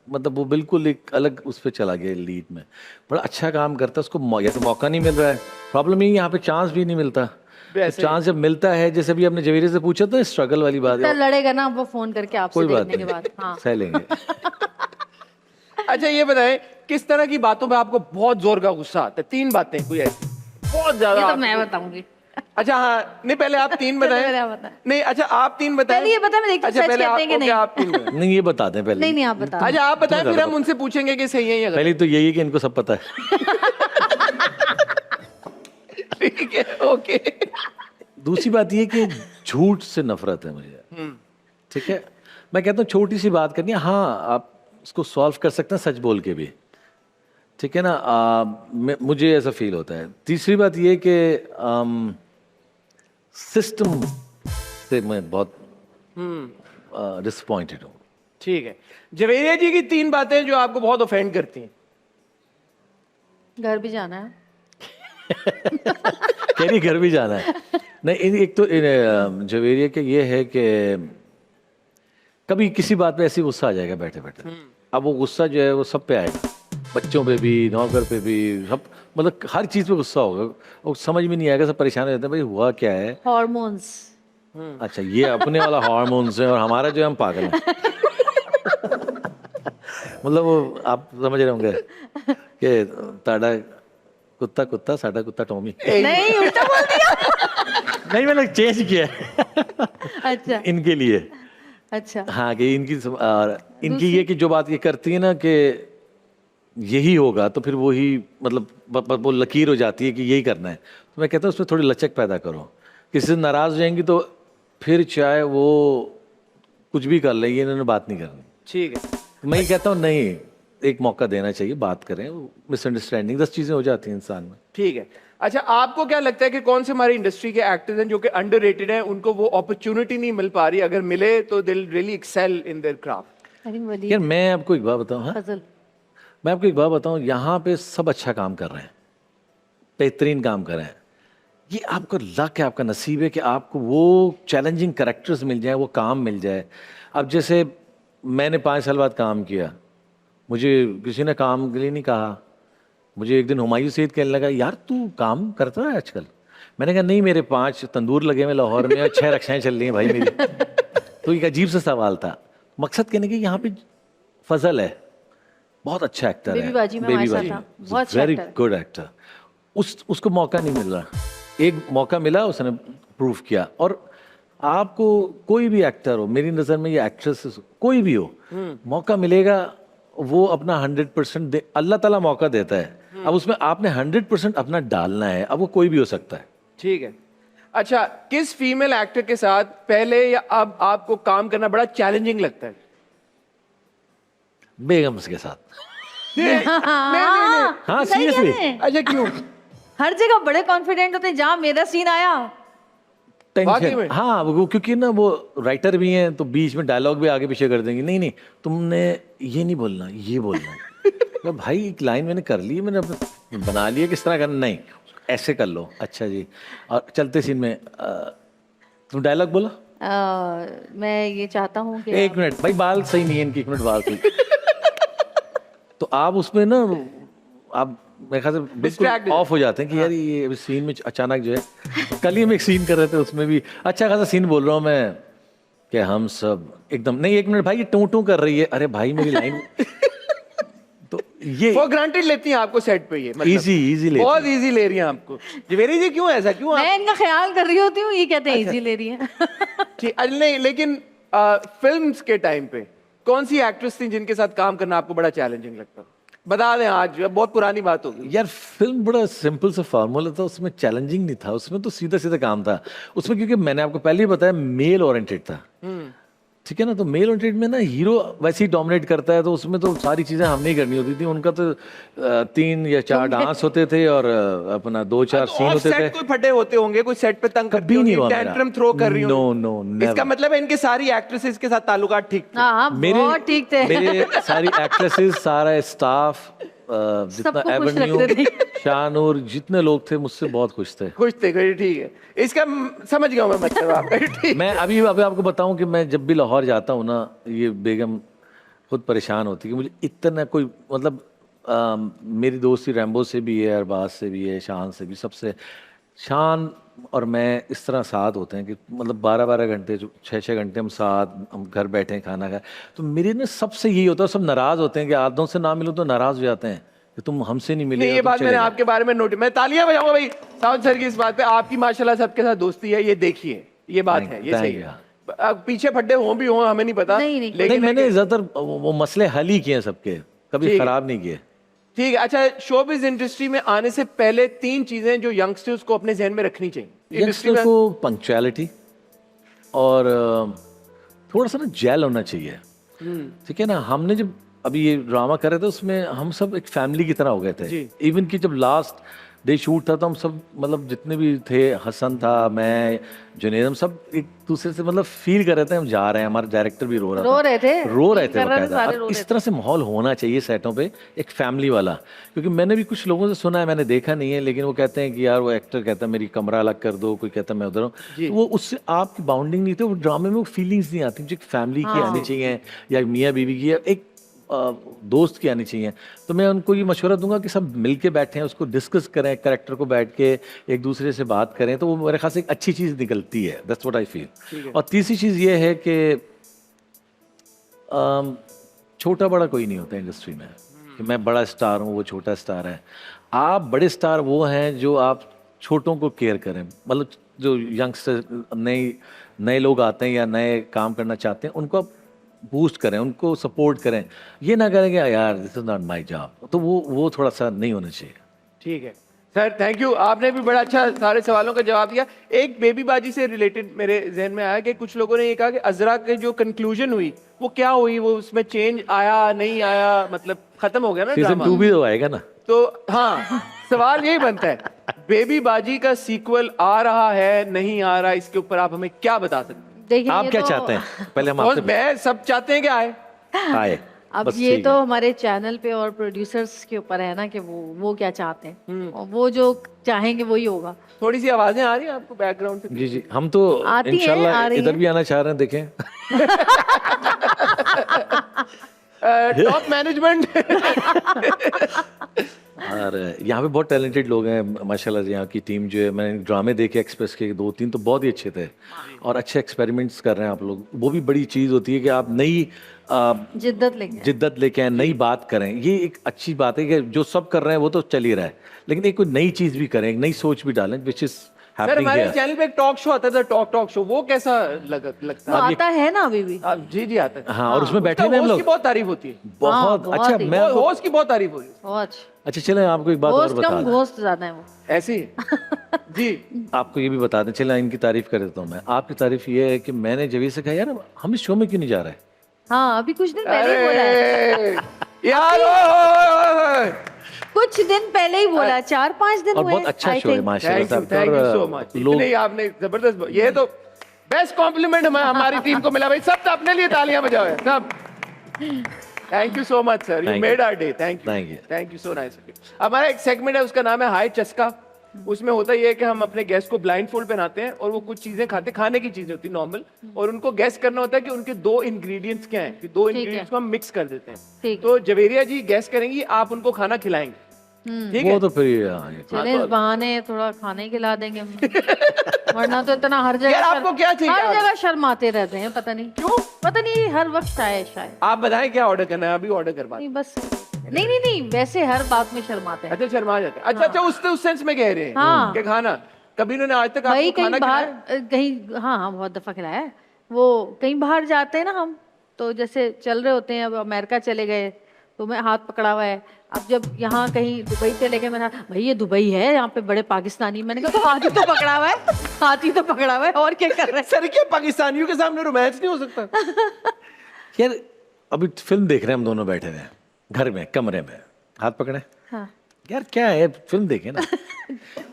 Speaker 1: मतलब वो बिल्कुल एक अलग उस पर चला गया लीड में। बड़ा अच्छा काम करता है, उसको या तो मौका नहीं मिल रहा है, प्रॉब्लम यही यहाँ पे चांस भी नहीं मिलता। तो चांस जब मिलता है, जैसे अभी आपने जवेरी से पूछा था स्ट्रगल वाली बात है,
Speaker 2: लड़ेगा ना वो फोन करके आपसे
Speaker 1: कोई बात
Speaker 2: देखने के
Speaker 1: नहीं,
Speaker 2: बाद। हाँ।
Speaker 1: सह लेंगे।
Speaker 3: अच्छा ये बताएं किस तरह की बातों पे आपको बहुत जोर का गुस्सा आता है? 3 बातें कोई ऐसी बहुत ज्यादा
Speaker 2: ये तो मैं बताऊंगी।
Speaker 3: अच्छा हाँ, नहीं पहले आप 3 बताएं। नहीं अच्छा आप 3 बताएं।
Speaker 2: पहले ये बता, मैं देखती हूँ सच कहते हैं कि नहीं।
Speaker 3: आप 3 बताएं।
Speaker 1: नहीं ये बता दें पहले।
Speaker 2: नहीं आप बता।
Speaker 3: अच्छा आप बताएं, फिर हम उनसे पूछेंगे कि सही है या गलत।
Speaker 1: पहले तो यही है कि इनको सब पता है।
Speaker 3: ठीक है, ओके।
Speaker 1: दूसरी बात ये कि झूठ से नफरत है मुझे, ठीक है। मैं कहता हूँ छोटी सी बात करनी है, हाँ आप उसको सॉल्व कर सकते हैं सच बोल के भी, ठीक है ना। मुझे ऐसा फील होता है। तीसरी बात ये कि सिस्टम से मैं बहुत डिसअपॉइंटेड हूँ।
Speaker 3: ठीक है, जवेरिया जी की 3 बातें जो आपको बहुत ऑफेंड करती हैं।
Speaker 2: घर भी जाना है।
Speaker 1: कह रही घर भी जाना है। नहीं एक तो जवेरिया के ये है कि कभी किसी बात पे ऐसी गुस्सा आ जाएगा बैठे बैठे, अब वो गुस्सा जो है वो सब पे आएगा, बच्चों पे भी, नौकर पे भी, सब मतलब हर चीज़ पे गुस्सा होगा, वो समझ में नहीं आएगा, सब परेशान हो जाते हैं भाई हुआ क्या है।
Speaker 2: हॉर्मोन्स।
Speaker 1: अच्छा ये अपने वाला हार्मोन्स है और हमारा जो है हम पागल हैं। मतलब वो आप समझ रहे होंगे कि ताड़ा कुत्ता कुत्ता साडा कुत्ता टॉमी।
Speaker 2: नहीं उल्टा बोल दिया।
Speaker 1: नहीं मैंने चेंज किया है।
Speaker 2: अच्छा
Speaker 1: इनके लिए।
Speaker 2: अच्छा
Speaker 1: हाँ कि इनकी ये कि जो बात ये करती है ना कि यही होगा तो फिर वही मतलब वो लकीर हो जाती है कि यही करना है, तो मैं कहता हूँ उसमें थोड़ी लचक पैदा करो। किसी से नाराज हो जाएंगी तो फिर चाहे वो कुछ भी कर ले, ये इन्होंने बात नहीं करनी।
Speaker 3: ठीक है,
Speaker 1: मैं ये कहता हूँ नहीं, एक मौका देना चाहिए, बात करें, मिसअंडरस्टैंडिंग 10 चीज़ें हो जाती हैं इंसान में।
Speaker 3: ठीक है। अच्छा आपको क्या लगता है कि कौन से हमारी इंडस्ट्री के एक्टर्स हैं जो कि अंडररेटेड हैं, उनको वो अपॉर्चुनिटी नहीं मिल पा रही, अगर मिले तो they will really excel in their craft?
Speaker 1: यार मैं आपको एक बात बताऊँ, हाँ
Speaker 2: फजल
Speaker 1: मैं आपको एक बात बताऊँ, यहाँ पे सब अच्छा काम कर रहे हैं, बेहतरीन काम कर रहे हैं। ये आपका लक है, आपका नसीब है कि आपको वो चैलेंजिंग कैरेक्टर्स मिल जाए, वो काम मिल जाए। अब जैसे मैंने 5 साल बाद काम किया, मुझे किसी ने काम के लिए नहीं कहा, मुझे एक दिन हुमायूं सईद कहने लगा यार तू काम करता है आजकल। मैंने कहा नहीं, मेरे 5 तंदूर लगे हुए लाहौर में और 6 रक्षाएं चल रही हैं भाई मेरी। तो एक अजीब सा सवाल था। मकसद कहने की यहाँ पे फजल है, बहुत अच्छा एक्टर है,
Speaker 2: बेबी बाजी में हमारे साथ था, बहुत अच्छा
Speaker 1: वेरी
Speaker 2: एक्टर है।
Speaker 1: Good actor. उसको मौका नहीं मिल रहा, एक मौका मिला उसने प्रूव किया। और आपको कोई भी एक्टर हो, मेरी नज़र में ये एक्ट्रेस कोई भी हो, मौका मिलेगा वो अपना 100% दे, अल्लाह ताला मौका देता है। अब उसमें आपने 100% अपना डालना है। अब वो कोई भी हो सकता है।
Speaker 3: ठीक है। अच्छा, किस फीमेल एक्टर के साथ पहले या अब आपको काम करना बड़ा चैलेंजिंग लगता है?
Speaker 1: बेगम्स के साथ।
Speaker 3: नहीं,
Speaker 1: हाँ,
Speaker 2: सही कह
Speaker 1: सीरियसली।
Speaker 2: रहे हैं।
Speaker 3: अच्छा, क्यों?
Speaker 2: हर जगह बड़े कॉन्फिडेंट होते हैं, जहां मेरा सीन आया
Speaker 3: वाकई में?
Speaker 1: टेंशन, हाँ, वो क्योंकि ना वो राइटर भी हैं तो बीच में डायलॉग भी आगे पीछे कर देंगे। नहीं नहीं, तुमने ये नहीं बोलना, ये बोलना है। तो भाई एक लाइन मैंने कर ली, मैंने अपने बना लिया किस तरह करना। नहीं, ऐसे कर लो। अच्छा जी। और चलते सीन में तुम डायलॉग बोलो।
Speaker 2: मैं ये चाहता हूँ कि
Speaker 1: एक मिनट भाई, बाल सही नहीं है इनकी, एक मिनट बाल सही। तो आप उसमें ना, आप मेरे ख्याल से बिल्कुल
Speaker 3: Distracted।
Speaker 1: ऑफ हो जाते हैं कि यार ये अभी सीन में अचानक जो है, कल ही हम एक सीन कर रहे थे, उसमें भी अच्छा खासा सीन बोल रहा हूँ मैं कि हम सब एकदम नहीं, एक मिनट भाई ये टू टू कर रही है, अरे भाई मेरी लाइन। तो ये
Speaker 3: फॉर ग्रांटेड लेती हैं आपको सेट पे, ये मतलब
Speaker 1: इजी ले।
Speaker 3: बहुत इजी ले रही हैं आपको। जवेरी जी क्यों ऐसा, क्यों आप?
Speaker 2: मैं इनका ख्याल कर रही होती हूँ, ये कहते हैं इजी ले रही है।
Speaker 3: ठीक, नहीं, लेकिन फिल्म्स के टाइम पे कौन सी एक्ट्रेस थी जिनके साथ काम करना आपको बड़ा चैलेंजिंग लगता? बता दें, आज बहुत पुरानी बात होगी।
Speaker 1: यार फिल्म बड़ा सिंपल सा फार्मूला था, उसमें चैलेंजिंग नहीं था, उसमें तो सीधा सीधा काम था उसमें, क्योंकि मैंने आपको पहले ही बताया मेल ओरिएंटेड था। ठीक है ना, तो मेल ओरिएंटेड में ना हीरो वैसे ही डोमिनेट करता है, तो उसमें तो सारी चीजें हमने ही करनी होती थी। उनका तो 3 या 4 डांस होते थे और अपना 2-4 सीन होते थे।
Speaker 3: कोई फटे होते होंगे, कोई सेट पे तंग
Speaker 1: कभी नहीं हुआ मेरा।
Speaker 3: टेंट्रम थ्रो कर रही
Speaker 1: नो
Speaker 3: होंगी।
Speaker 1: नो,
Speaker 3: इसका मतलब है इनके सारी एक्ट्रेसेस के साथ ताल्लुकात ठीक थे।
Speaker 2: हाँ, बहुत ठीक थे।
Speaker 1: मेरे सारी एक्ट्रेसेस, सारा स्टाफ, जितना
Speaker 2: सबको खुश
Speaker 1: एवेन्यू,
Speaker 2: रखते थे।
Speaker 1: शाहनूर, जितने लोग थे मुझसे बहुत खुश थे।
Speaker 3: खुश थे, ठीक है। इसका समझ गया मैं मतलब आपका। ठीक।
Speaker 1: मैं अभी आपको बताऊं कि मैं जब भी लाहौर जाता हूँ ना, ये बेगम खुद परेशान होती है कि मुझे इतना कोई मतलब मेरी दोस्ती रैम्बो से भी है, अरबाज से भी है, शान से भी, सबसे। शान और मैं इस तरह साथ होते हैं कि मतलब 12-12 घंटे, 6-6 घंटे हम साथ, हम घर बैठे हैं, खाना खाए। तो मेरे ना सबसे यही होता है, सब नाराज़ होते हैं कि आदतों से ना मिलो तो नाराज़ हो जाते हैं कि तुम हमसे नहीं मिले।
Speaker 3: ये बात मैंने आपके बारे में नोट, मैं तालियां बजाऊंगा भाई साउंड सर की इस बात पे। आपकी माशाल्लाह सबके साथ दोस्ती है, ये देखिए, ये बात है, ये सही है। अब पीछे फड्डे हों भी हों, हमें नहीं पता।
Speaker 2: नहीं,
Speaker 1: लेकिन मैंने ज़्यादातर वो मसले हल ही किए हैं सबके, कभी खराब नहीं किए।
Speaker 3: ठीक है। अच्छा, शोबिज इंडस्ट्री में आने से पहले 3 चीजें जो यंगस्टर्स को अपने जहन में रखनी चाहिए इंडस्ट्री में।
Speaker 1: यंगस्टर को पंक्चुअलिटी और थोड़ा सा ना जेल होना चाहिए। ठीक है ना, हमने जब अभी ये ड्रामा कर रहे थे उसमें हम सब एक फैमिली की तरह हो गए थे। इवन कि जब लास्ट डे शूट था तो हम सब मतलब जितने भी थे, हसन था, मैं, जुनैद, हम सब एक दूसरे से मतलब फील कर रहे थे हम जा रहे हैं। हमारा डायरेक्टर भी रो रहे थे बकायदा। अब इस तरह से माहौल होना चाहिए सेटों पे, एक फैमिली वाला। क्योंकि मैंने भी कुछ लोगों से सुना है, मैंने देखा नहीं है, लेकिन वो कहते हैं कि यार वो एक्टर कहता है मेरी कमरा अलग कर दो, कोई कहता है मैं उधर हूँ, तो वो उससे आपकी बाउंडिंग नहीं थी, वो ड्रामे में वो फीलिंग्स नहीं आती जो एक फैमिली की आनी चाहिए, या मियाँ बीवी की, या एक दोस्त की आनी चाहिए। तो मैं उनको ये मशवरा दूंगा कि सब मिलके बैठें, उसको डिस्कस करें, कैरेक्टर को बैठ के एक दूसरे से बात करें, तो वो मेरे ख्याल से एक अच्छी चीज़ निकलती है। That's what I feel. और तीसरी चीज़ ये है कि छोटा बड़ा कोई नहीं होता इंडस्ट्री में कि मैं बड़ा स्टार हूँ, वो छोटा स्टार है। आप बड़े स्टार वो हैं जो आप छोटों को केयर करें। मतलब जो यंगस्टर नए लोग आते हैं या नए काम करना चाहते हैं, उनको आप बूस्ट करें, उनको सपोर्ट करें। ये ना करें कि यार this is not my job, तो वो थोड़ा सा नहीं होना चाहिए।
Speaker 3: ठीक है सर, थैंक यू। आपने भी बड़ा अच्छा सारे सवालों का जवाब दिया। एक बेबी बाजी से रिलेटेड मेरे जहन में आया कि कुछ लोगों ने ये कहा कि अजरा की जो कंक्लूजन हुई वो क्या हुई, वो उसमें चेंज आया नहीं आया, मतलब खत्म हो गया ना
Speaker 1: सीजन
Speaker 3: ड्रामा।
Speaker 1: 2 भी तो आएगा ना।
Speaker 3: तो हाँ, सवाल यही बनता है, बेबी बाजी का सीक्वल आ रहा है नहीं आ रहा, इसके ऊपर आप हमें क्या बता सकते हैं?
Speaker 2: देखिए,
Speaker 1: आप
Speaker 2: ये
Speaker 1: क्या
Speaker 2: तो
Speaker 1: चाहते हैं पहले हम
Speaker 3: और
Speaker 1: आपसे
Speaker 3: मैं सब चाहते हैं कि आए।
Speaker 1: आए
Speaker 2: अब
Speaker 1: बस
Speaker 2: ये
Speaker 1: ठीक
Speaker 2: तो
Speaker 1: है।
Speaker 2: हमारे चैनल पे और प्रोड्यूसर्स के ऊपर है ना कि वो क्या चाहते हैं, और वो जो चाहेंगे वही होगा।
Speaker 3: थोड़ी सी आवाजें आ रही हैं आपको बैकग्राउंड से?
Speaker 1: जी जी, हम तो
Speaker 2: आती है,
Speaker 1: इंशाल्लाह
Speaker 2: आ रही
Speaker 1: इधर
Speaker 2: है।
Speaker 1: भी आना चाह रहे हैं, देखें।
Speaker 3: Top management.
Speaker 1: और यहाँ पे बहुत टैलेंटेड लोग हैं माशाल्लाह। यहाँ की टीम जो है, मैंने ड्रामे देखे एक्सप्रेस के 2-3 तो बहुत ही अच्छे थे, और अच्छे एक्सपेरिमेंट्स कर रहे हैं आप लोग। वो भी बड़ी चीज़ होती है कि आप नई जिद्दत लेके आए, नई बात करें। ये एक अच्छी बात है कि जो सब कर रहे हैं वो तो चल ही रहा है, लेकिन एक कोई नई चीज़ भी करें, एक नई सोच भी डालें, विच इज़
Speaker 3: सर
Speaker 1: happening
Speaker 3: हमारे
Speaker 1: here.
Speaker 3: चैनल पे एक टॉक शो आता था, टॉक शो, वो कैसा लगता
Speaker 2: वो
Speaker 3: है?
Speaker 2: आता है ना अभी भी।
Speaker 3: जी जी आता है।
Speaker 1: हाँ, और उसमें बैठे हुए हम
Speaker 3: होस्ट की
Speaker 1: लोग
Speaker 3: बहुत तारीफ होती है,
Speaker 1: बहुत
Speaker 2: बहुत
Speaker 1: अच्छा।
Speaker 2: ही।
Speaker 1: मैं आपको-
Speaker 3: होस्ट की बहुत तारीफ होती है।
Speaker 2: बहुत
Speaker 1: अच्छा चले आपको एक बात और
Speaker 2: घोस्ट
Speaker 1: बता
Speaker 2: कम
Speaker 1: दें,
Speaker 2: घोस्ट ज्यादा है वो।
Speaker 3: ऐसे ही जी।
Speaker 1: आपको ये भी बता दें, चले इनकी तारीफ कर देता हूँ मैं। आपकी तारीफ ये है कि मैंने जब से कहा यार हम इस शो में क्यों नहीं जा रहे।
Speaker 2: हाँ अभी कुछ दिन पहले ही बोला है।
Speaker 3: अरे यार ओए,
Speaker 2: कुछ दिन पहले ही बोला, 4-5 दिन
Speaker 1: और
Speaker 2: हुए।
Speaker 1: बहुत अच्छा
Speaker 2: I
Speaker 1: शो है
Speaker 2: think।
Speaker 1: माशाल्लाह
Speaker 3: थैंक यू
Speaker 1: साहब।
Speaker 3: So much.
Speaker 1: लोग
Speaker 3: इतने ही आपने जबरदस्त, ये तो बेस्ट कॉम्प्लीमेंट हमारी टीम को मिला भाई। सब अपने लिए तालियां बजाओ सब। Thank you so much sir, you
Speaker 1: Thank
Speaker 3: made our day.
Speaker 1: Thank you.
Speaker 3: Thank you so nice. हमारा एक सेगमेंट है, उसका नाम है हाय चस्का। उसमें होता ये है कि हम अपने गेस्ट को ब्लाइंड फोल्ड पहनाते हैं और वो कुछ चीजें खाते, खाने की चीजें होती नॉर्मल, और उनको गेस करना होता है कि उनके 2 इंग्रेडिएंट्स क्या हैं, कि 2 इंग्रेडिएंट्स को हम मिक्स कर देते हैं।
Speaker 2: ठीक।
Speaker 3: तो जवेरिया जी गेस करेंगी, आप उनको खाना खिलाएंगे, ठीक
Speaker 1: वो
Speaker 3: है?
Speaker 1: तो फिर हाँ, ये-
Speaker 2: चले इस बहाने थोड़ा खाने खिला देंगे हम। वरना तो इतना हर जगह
Speaker 3: यार, आपको क्या चाहिए
Speaker 2: हर
Speaker 3: आज?
Speaker 2: जगह शर्माते रहते हैं, पता नहीं
Speaker 3: क्यों?
Speaker 2: पता नहीं हर वक्त शायद
Speaker 3: आप बताएं क्या ऑर्डर करना है, अभी ऑर्डर करवा।
Speaker 2: नहीं बस नहीं वैसे हर बात में शर्माते हैं।
Speaker 3: अच्छा शर्मा जाते हैं। अच्छा उस सेंस में कह रहे हैं
Speaker 2: हाँ।
Speaker 3: कि खाना कभी उन्होंने आज तक
Speaker 2: भाई
Speaker 3: आपको
Speaker 2: कहीं
Speaker 3: खाना
Speaker 2: बाहर
Speaker 3: खिलाया?
Speaker 2: कहीं हाँ बहुत दफा खिलाया है। वो कहीं बाहर जाते हैं ना हम, तो जैसे चल रहे होते हैं, अब अमेरिका चले गए तो मैं हाथ पकड़ा हुआ है। अब जब यहाँ कहीं दुबई चले गए, मैंने कहा, भाई ये दुबई है, यहाँ पे बड़े पाकिस्तानी। मैंने कहा तो हाथ ही तो पकड़ा हुआ है, हाथ ही तो पकड़ा हुआ है, और क्या कर रहे हैं।
Speaker 3: सर क्या पाकिस्तानियों के सामने रोमांस नहीं हो सकता?
Speaker 1: यार अभी फिल्म देख रहे हैं हम दोनों बैठे हैं घर में कमरे में, हाथ पकड़े।
Speaker 2: हाँ।
Speaker 1: यार क्या है, फिल्म देखे ना।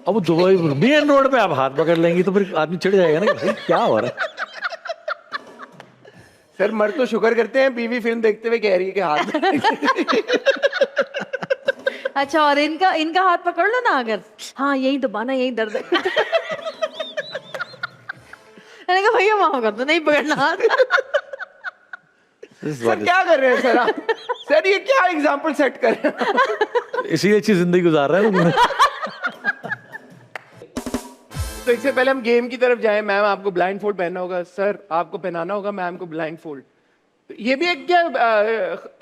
Speaker 1: अब वो दुबई मेन रोड पे आप हाथ पकड़ लेंगी तो फिर आदमी चिढ़ जाएगा ना कि भाई क्या हो रहा है।
Speaker 3: सर मर्द तो शुक्र करते हैं, बीवी फिल्म देखते हुए कह रही है कि हाथ।
Speaker 2: अच्छा और इनका हाथ पकड़ लो ना अगर, हाँ यही दबाना, यही दर्द है। मैंने कहा भैया माफ कर दो, नहीं पकड़ना हाथ।
Speaker 3: सर क्या कर रहे हैं सर आप? सर ये क्या एग्जांपल सेट कर रहे हैं?
Speaker 1: इसी अच्छी जिंदगी गुजार रहे हैं।
Speaker 3: तो इससे पहले हम गेम की तरफ जाएं, मैम आपको ब्लाइंड फोल्ड पहनना होगा, सर आपको पहनाना होगा मैम को ब्लाइंड फोल्ड। ये भी एक क्या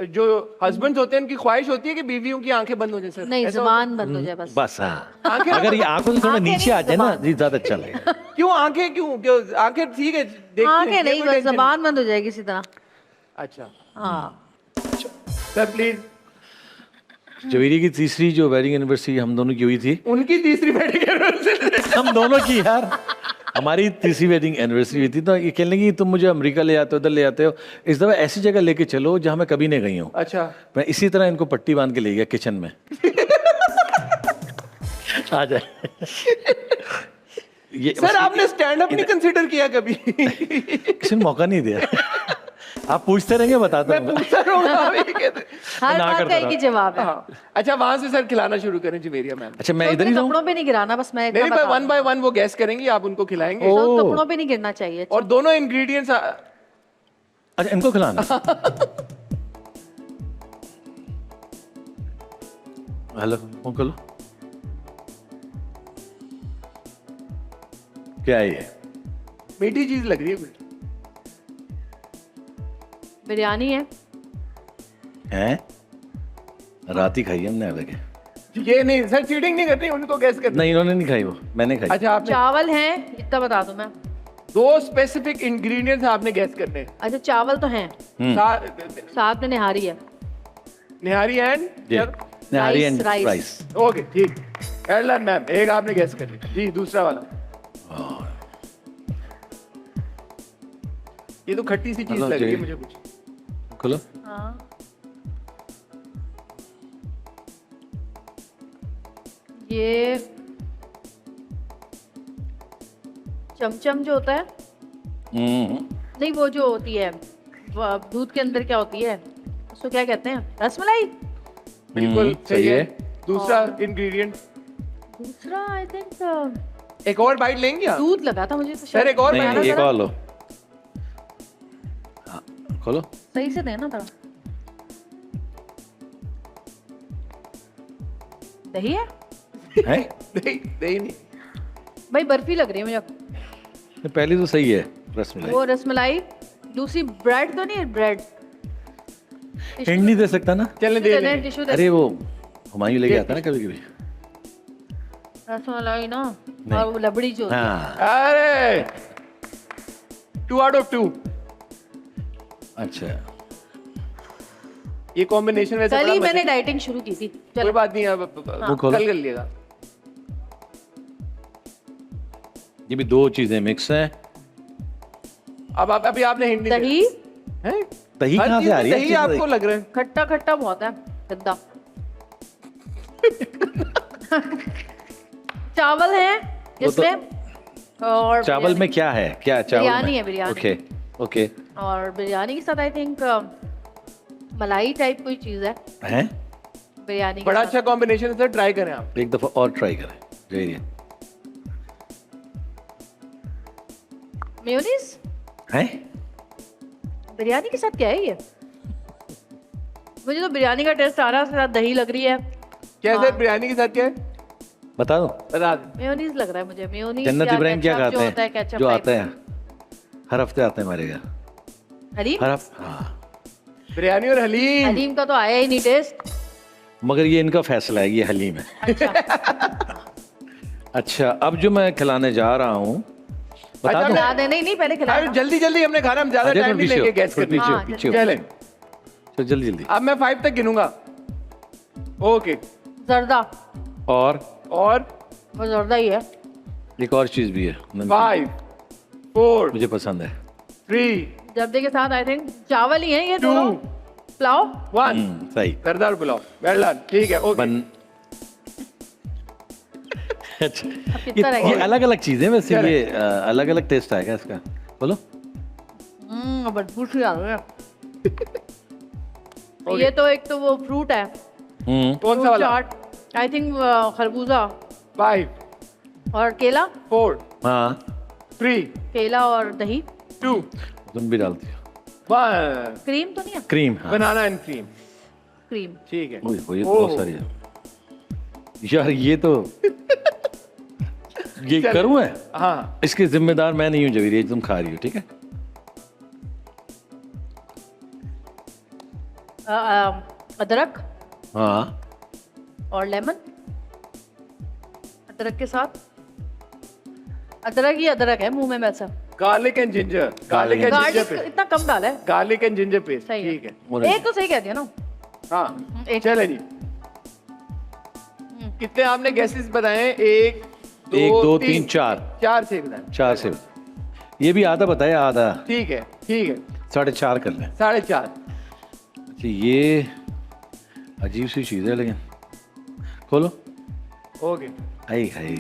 Speaker 3: जो हस्बैंड्स होते हैं उनकी ख्वाहिश होती है कि बीवियों की आंखें बंद हो जाए सर?
Speaker 2: नहीं
Speaker 3: ऐसा
Speaker 2: जुबान बंद हो जाए बस।
Speaker 1: बस हाँ,
Speaker 3: आंखें-
Speaker 1: अगर ये आंखों से थोड़ा
Speaker 2: आंखें
Speaker 1: नीचे आ जाए ना
Speaker 2: नहीं,
Speaker 1: जी ज्यादा अच्छा लगेगा।
Speaker 3: क्यों आंखें क्यों आंखें ठीक है देखते हैं,
Speaker 2: आंखें
Speaker 3: ये
Speaker 2: नहीं,
Speaker 3: कोई
Speaker 2: बस
Speaker 3: टेंशन
Speaker 2: जुबान बंद हो जाएगी इसी तरह।
Speaker 3: अच्छा
Speaker 2: हाँ
Speaker 3: सर प्लीज।
Speaker 1: जवेरी की तीसरी जो वेडिंग एनिवर्सरी हम दोनों की हुई थी,
Speaker 3: उनकी तीसरी वेडिंग एनिवर्सरी।
Speaker 1: हम दोनों की यार, हमारी तीसरी वेडिंग एनिवर्सरी हुई थी। तो ये कहने लगी तुम मुझे अमेरिका ले जाते हो, उधर ले जाते हो, इस दफा ऐसी जगह लेके चलो जहाँ मैं कभी नहीं गई हूँ।
Speaker 3: अच्छा
Speaker 1: मैं इसी तरह इनको पट्टी बांध के ले गया किचन में। आ जाए। ये
Speaker 3: सर आपने स्टैंड अप नहीं कंसीडर किया कभी?
Speaker 1: किसी ने मौका नहीं दिया। आप पूछते रहेंगे बताता
Speaker 3: मैं
Speaker 1: रहूंगा।
Speaker 3: पूछता रहूंगा, आप ये कहते हैं।
Speaker 2: हर
Speaker 1: ना
Speaker 2: बात
Speaker 1: करता
Speaker 2: का एक ही
Speaker 1: रहा।
Speaker 2: जवाब है।
Speaker 3: हाँ। अच्छा वहां से सर खिलाना शुरू करें जवेरिया मैम।
Speaker 1: अच्छा मैं
Speaker 2: तो
Speaker 1: इधर ही
Speaker 2: अपने
Speaker 1: रहूं।
Speaker 2: कपड़ों पे नहीं गिराना, बस मैं इतना
Speaker 3: नहीं
Speaker 2: बता
Speaker 3: वन बाय वन वो गैस करेंगी, आप उनको खिलाएंगे।
Speaker 2: तो
Speaker 1: ओह।
Speaker 2: कपड़ों पे नहीं गिरना चाहिए।
Speaker 3: और दोनों इंग्रेडिएंट्स
Speaker 1: अच्छा इनको खिलाना। हेलो फोन कर लो। क्या है ये?
Speaker 3: मीठी चीज लग रही है कुछ।
Speaker 2: बिरयानी है।
Speaker 1: हैं? रात ही खाई हमने अलग।
Speaker 3: ये नहीं सर चीटिंग नहीं करनी, उनको गैस करना।
Speaker 1: नहीं इन्होंने नहीं खाई, वो मैंने खाई।
Speaker 3: अच्छा आपने
Speaker 2: चावल हैं, इतना बता दूं मैं।
Speaker 3: 2 स्पेसिफिक इंग्रेडिएंट्स आपने गैस करने हैं।
Speaker 2: अच्छा चावल तो हैं, साथ में निहारी है।
Speaker 3: निहारी एंड
Speaker 1: जी nihari and
Speaker 2: rice.
Speaker 1: Rice.
Speaker 3: Okay ठीक। एडलन मैम एक आपने गैस कर लिया जी, दूसरा वाला। ये तो खट्टी सी चीज
Speaker 1: हेलो,
Speaker 3: लग रही है
Speaker 1: जी।
Speaker 3: मुझे कुछ।
Speaker 1: खोलो।
Speaker 2: हाँ ये चमचम जो होता है, नहीं वो जो होती है दूध के अंदर क्या होती है, उसको क्या कहते हैं? रसमलाई।
Speaker 3: बिल्कुल
Speaker 1: सही है।
Speaker 3: दूसरा इंग्रेडिएंट।
Speaker 2: दूसरा आई थिंक
Speaker 3: एक और बाइट लेंगे आप?
Speaker 2: दूध लगा था मुझे तो
Speaker 3: सर
Speaker 2: शायद।
Speaker 3: एक और
Speaker 1: नहीं
Speaker 3: बाइट
Speaker 1: नहीं एक और लो। हाँ, खोलो।
Speaker 2: सही से देना थोड़ा। दही है
Speaker 1: हैं?
Speaker 3: नहीं नहीं।
Speaker 2: भाई, बर्फी लग रही है मुझे।
Speaker 1: नहीं, पहली तो सही है रसमलाई।
Speaker 2: वो रसमलाई, दूसरी ब्रेड तो नहीं है? ब्रेड
Speaker 1: हिंट नहीं दे सकता ना।
Speaker 3: चलने दे देंगे।
Speaker 2: टिश्यू
Speaker 1: अरे वो हुमायूं लेके आता है ना कभी कभी।
Speaker 2: रसमलाई ना और वो लबड़ी जो होती है।
Speaker 1: हाँ
Speaker 3: अरे 2 out of 2
Speaker 1: अच्छा
Speaker 3: ये कॉम्बिनेशन वैसे
Speaker 2: कल
Speaker 3: बड़ा
Speaker 2: ही
Speaker 3: मजे-
Speaker 2: मैंने डाइटिंग शुरू की थी।
Speaker 3: कोई
Speaker 2: चलो
Speaker 3: बात नहीं अब
Speaker 1: वो खोलो।
Speaker 3: कल कर लिएगा।
Speaker 1: ये भी दो चीजें मिक्स हैं।
Speaker 3: अब आप अभी आपने हिंदी
Speaker 2: दही
Speaker 3: हैं
Speaker 1: दही
Speaker 3: हर
Speaker 1: कहाँ
Speaker 3: चीज
Speaker 1: से आ
Speaker 3: में
Speaker 1: रही है?
Speaker 3: दही आपको लग रहा है
Speaker 2: खट्टा खट्टा बहुत है गंदा। चावल है
Speaker 1: वो तो-
Speaker 2: इसमें और
Speaker 1: चावल में क्या है? क्या चावल
Speaker 2: बिरयानी
Speaker 1: में?
Speaker 2: है, बिरयानी।
Speaker 1: ओके ओके
Speaker 2: और बिरयानी के साथ आई थिंक मलाई टाइप कोई चीज है
Speaker 1: हैं?
Speaker 2: बिरयानी के
Speaker 3: बड़ा
Speaker 2: साथ।
Speaker 3: अच्छा कॉम्बिनेशन है ट्राई करें आप।
Speaker 1: एक दफा और ट्राई करें। जाइए।
Speaker 2: मेयोनीज
Speaker 1: हैं?
Speaker 2: बिरयानी के साथ क्या है ये? मुझे तो बिरयानी का टेस्ट आ रहा है, उसके साथ दही लग रही है।
Speaker 3: कैसे बिरयानी के साथ क्या है
Speaker 1: बता दो।
Speaker 3: बता दें।
Speaker 2: मेयोनीज लग रहा है मुझे। मेयोनीज
Speaker 1: जन्नत
Speaker 2: या
Speaker 1: इब्राहिम क्या
Speaker 2: केचप जो
Speaker 1: खाते
Speaker 2: होता है,
Speaker 1: हैं?
Speaker 2: केचप
Speaker 1: जो
Speaker 2: टाइप।
Speaker 1: आते हैं हर हफ्ते आते हैं हमारे घर।
Speaker 2: हलीम
Speaker 1: हर हफ्ते हाँ।
Speaker 3: बिरयानी और हलीम
Speaker 2: हलीम का तो आया ही नहीं टेस्ट।
Speaker 1: मगर ये इनका फैसला है, ये हलीम है।
Speaker 2: अच्छा
Speaker 1: अच्छा अब जो मैं खिलाने जा रहा हूँ बता
Speaker 3: अच्छा,
Speaker 1: दूं?
Speaker 2: खिला दे। नहीं नहीं पहले खिला
Speaker 3: अरे जल्दी जल्दी हमने खाना हम ज्यादा
Speaker 1: अजय,
Speaker 3: टाइम नहीं
Speaker 1: पीछे
Speaker 3: लेंगे
Speaker 1: हो,
Speaker 3: गैस करने
Speaker 1: पीछे हो,
Speaker 2: हाँ,
Speaker 1: पीछे हो।
Speaker 3: चलें
Speaker 1: चलो जल्दी जल्दी।
Speaker 3: अब मैं 5 तक गिनूंगा ओके
Speaker 2: जर्दा
Speaker 1: और
Speaker 3: और
Speaker 2: वो जर्दा ही है।
Speaker 1: एक और चीज भी है नमकीन,
Speaker 3: 5 4
Speaker 1: मुझे पसंद है।
Speaker 3: 3
Speaker 2: जर्दे के साथ आई थिंक चावल ही है ये
Speaker 3: 2
Speaker 2: दोनों। पुलाव
Speaker 3: 1
Speaker 1: सही
Speaker 3: सरदार पुलाव वेल डन ठीक है ओके
Speaker 1: बन अच्छा
Speaker 2: अब कितना रह
Speaker 1: ये
Speaker 2: गया?
Speaker 1: अलग अलग चीजें वैसे
Speaker 3: चलें।
Speaker 1: ये अलग अलग टेस्ट आएगा इसका बोलो।
Speaker 2: बदबू सी आ रही है। ये तो एक तो वो फ्रूट है,
Speaker 3: कौन सा
Speaker 2: फ्रूट
Speaker 3: वाला
Speaker 2: चाट आई थिंक खरबूजा
Speaker 3: 5
Speaker 2: और केला।
Speaker 3: 4
Speaker 1: हाँ
Speaker 3: 3
Speaker 2: केला और दही।
Speaker 3: 2
Speaker 1: तुम भी डालती हो
Speaker 3: 1
Speaker 2: क्रीम तो नहीं है?
Speaker 1: क्रीम। हाँ
Speaker 3: बनाना एंड क्रीम
Speaker 2: क्रीम।
Speaker 3: ठीक है
Speaker 1: ओए ओए, ये तो बहुत
Speaker 3: ओह।
Speaker 1: सारी है यार। ये तो ये
Speaker 3: चल।
Speaker 1: करूँ मैं?
Speaker 3: हाँ
Speaker 1: इसके जिम्मेदार मैं नहीं हूँ जबीर, ये तुम खा रही हो ठीक है।
Speaker 2: अदरक
Speaker 1: हाँ
Speaker 2: और लेमन। अदरक के साथ अदरक ही अदरक है मुंह में वैसा।
Speaker 3: Garlic and ginger garlic and
Speaker 2: garlic
Speaker 3: ginger
Speaker 2: इतना कम डाला है।
Speaker 3: गार्लिक एंड जिंजर पेस्ट
Speaker 2: सही है।
Speaker 3: ठीक है
Speaker 1: और
Speaker 2: एक तो सही कहती है ना।
Speaker 3: हाँ
Speaker 2: एक
Speaker 3: चले जी कितने आपने गैसेस बताए 1
Speaker 1: 1 2 3 4
Speaker 3: 4 से बताए
Speaker 1: 4 से ये भी आधा बताया आधा
Speaker 3: ठीक है
Speaker 1: 4.5 कर लें।
Speaker 3: 4.5
Speaker 1: अच्छा ये अजीब सी चीज़ है लेकिन खोलो।
Speaker 3: Okay
Speaker 1: I hi.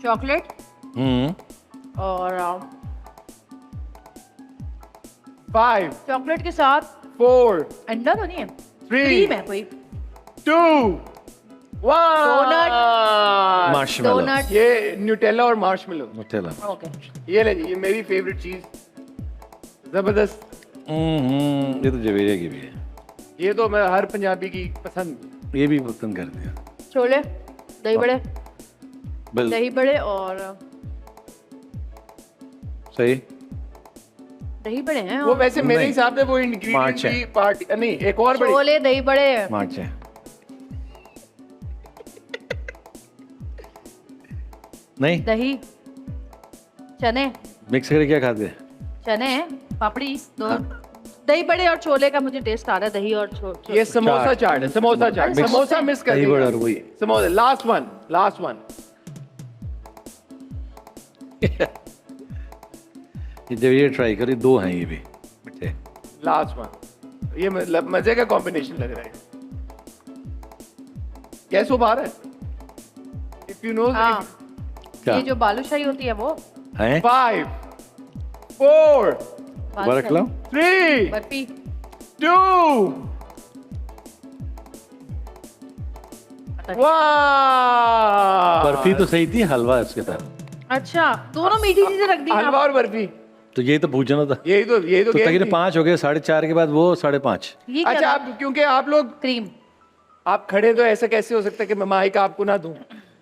Speaker 2: चॉकलेट और
Speaker 3: 5
Speaker 2: चॉकलेट के साथ
Speaker 3: 4
Speaker 2: अंडा तो नहीं है,
Speaker 3: 3
Speaker 2: क्रीम है कोई।
Speaker 3: 2 1
Speaker 1: मार्शमेलो।
Speaker 2: डोनट।
Speaker 3: ये न्यूटेला और मार्शमेलो
Speaker 1: नुटेला।
Speaker 2: ओके
Speaker 3: ये ले जी ये मेरी फेवरेट चीज जबरदस्त
Speaker 1: ये तो जवेरिया की भी है।
Speaker 3: ये तो मैं हर पंजाबी की पसंद
Speaker 1: ये भी पसंद करते हैं।
Speaker 2: छोले दही बड़े।
Speaker 1: बस
Speaker 2: दही बड़े और
Speaker 1: सही।
Speaker 2: दही बड़े हैं
Speaker 3: वो
Speaker 2: और
Speaker 3: वैसे मेरे
Speaker 1: नहीं।
Speaker 3: हिसाब से वो
Speaker 1: मार्च
Speaker 3: इंग्रेडिएंट
Speaker 1: है।
Speaker 3: की पार्टी नहीं एक और बड़ी
Speaker 2: छोले दही बड़े।
Speaker 1: मार्च है नहीं
Speaker 2: दही चने
Speaker 1: मिक्स करके क्या खाते हैं?
Speaker 2: चने पापड़ी दो। दही बड़े और छोले का मुझे टेस्ट आ रहा है। दही और
Speaker 3: ये समोसा चाट है समोसा चाट
Speaker 2: अरे
Speaker 3: समोसा मिस कर
Speaker 1: दही
Speaker 3: दिया
Speaker 1: बड़ा और वही।
Speaker 3: समोसा लास्ट वन
Speaker 1: ये जवेरिया ट्राई करी, 2 हैं ये भी मीठे।
Speaker 3: लास्ट वन ये मतलब मजे का कॉम्बिनेशन लग रहा है कैसे हो बाहर है इफ यू नो
Speaker 2: हाँ
Speaker 1: क्या
Speaker 2: ये जो बालूशाही होती है वो
Speaker 1: हैं?
Speaker 3: 5 4
Speaker 1: दोबारा खिलाओ।
Speaker 3: 3
Speaker 2: बर्फी।
Speaker 3: 2 वाह
Speaker 1: बर्फी तो सही थी, हलवा इसके साथ।
Speaker 2: अच्छा दोनों मीठी चीजें रख दी हैं
Speaker 3: हलवा
Speaker 2: आप।
Speaker 3: और बर्फी
Speaker 1: तो ये तो पूछना था।
Speaker 3: यही तो
Speaker 1: तो
Speaker 3: game
Speaker 1: तकरीबन
Speaker 3: थी।
Speaker 1: 5 हो गए, 4.5 के बाद वो 5.5।
Speaker 2: ये क्या
Speaker 3: अच्छा
Speaker 2: था?
Speaker 3: आप क्योंकि आप लोग
Speaker 2: क्रीम।
Speaker 3: आप खड़े तो ऐसा कैसे हो सकता है कि मैं माइक आपको ना दूं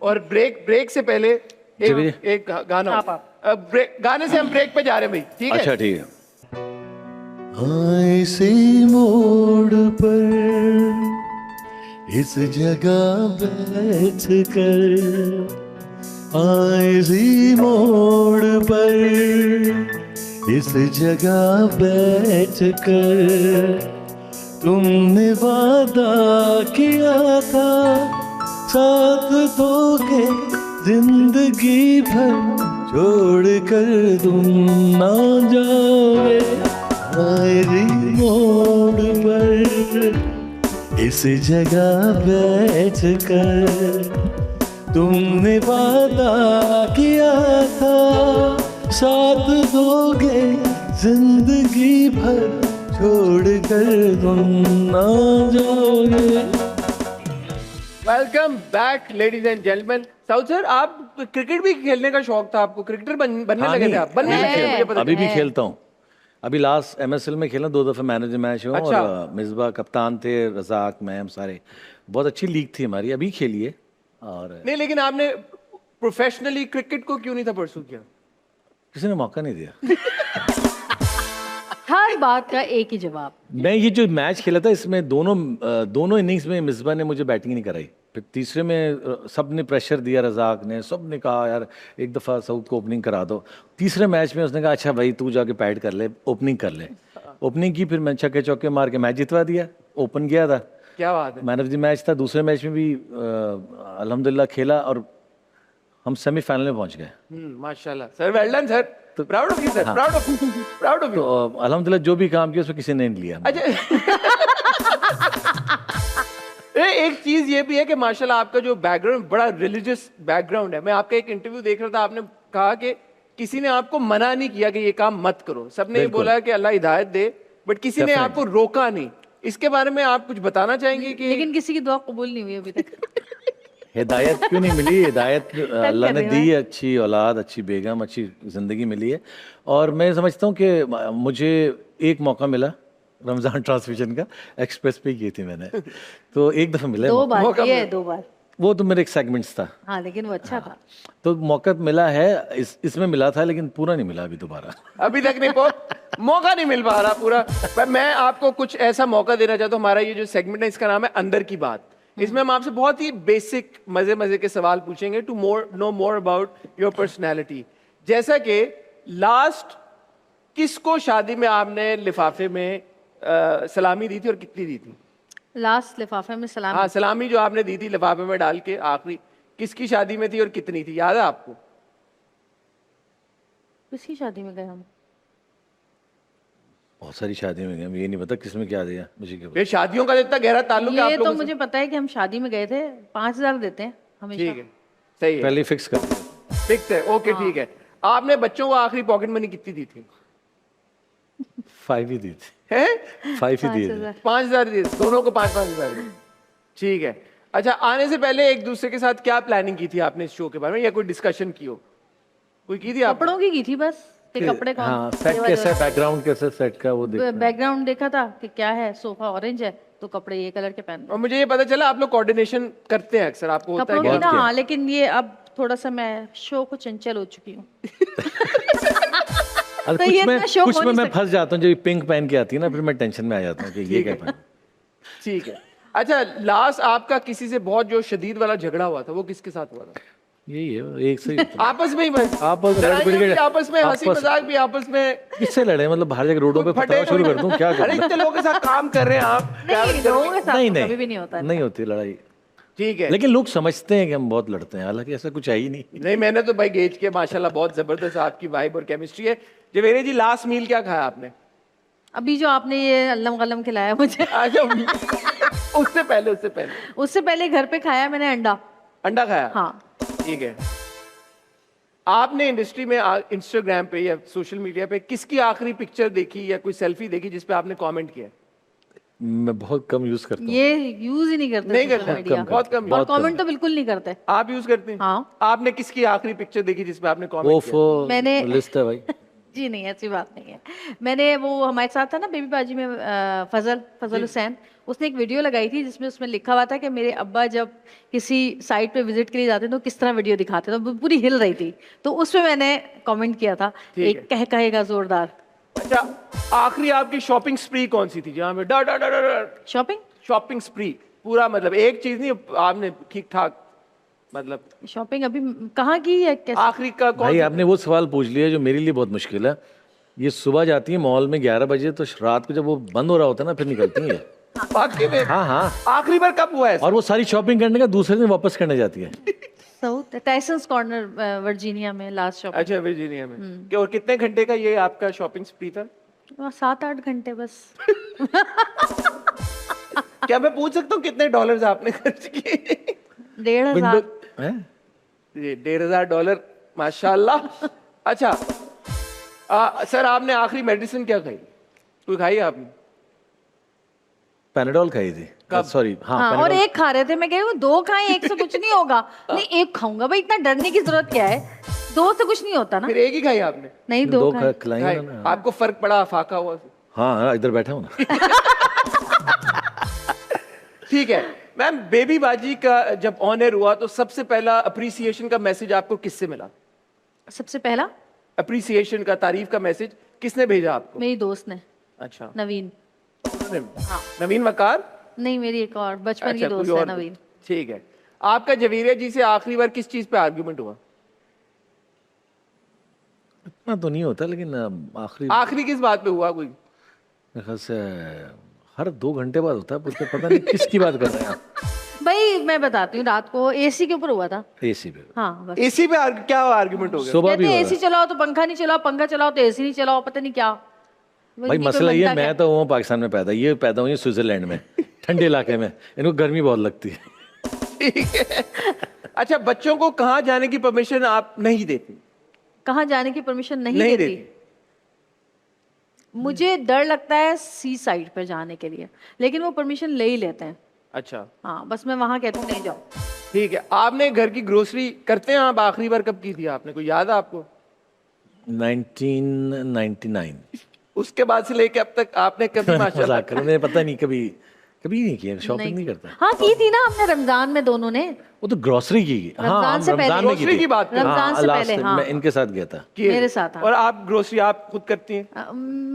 Speaker 3: और ब्रेक से पहले
Speaker 1: जबीर।
Speaker 3: एक गाना
Speaker 2: आप।
Speaker 3: अब ब्रेक गाने से हम ब्रेक पे जा रहे हैं भाई ठीक है
Speaker 1: अच्छा ठीक है।
Speaker 4: हाँ इसी मोड़ पर
Speaker 1: इस जगह बैठ कर आए जी मोड़ पर, इस जगह बैठ कर तुमने वादा किया था साथ दोगे जिंदगी भर, छोड़ कर तुम ना जाओगे आए जी मोड़ पर, इस जगह बैठ कर तुमने वादा किया था साथ दोगे जिंदगी भर, छोड़ कर तुम ना जाओगे।
Speaker 3: Welcome back ladies and gentleman. South sir, आप क्रिकेट भी खेलने का शौक था आपको? क्रिकेटर बनने लगे थे आप? बनने लगे थे, मुझे पता
Speaker 1: अभी भी
Speaker 3: चला।
Speaker 1: खेलता हूँ। अभी लास्ट MSL में खेला, 2 दफे मैन ऑफ द मैच हुआ।
Speaker 3: अच्छा।
Speaker 1: और मिसबा कप्तान थे, रजाक मैम सारे, बहुत अच्छी लीग थी हमारी। अभी खेलिए। और
Speaker 3: नहीं, लेकिन आपने प्रोफेशनली क्रिकेट को क्यों नहीं था परसू किया?
Speaker 1: किसी ने मौका नहीं दिया।
Speaker 2: हर बात का एक ही जवाब।
Speaker 1: मैं ये जो मैच खेला था इसमें दोनों इनिंग्स में मिसबा ने मुझे बैटिंग नहीं कराई। फिर तीसरे में सब ने प्रेशर दिया, रजाक ने, सब ने कहा यार एक दफ़ा साउथ को ओपनिंग करा दो। तीसरे मैच में उसने कहा अच्छा भाई तू जाके पैड कर ले, ओपनिंग कर ले। ओपनिंग की, फिर मैं छक्के चौके मार के मैच जितवा दिया। ओपन गया था,
Speaker 3: क्या बात है।
Speaker 1: मैन ऑफ द मैच था। दूसरे मैच में भी अल्हम्दुलिल्लाह खेला और हम सेमीफाइनल में पहुंच गए।
Speaker 3: माशाल्लाह sir, well done sir, proud of you sir, proud of you, proud of
Speaker 1: तो
Speaker 3: यू।
Speaker 1: अल्हम्दुलिल्लाह जो भी काम किया उसमें किसी ने नहीं लिया।
Speaker 3: अच्छा एक चीज ये भी है कि माशाल्लाह आपका जो बैकग्राउंड बड़ा रिलीजियस बैकग्राउंड है। मैं आपका एक इंटरव्यू देख रहा था, आपने कहा कि किसी ने आपको मना नहीं किया कि ये काम मत करो, सबने ये बोला कि अल्लाह हिदायत दे, बट किसी ने आपको रोका नहीं। इसके बारे में आप कुछ बताना चाहेंगे कि
Speaker 2: लेकिन किसी की दुआ कबूल नहीं हुई अभी तक।
Speaker 1: हिदायत क्यों नहीं मिली? हिदायत अल्लाह ने दी है, अच्छी औलाद, अच्छी बेगम, अच्छी ज़िंदगी मिली है। और मैं समझता हूँ कि मुझे एक मौका मिला रमज़ान ट्रांसमिशन का, एक्सप्रेस पे की थी मैंने, तो एक दफ़ा मिला है
Speaker 2: दो
Speaker 1: मौका।
Speaker 2: बार किया है, 2 बार।
Speaker 1: वो तो मेरे एक सेगमेंट्स था।
Speaker 2: हाँ, लेकिन वो अच्छा था।
Speaker 1: तो मौका मिला है, इसमें मिला था, लेकिन पूरा नहीं मिला अभी दोबारा।
Speaker 3: अभी तक नहीं मौका नहीं मिल पा रहा पूरा। पर मैं आपको कुछ ऐसा मौका देना चाहता हूँ। हमारा ये जो सेगमेंट है इसका नाम है अंदर की बात। इसमें हम आपसे बहुत ही बेसिक मजे मजे के सवाल पूछेंगे to know more about your personality. जैसा कि लास्ट किसको शादी में आपने लिफाफे में सलामी दी थी और कितनी दी थी?
Speaker 2: लास्ट लिफाफे में सलामी।
Speaker 3: हाँ, सलामी जो आपने दी थी लिफाफे में डाल के आखिरी, किसकी शादी में थी और कितनी थी, याद है आपको?
Speaker 2: किसकी शादी में गए हम?
Speaker 1: बहुत सारी शादी में गए, ये नहीं पता किसमें क्या दिया मुझे, क्या पता।
Speaker 3: ये शादियों का इतना गहरा ताल्लुक है आप
Speaker 2: ये तो
Speaker 3: लोगों से?
Speaker 2: मुझे पता है कि हम शादी में गए थे, 5,000 देते हैं हमेशा।
Speaker 3: ठीक है, सही है,
Speaker 1: पहले फिक्स कर दिया।
Speaker 3: फिक्स है, ओके ठीक है। आपने बच्चों को आखिरी पॉकेट मनी कितनी दी थी?
Speaker 1: 5 ही दी थी,
Speaker 3: हैं?
Speaker 1: 5 ही दिए थे।
Speaker 2: 5,000।
Speaker 3: 5,000 दिए, दोनों को 5-5 हजार दिए। ठीक है। अच्छा, आने से पहले एक दूसरे के साथ क्या प्लानिंग की थी आपने इस शो के बारे में, या कोई डिस्कशन की हो? कोई की थी आप?
Speaker 2: कपड़ों की थी बस, कि कपड़े कौन
Speaker 1: हाँ, सेट कैसा है, बैकग्राउंड कैसा है सेट का, वो देखना है।
Speaker 2: बैकग्राउंड देखा था कि क्या है, सोफा ऑरेंज है तो कपड़े ये कलर के पहन।
Speaker 3: और मुझे ये पता चला आप लोग कोऑर्डिनेशन करते हैं अक्सर, आपको होता है
Speaker 2: कपड़ों की
Speaker 3: क्या?
Speaker 2: ना, हाँ, लेकिन ये अब थोड़ा सा मैं शो को चंचल हो चुकी हूँ।
Speaker 1: अरे
Speaker 2: तो ये इतना शौक
Speaker 1: कुछ
Speaker 2: हो
Speaker 1: में
Speaker 2: नहीं
Speaker 1: मैं फंस जाता हूँ, जब पिंक पहन के आती है ना, फिर मैं टेंशन में आ जाता हूँ कि ये क्या पहन।
Speaker 3: ठीक है। अच्छा, लास्ट आपका किसी से बहुत जो शदीद वाला झगड़ा हुआ था, वो किसके साथ हुआ था?
Speaker 1: यही है, एक से ही होता है।
Speaker 3: आपस में ही बस?
Speaker 1: आपस में
Speaker 3: लड़ाइयाँ भी आपस में, हंसी मजाक भी आपस में?
Speaker 1: किससे लड़े? मतलब बाहर जाके रोडों पे
Speaker 3: फटे
Speaker 1: पथराव शुरू कर दूं, क्या
Speaker 3: अरे
Speaker 1: करूं?
Speaker 3: इतने लोगों के साथ काम कर रहे हैं आप,
Speaker 2: नहीं, लोगों के साथ
Speaker 1: नहीं
Speaker 2: तो
Speaker 1: नहीं
Speaker 2: कभी भी नहीं होता है।
Speaker 1: नहीं होती लड़ाई,
Speaker 3: ठीक है।
Speaker 1: लेकिन लोग समझते हैं कि हम बहुत लड़ते हैं, हालांकि ऐसा कुछ है ही नहीं।
Speaker 3: नहीं, मैंने तो भाई गेज के माशाल्लाह बहुत जबरदस्त आपकी वाइब और केमिस्ट्री है। जवेरिया जी, लास्ट मील क्या खाया आपने?
Speaker 2: अभी जो आपने ये अल्लम गलम खिलाया मुझे,
Speaker 3: अच्छा, उससे पहले
Speaker 2: उससे पहले घर पे खाया मैंने अंडा।
Speaker 3: अंडा खाया?
Speaker 2: हाँ।
Speaker 3: ठीक है। आपने इंडस्ट्री में इंस्टाग्राम पे या सोशल मीडिया पे किसकी आखिरी पिक्चर देखी या कोई सेल्फी देखी जिस पे आपने कमेंट किया?
Speaker 1: मैं बहुत कम यूज करता हूँ।
Speaker 2: ये यूज ही नहीं करते
Speaker 3: नहीं
Speaker 2: social
Speaker 3: करते,
Speaker 2: media।
Speaker 3: बहुत कम।
Speaker 2: और
Speaker 1: बहुत कम।
Speaker 2: कमेंट तो बिल्कुल नहीं करते।
Speaker 3: आप यूज करते हैं?
Speaker 2: हाँ।
Speaker 3: आपने किसकी आखिरी पिक्चर देखी जिस पे आपने कमेंट किया?
Speaker 1: वो
Speaker 2: मैंने-
Speaker 1: लिस्ट है भाई।
Speaker 2: जी नहीं, ऐसी बात नहीं है। मैंने वो हमारे साथ था ना बेबी बाजी में, फजल हुसैन, उसने एक वीडियो लगाई थी जिसमें उसमें लिखा हुआ था कि मेरे अब्बा जब किसी साइट पे विजिट के लिए जाते तो किस तरह वीडियो दिखाते, तो वो पूरी हिल रही थी, तो उसमें मैंने कमेंट किया था,
Speaker 3: ठीक
Speaker 2: एक कहेगा जोरदार।
Speaker 3: अच्छा, आखिरी आपकी शॉपिंग स्प्री कौन सी थी जहाँ पे
Speaker 2: शॉपिंग
Speaker 3: शॉपिंग स्प्री पूरा मतलब एक चीज नहीं आपने ठीक ठाक मतलब
Speaker 2: शॉपिंग अभी कहाँ की है, कैसे?
Speaker 3: आखिरी का कौन
Speaker 1: भाई आपने वो सवाल पूछ लिया जो मेरे लिए बहुत मुश्किल है। ये सुबह जाती है मॉल में 11 बजे, तो रात को जब वो बंद हो रहा होता है ना फिर निकलती है।
Speaker 3: वाकई में
Speaker 1: हाँ हाँ।
Speaker 3: आखिरी बार कब हुआ है
Speaker 1: और वो सारी शॉपिंग करने का दूसरे दिन वापस करने जाती है।
Speaker 2: साउथ टाइसन्स कॉर्नर वर्जीनिया में लास्ट शॉपिंग।
Speaker 3: अच्छा वर्जीनिया में और कितने घंटे का ये आपका शॉपिंग स्प्री था?
Speaker 2: 7-8 घंटे बस।
Speaker 3: क्या मैं पूछ सकता हूँ कितने डॉलर्स आपने खर्च किए?
Speaker 2: 1,500।
Speaker 1: हैं?
Speaker 3: ये $1,500 माशाल्लाह। अच्छा सर आपने आखिरी मेडिसिन क्या खाई? कोई खाई आपने?
Speaker 1: पैनाडोल खाई थी। सॉरी हाँ
Speaker 2: हाँ, और
Speaker 1: पैनाडोल।
Speaker 2: एक खा रहे थे, मैं कह रही हूँ 2 खाएं, एक से कुछ नहीं होगा। नहीं, एक खाऊंगा भाई, इतना डरने की जरूरत क्या है? 2 से कुछ नहीं होता ना।
Speaker 3: फिर एक ही खाई आपने?
Speaker 2: नहीं, 2
Speaker 1: दो
Speaker 2: खाएं।
Speaker 1: खिलाई
Speaker 3: खाई।
Speaker 1: उन्होंने।
Speaker 3: आपको फर्क पड़ा फाका हुआ?
Speaker 1: हाँ हाँ, इधर बैठा हूँ ना।
Speaker 3: ठीक है मैम, बेबी बाजी का जब ऑन एयर हुआ तो सबसे पहला अप्रिसिएशन का मैसेज आपको किससे मिला?
Speaker 2: सबसे पहला
Speaker 3: अप्रिसिएशन का, तारीफ का मैसेज किसने भेजा आपको?
Speaker 2: मेरी दोस्त ने,
Speaker 3: अच्छा
Speaker 2: नवीन।
Speaker 3: नवीन वकार?
Speaker 2: नहीं, मेरी एक और बचपन की
Speaker 3: अच्छा, कोई
Speaker 2: दोस्त है
Speaker 3: और?
Speaker 2: नवीन।
Speaker 3: ठीक है। आपका जवेरिया जी से आखिरी बार किस चीज पे आर्ग्यूमेंट हुआ?
Speaker 1: इतना तो नहीं होता लेकिन आखिरी
Speaker 3: आखिरी किस बात पे हुआ कोई?
Speaker 1: मेरे ख्याल से हर 2 घंटे बाद होता है, मुझे पता नहीं किसकी बात कर रहे हैं आप।
Speaker 2: भाई मैं बताती हूँ, रात को एसी के ऊपर हुआ था।
Speaker 1: एसी पे
Speaker 2: हाँ बस।
Speaker 3: एसी पे क्या आर्ग्यूमेंट हो गया?
Speaker 1: सुबह भी
Speaker 2: कहते
Speaker 1: हो
Speaker 2: एसी
Speaker 1: रहा
Speaker 2: चलाओ तो पंखा नहीं चलाओ, पंखा चलाओ तो एसी नहीं चलाओ, पता नहीं क्या।
Speaker 1: है। भाई मसला ये, मैं तो हूँ पाकिस्तान में पैदा, ये पैदा हुई स्विट्जरलैंड में, ठंडे इलाके में, इनको गर्मी बहुत लगती है।
Speaker 3: ठीक है। अच्छा बच्चों को कहाँ जाने की परमिशन आप नहीं देती?
Speaker 2: कहाँ जाने की परमिशन नहीं
Speaker 3: नहीं
Speaker 2: देती।
Speaker 3: देती।
Speaker 2: मुझे डर लगता है सी साइड पर जाने के लिए, लेकिन वो परमिशन ले ही लेते हैं।
Speaker 3: अच्छा
Speaker 2: हाँ, बस मैं वहां कहती हूँ नहीं जाओ।
Speaker 3: ठीक है। आपने घर की ग्रोसरी करते हैं आप आखिरी बार कब की थी आपने, कोई याद है आपको?
Speaker 1: 1999।
Speaker 3: उसके बाद से लेके अब तक आपने कभी माशाल्लाह
Speaker 1: मजाक करो, मैंने पता नहीं, कभी कभी नहीं किया, शॉपिंग नहीं करता।
Speaker 2: हाँ की थी ना हमने रमजान में दोनों ने।
Speaker 1: वो तो ग्रोसरी की। हाँ
Speaker 2: रमजान से पहले।
Speaker 1: रमजान में
Speaker 3: ग्रोसरी की बात कर रहे हैं।
Speaker 2: रमजान से
Speaker 1: लास्ट
Speaker 2: पहले, हाँ।
Speaker 1: मैं इनके साथ गया था।
Speaker 3: किए?
Speaker 2: मेरे साथ, हाँ।
Speaker 3: और आप ग्रोसरी आप खुद करती हैं?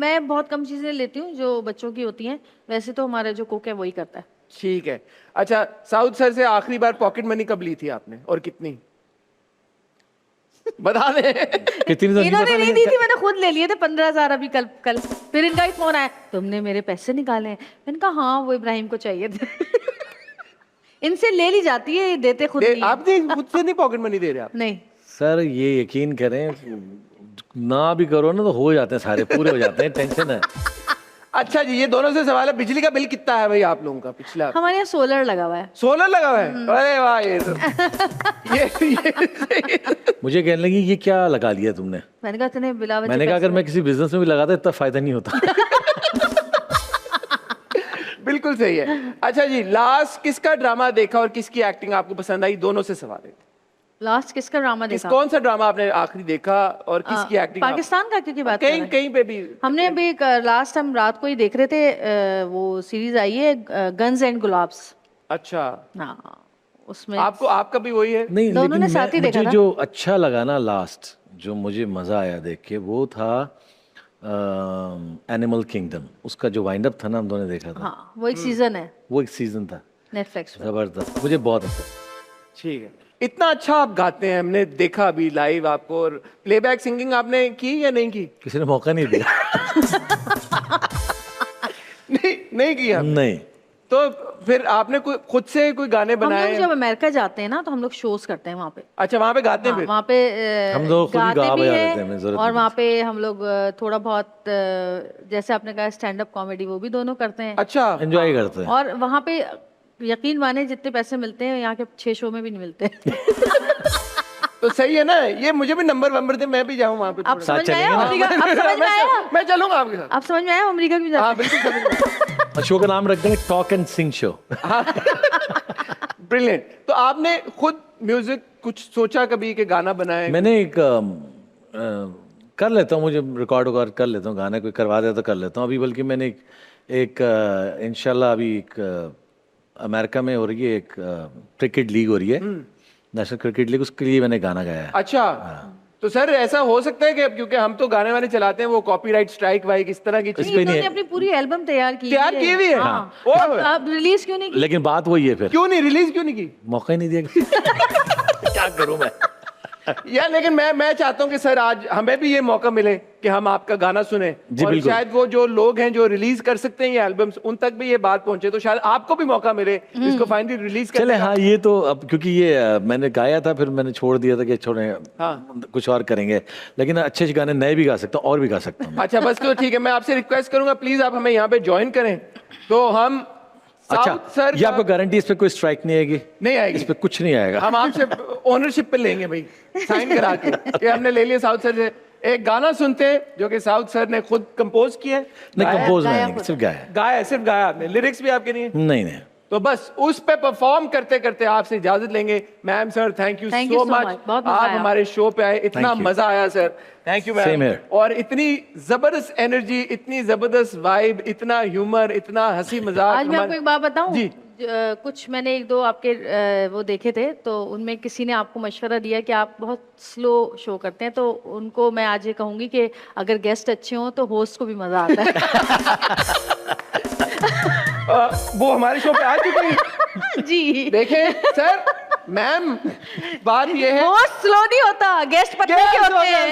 Speaker 2: मैं बहुत कम चीजें लेती हूँ जो बच्चों की होती हैं, वैसे तो हमारा जो कुक है वही करता है।
Speaker 3: ठीक है। अच्छा साउथ सर से आखिरी बार पॉकेट मनी कब ली थी आपने और कितनी? बता दें।
Speaker 1: कितनी तो नहीं
Speaker 2: इन्होंने
Speaker 1: पता
Speaker 2: नहीं दी
Speaker 1: लेकिन
Speaker 2: थी, मैंने खुद ले लिए थे 15,000 अभी कल। फिर इनका ही फोन आया, तुमने मेरे पैसे निकाले हैं। मैंने कहा हाँ, वो इब्राहिम को चाहिए थे। इनसे ले ली जाती है, ये देते खुद नहीं है।
Speaker 3: आप खुद से नहीं पॉकेट मनी दे रहे आप?
Speaker 2: नहीं,
Speaker 1: सर ये यकीन करें, ना भी करो ना तो हो जाते हैं, सारे पूरे हो जाते हैं, टेंशन है।
Speaker 3: अच्छा जी, ये दोनों से सवाल है, बिजली का बिल कितना है भाई आप लोगों का पिछला?
Speaker 2: हमारे यहाँ सोलर लगा हुआ है।
Speaker 3: सोलर लगा हुआ है? अरे वाह, ये तो ये
Speaker 1: मुझे कहने लगी ये क्या लगा लिया तुमने?
Speaker 2: मैंने कहा इतने बिला बच्चे
Speaker 1: मैंने कहा अगर
Speaker 2: पैसे-
Speaker 1: मैं किसी बिजनेस में भी लगाता इतना फायदा नहीं होता।
Speaker 3: बिल्कुल सही है। अच्छा जी, लास्ट किसका ड्रामा देखा और किसकी एक्टिंग आपको पसंद आई? दोनों से सवाल है।
Speaker 2: लास्ट किसका ड्रामा देखा?
Speaker 3: कौन सा ड्रामा आपने आखिरी देखा और किसकी एक्टिंग?
Speaker 2: पाकिस्तान का, क्योंकि बात कर रहे
Speaker 3: कहीं
Speaker 2: हैं।
Speaker 3: कहीं पे भी।
Speaker 2: हमने अभी लास्ट हम रात को ही देख रहे थे, वो सीरीज आई है गन्स एंड गुलाब्स।
Speaker 3: अच्छा,
Speaker 2: हाँ, उसमें
Speaker 3: आपको आपका भी वही है?
Speaker 1: नहीं
Speaker 2: दोनों
Speaker 1: लेकिन
Speaker 2: ने साथ ही देखा
Speaker 1: मुझे
Speaker 2: था।
Speaker 1: जो अच्छा लगा ना लास्ट, जो मुझे मजा आया देख के, वो था एनिमल किंगडम। उसका जो वाइंड अप था ना, हम दोनों ने देखा था।
Speaker 2: हाँ, वो एक सीजन है
Speaker 1: वो एक सीजन था,
Speaker 2: नेटफ्लिक्स पे।
Speaker 1: जबरदस्त, मुझे बहुत अच्छा।
Speaker 3: ठीक है। इतना अच्छा आप गाते हैं, हमने देखा अभी लाइव आपको। और प्लेबैक सिंगिंग आपने की या नहीं की?
Speaker 1: किसी ने मौका नहीं दिया।
Speaker 3: नहीं किया?
Speaker 1: नहीं।
Speaker 3: तो फिर आपने कोई खुद से कोई गाने
Speaker 2: हम लोग
Speaker 3: बनाए?
Speaker 2: जब अमेरिका जाते हैं ना, तो हम लोग शोज करते हैं वहाँ पे।
Speaker 3: अच्छा, वहां पे गाते हैं
Speaker 2: हाँ,
Speaker 3: फिर?
Speaker 2: वहाँ पे
Speaker 1: हम लोग खुद ही
Speaker 2: गाते
Speaker 1: गा
Speaker 2: भी
Speaker 1: बजा
Speaker 2: हैं,
Speaker 1: देते हैं, हमें जरूरत
Speaker 2: और
Speaker 1: नहीं।
Speaker 2: वहाँ पे हम लोग थोड़ा बहुत जैसे आपने कहा स्टैंड अप कॉमेडी, वो भी दोनों करते हैं।
Speaker 3: अच्छा,
Speaker 1: एंजॉय करते हैं।
Speaker 2: और वहाँ पे यकीन माने जितने पैसे मिलते हैं यहाँ के 6 शो में भी नहीं मिलते।
Speaker 3: तो सही है ना, ये मुझे भी नंबर दे, मैं भी जाऊँ वहां पे
Speaker 2: आप
Speaker 3: थोड़ा।
Speaker 2: समझ में आया
Speaker 1: चलेंगे ना?
Speaker 2: अमेरिका? आप समझ में आया?
Speaker 3: मैं चलूंगा आपके साथ।
Speaker 2: आप समझ में आया अमेरिका क्यों
Speaker 3: हाँ
Speaker 2: जाते हैं?
Speaker 3: बिल्कुल समझ
Speaker 1: शो का नाम रख देंगे talk and Singh show.
Speaker 3: Brilliant. तो आपने खुद म्यूजिक कुछ सोचा कभी कि गाना बनाए?
Speaker 1: मैंने एक कर लेता हूँ, मुझे रिकॉर्ड कर लेता हूँ, गाना कोई करवा दे तो कर लेता हूँ। अभी बल्कि मैंने एक इंशाल्लाह अभी एक अमेरिका में हो रही है, एक क्रिकेट लीग हो रही है, नेशनल क्रिकेट लीग, उसके लिए मैंने गाना गाया है।
Speaker 3: अच्छा, तो सर ऐसा हो सकता है कि क्योंकि हम तो गाने वाने चलाते हैं वो कॉपीराइट स्ट्राइक वाइक इस तरह की
Speaker 1: इस
Speaker 3: चीज
Speaker 1: पे नहीं
Speaker 2: इन्होंने
Speaker 1: है।
Speaker 2: अपनी पूरी एल्बम तैयार की
Speaker 3: तैयार की हुई है?
Speaker 2: हाँ।
Speaker 3: हाँ।
Speaker 2: तब आप रिलीज क्यों नहीं की?
Speaker 1: लेकिन बात वही है फिर,
Speaker 3: क्यों नहीं रिलीज क्यों नहीं की?
Speaker 1: मौका ही नहीं दिया। क्या करूं मैं?
Speaker 3: यार लेकिन मैं चाहता हूँ कि सर आज हमें भी ये मौका मिले कि हम आपका गाना सुने
Speaker 1: जी,
Speaker 3: और
Speaker 1: बिल्कुल।
Speaker 3: शायद वो जो लोग हैं जो रिलीज कर सकते हैं ये एल्बम्स उन तक भी ये बात पहुंचे, तो शायद आपको भी मौका मिले इसको फाइनली रिलीज
Speaker 1: चले
Speaker 3: करने का।
Speaker 1: हाँ, ये तो अब क्योंकि ये मैंने गाया था, फिर मैंने छोड़ दिया था कि छोड़े,
Speaker 3: हाँ।
Speaker 1: कुछ और करेंगे। लेकिन अच्छे अच्छे गाने नए भी गा सकता हूँ और भी गा सकता हूँ।
Speaker 3: अच्छा बस तो ठीक है, मैं आपसे रिक्वेस्ट करूंगा प्लीज आप हमें यहाँ पे ज्वाइन करें तो हम
Speaker 1: अच्छा
Speaker 3: साउथ सर
Speaker 1: ये आपको गारंटी इस पे कोई स्ट्राइक नहीं आएगी?
Speaker 3: नहीं
Speaker 1: इस
Speaker 3: आएगी,
Speaker 1: पे कुछ नहीं आएगा।
Speaker 3: हम आपसे ओनरशिप पे लेंगे भाई, साइन करा के कि हमने ले लिया साउथ सर से। एक गाना सुनते हैं जो कि साउथ सर ने खुद कंपोज किया है,
Speaker 1: नहीं, कंपोज
Speaker 2: गाया
Speaker 1: नहीं,
Speaker 2: खुद।
Speaker 1: सिर्फ गाया है।
Speaker 3: गाया है, सिर्फ गाया आपने, लिरिक्स भी आपके नहीं है।
Speaker 1: नहीं नहीं,
Speaker 3: तो बस उस पे परफॉर्म करते करते आपसे इजाजत लेंगे। Ma'am sir thank you
Speaker 2: Thank you
Speaker 3: so
Speaker 2: so
Speaker 3: much,
Speaker 2: much. बहुत मजा
Speaker 3: आप
Speaker 2: आया।
Speaker 3: हमारे शो पे आए, इतना
Speaker 1: Thank you.
Speaker 3: मजा आया sir, thank you
Speaker 1: Same
Speaker 3: ma'am.
Speaker 1: here.
Speaker 3: और इतनी जबरदस्त एनर्जी, इतनी जबरदस्त वाइब, इतना ह्यूमर, इतना हंसी मजाक।
Speaker 2: आज मैं आपको एक बात बताऊं,
Speaker 3: जी।
Speaker 2: कुछ मैंने एक दो आपके वो देखे थे, तो उनमें किसी ने आपको मशवरा दिया कि आप बहुत स्लो शो करते हैं, तो उनको मैं आज ये कहूंगी कि अगर गेस्ट अच्छे हों तो होस्ट को भी मजा आता है।
Speaker 3: वो हमारे शो पे आ चुकी है।
Speaker 2: जी
Speaker 3: देखें सर, मैम बात ये है
Speaker 2: होस्ट स्लो नहीं होता, गेस्ट पतले के होते हैं।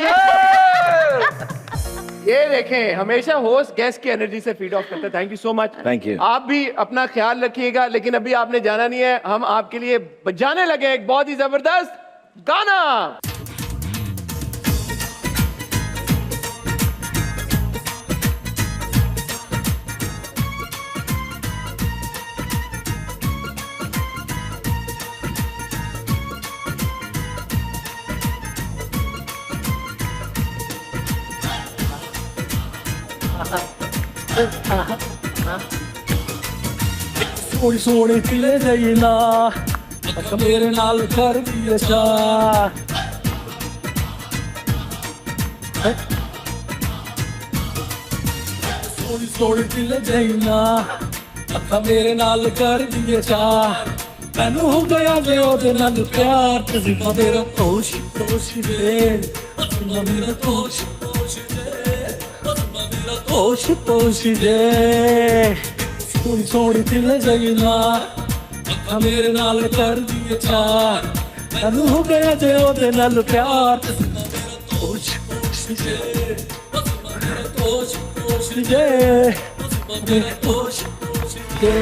Speaker 3: ये देखें हमेशा होस्ट गेस्ट की एनर्जी से फीड ऑफ करता है। Thank you so much.
Speaker 1: Thank you.
Speaker 3: आप भी अपना ख्याल रखिएगा, लेकिन अभी आपने जाना नहीं है, हम आपके लिए बजाने लगे एक बहुत ही जबरदस्त गाना।
Speaker 4: ਸੋਹਣੀ ਸੋਹਣੀ ਪਿਲੇ ਜਈਨਾ ਅੱਖ ਮੇਰੇ ਨਾਲ ਕਰਦੀ ਅਸ਼ਾ ਸੋਹਣੀ ਸੋਹਣੀ ਪਿਲੇ ਜਈਨਾ ਅੱਖ ਮੇਰੇ ਨਾਲ ਕਰਦੀ ਅਸ਼ਾ ਮੈਨੂੰ ਹੋ ਗਿਆ ਜੇ ਉਹਦੇ ਨਾਲ ਪਿਆਰ ਤੁਸੀਂ ਮੇਰਾ ਤੋਸ਼ ਤੋਸ਼ ਦੇ ਤੁਸੀਂ ਮੇਰਾ ਤੋਸ਼ ਤੋਸ਼ ਦੇ ਤੁਸੀਂ ਮੇਰਾ ਤੋਸ਼ ਤੋਸ਼ ਦੇ ਸੋਹਣੀ ਸੋਹਣੀ ਦਿਲ ਜਗਨਾ ਅੱਖਾਂ ਮੇਰੇ ਨਾਲ ਕਰਦੀ ਅਛਾ ਤੈਨੂੰ ਹੋ ਗਿਆ ਜੇ ਉਹਦੇ ਨਾਲ ਪਿਆਰ ਤੋਸ਼ ਤੋਸ਼ ਜੇ ਤੋਸ਼ ਤੋਸ਼ ਜੇ ਤੋਸ਼ ਤੋਸ਼ ਜੇ